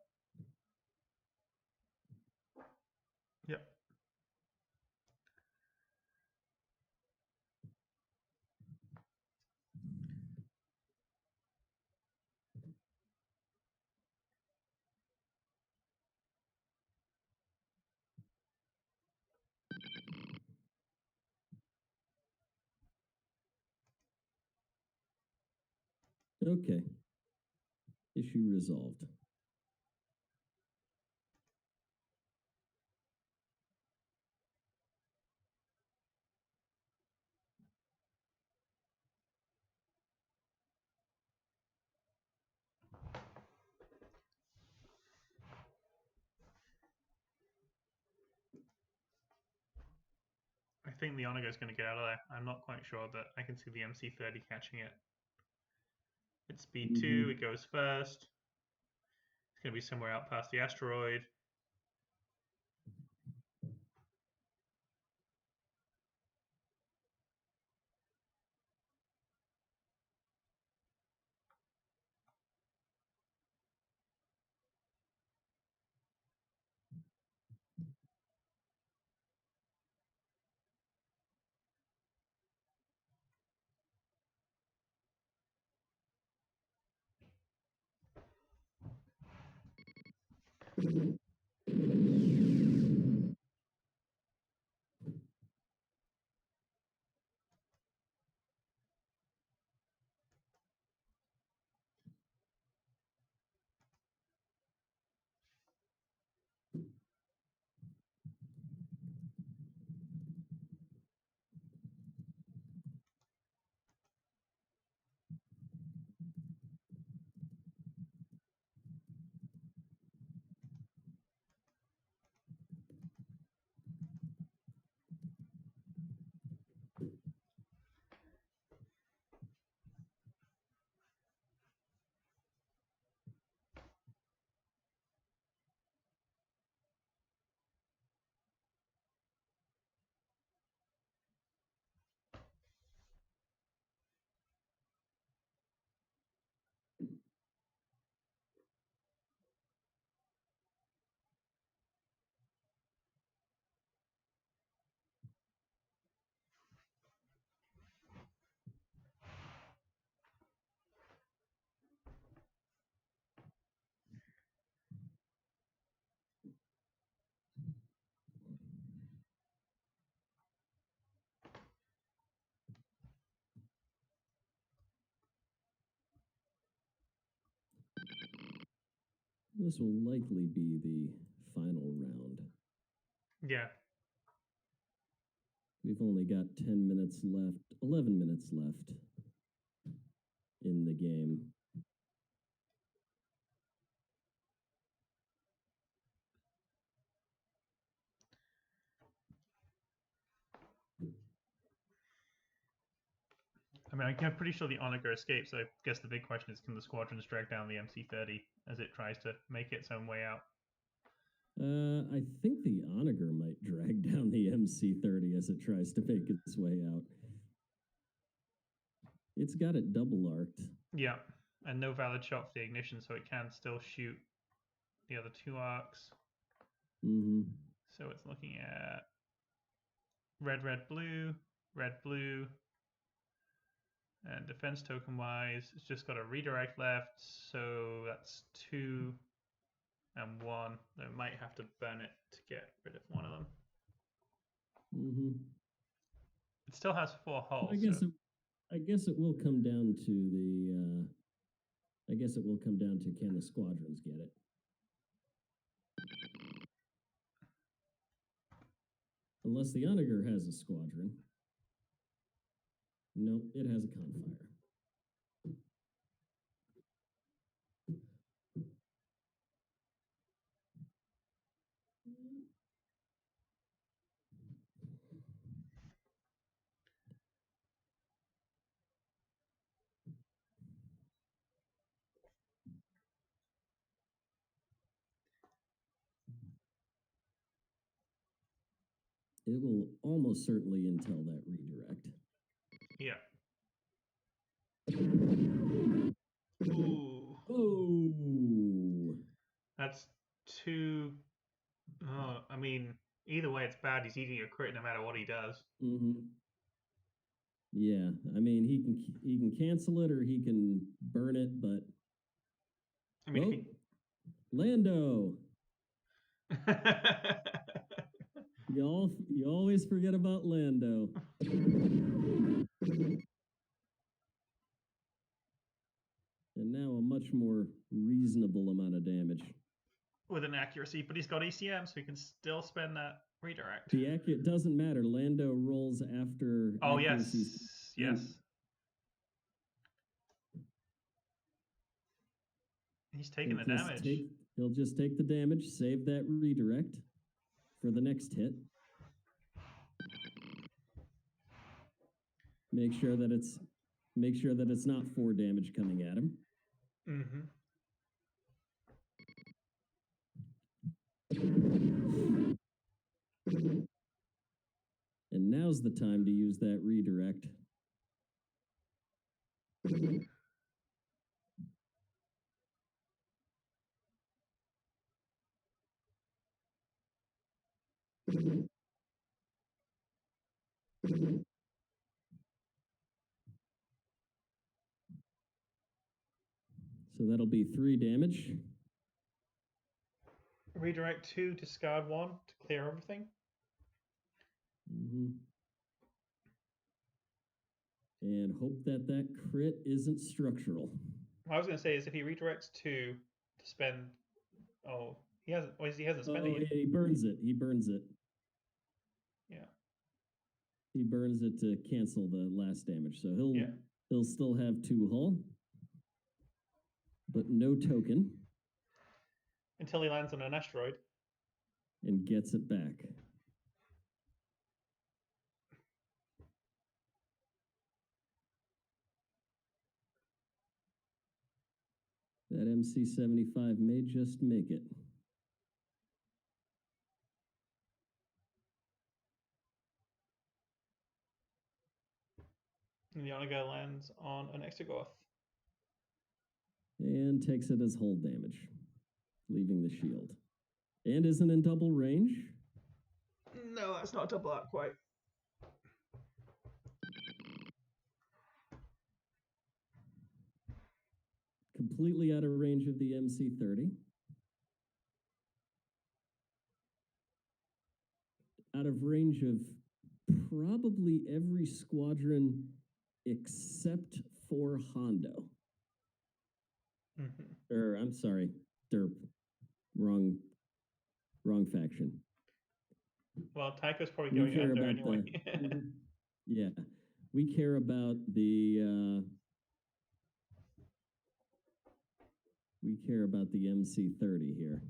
Yep. Okay. Issue resolved. I think the Onaga is going to get out of there. I'm not quite sure, but I can see the MC30 catching it. It's speed 2, it goes first. It's going to be somewhere out past the asteroid. This will likely be the final round. Yeah. We've only got 10 minutes left, 11 minutes left in the game. I mean, I'm pretty sure the Onager escapes, so I guess the big question is, can the squadrons drag down the MC-30 as it tries to make its own way out? I think the Onager might drag down the MC-30 as it tries to make its way out. It's got it double arced. Yeah, and no valid shot for the ignition, so it can still shoot the other 2 arcs. Mm-hmm. So it's looking at red, red, blue, red, blue. And defense token wise, it's just got a redirect left, so that's 2 and 1. They might have to burn it to get rid of one of them. Mm-hmm. It still has 4 hulls. I guess it will come down to the. I guess it will come down to, can the squadrons get it? Unless the Onager has a squadron. Nope, it has a confire. It will almost certainly intel that redirect. Yeah. Ooh. Oh. That's 2. I mean, either way, it's bad. He's eating a crit no matter what he does. Mm-hmm. Yeah, I mean, he can cancel it or he can burn it, but I mean, Lando. You always forget about Lando. And now a much more reasonable amount of damage. With an accuracy, but he's got ECM, so he can still spend that redirect. The accurate doesn't matter. Lando rolls after. Oh, yes. Yes. He's taking the damage. He'll just take the damage, save that redirect for the next hit. Make sure that it's not 4 damage coming at him. Mm-hmm. And now's the time to use that redirect. So that'll be 3 damage. Redirect 2, discard 1 to clear everything. Mm-hmm. And hope that crit isn't structural. What I was going to say is if he redirects 2 to spend... Oh, he hasn't spent it yet. He burns it. Yeah. He burns it to cancel the last damage. So he'll still have 2 hull, but no token. Until he lands on an asteroid. And gets it back. That MC-75 may just make it. And the Onager lands on an Exegorth. And takes it as hull damage, leaving the shield. And isn't in double range? No, that's not double up quite. Completely out of range of the MC-30. Out of range of probably every squadron except for Hondo. Mm-hmm. I'm sorry, Derp. wrong faction. Well, Tycho's probably We going care under about anyway. yeah, we care about the MC30 here.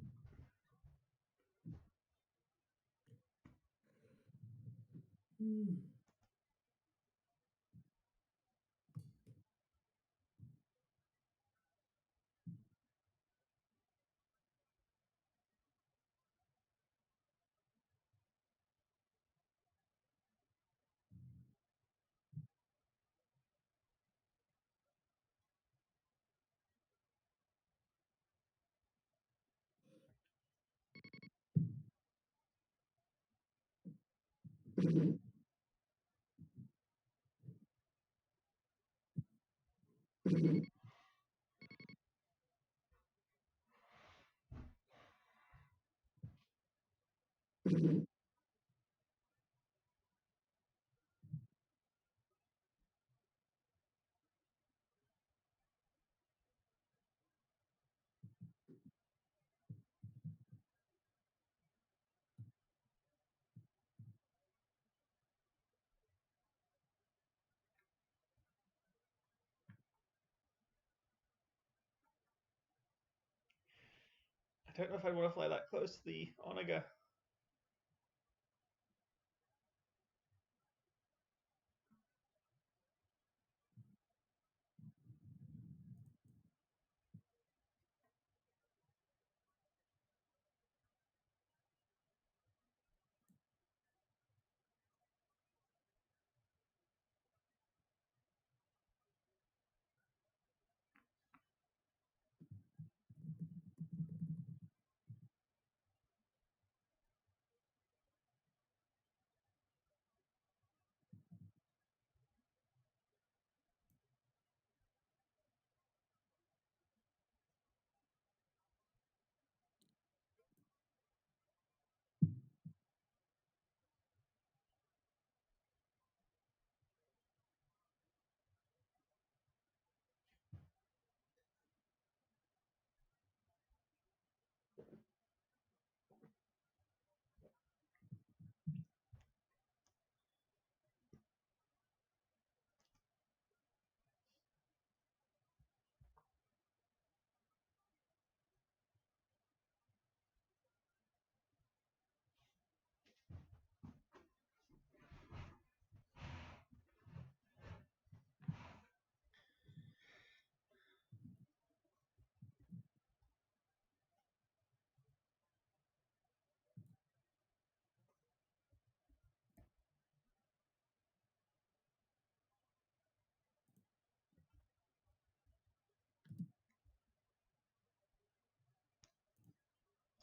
I don't know if I'd want to fly that close to the Onaga.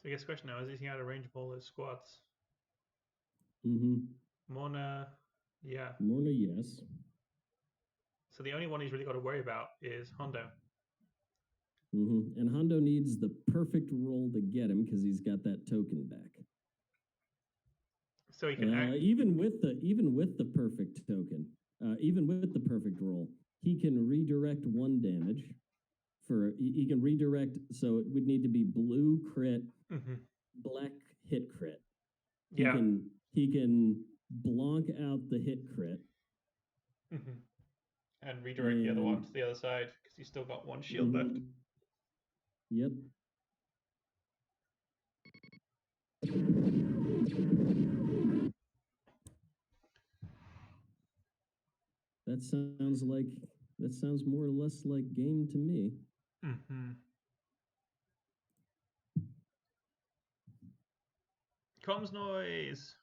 So I guess the question now is he out of range of all those squads? Morna, yeah. Morna, yes. So the only one he's really got to worry about is Hondo. And Hondo needs the perfect roll to get him because he's got that token back. So he can even with the perfect token, even with the perfect roll, he can redirect 1 damage. He can redirect, so it would need to be blue crit, black hit crit. Yeah. He can blank out the hit crit. And redirect the other one to the other side because he's still got 1 shield left. Yep. That sounds more or less like game to me. Comms noise.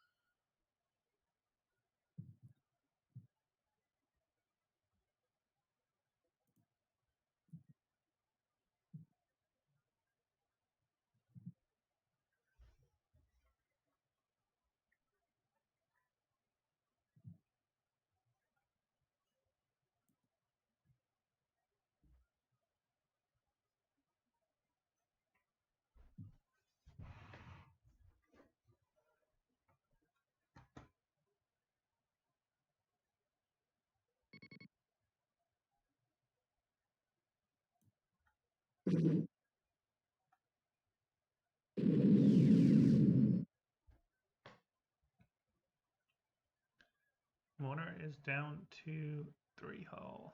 is down to 3 hull.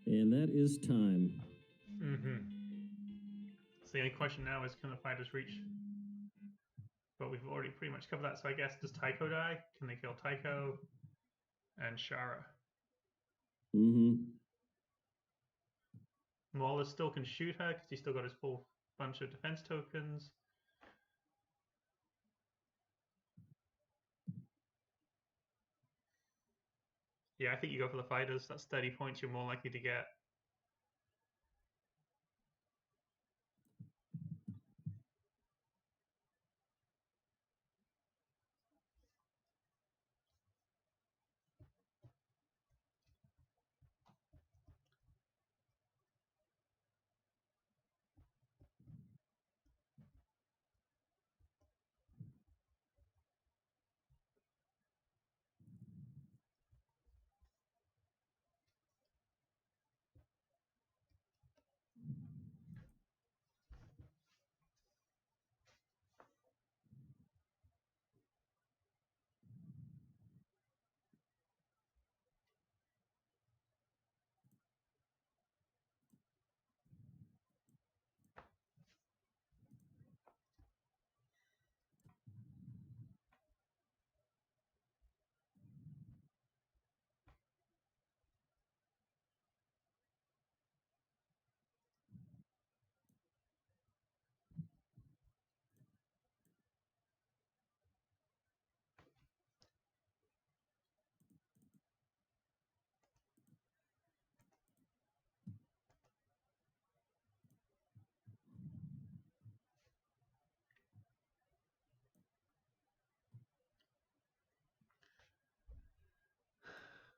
And that is time. So the only question now is, can the fighters reach? But we've already pretty much covered that. So I guess, does Tycho die? Can they kill Tycho and Shara? Mauler still can shoot her because he's still got his full bunch of defense tokens. Yeah, I think you go for the fighters. That's 30 points you're more likely to get.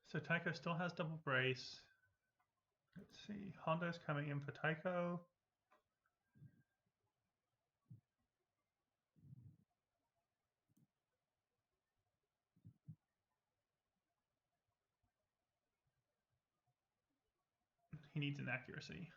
So Tycho still has double brace. Let's see. Hondo's coming in for Tycho. He needs an accuracy.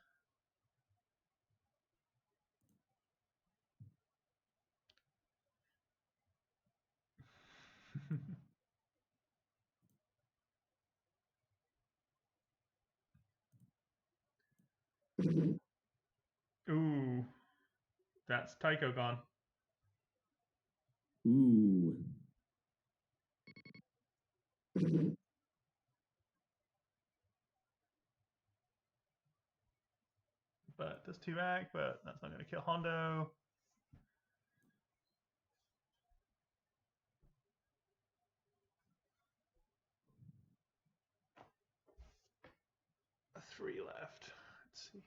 Ooh. That's Tycho gone. Ooh. But does 2 act, but that's not going to kill Hondo. A 3 left. Let's see.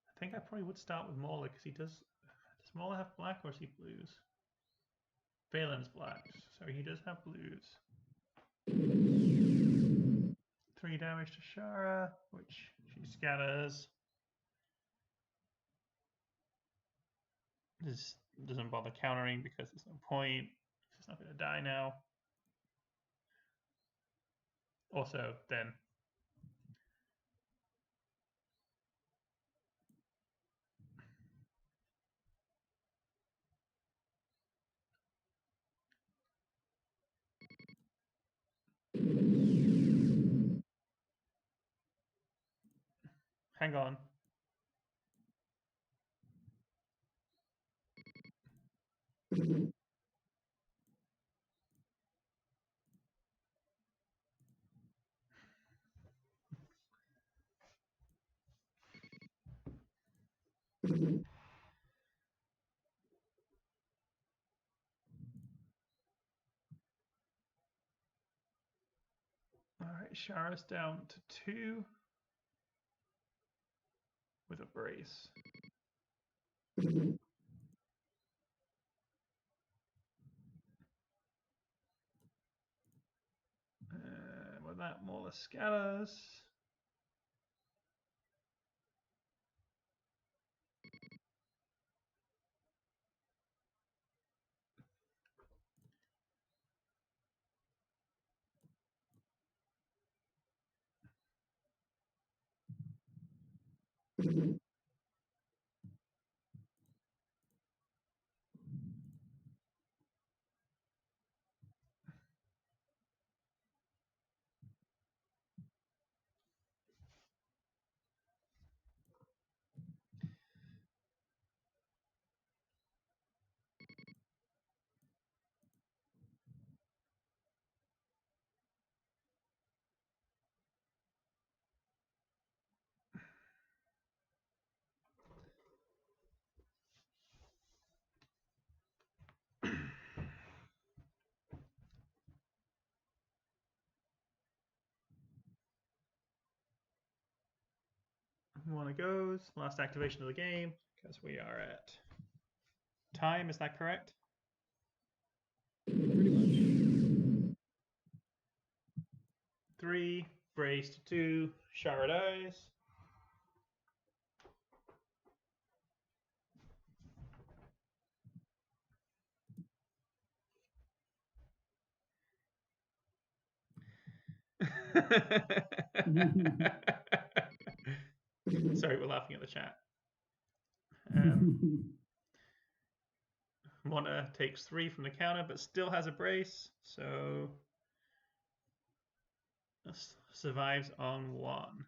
I think I probably would start with Mauler because he does. Does Mauler have black or is he blues? Valen's black, so he does have blues. 3 damage to Shara, which she scatters. This doesn't bother countering because there's no point. She's not going to die now. Also, then. Hang on. Alright, Shara's down to 2 with a brace. that, more scatters. One goes. Last activation of the game, because we are at time. Is that correct? Pretty much. 3, brace to 2, shower dice. Sorry, we're laughing at the chat. Mona takes 3 from the counter, but still has a brace, so survives on 1.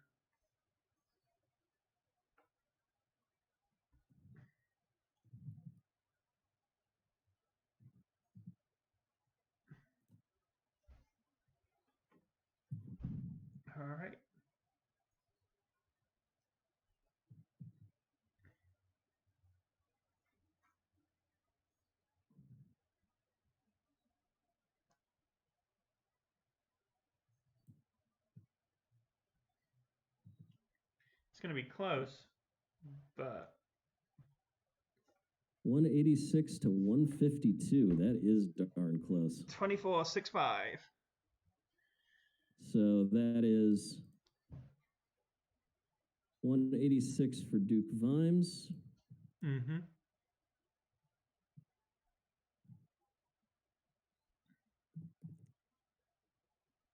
All right. It's going to be close, but 186 to 152. That is darn close. 24-6-5. So that is 186 for Duke VImes. Mm-hmm.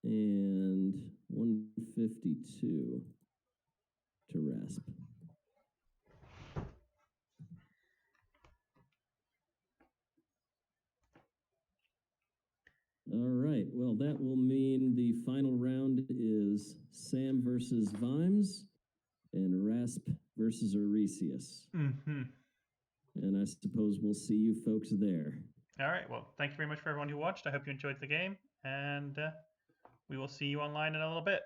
And 152 to Rasp. All right. Well, that will mean the final round is Sam versus VImes and Rasp versus Oresius. Mm-hmm. And I suppose we'll see you folks there. All right. Well, thank you very much for everyone who watched. I hope you enjoyed the game, and we will see you online in a little bit.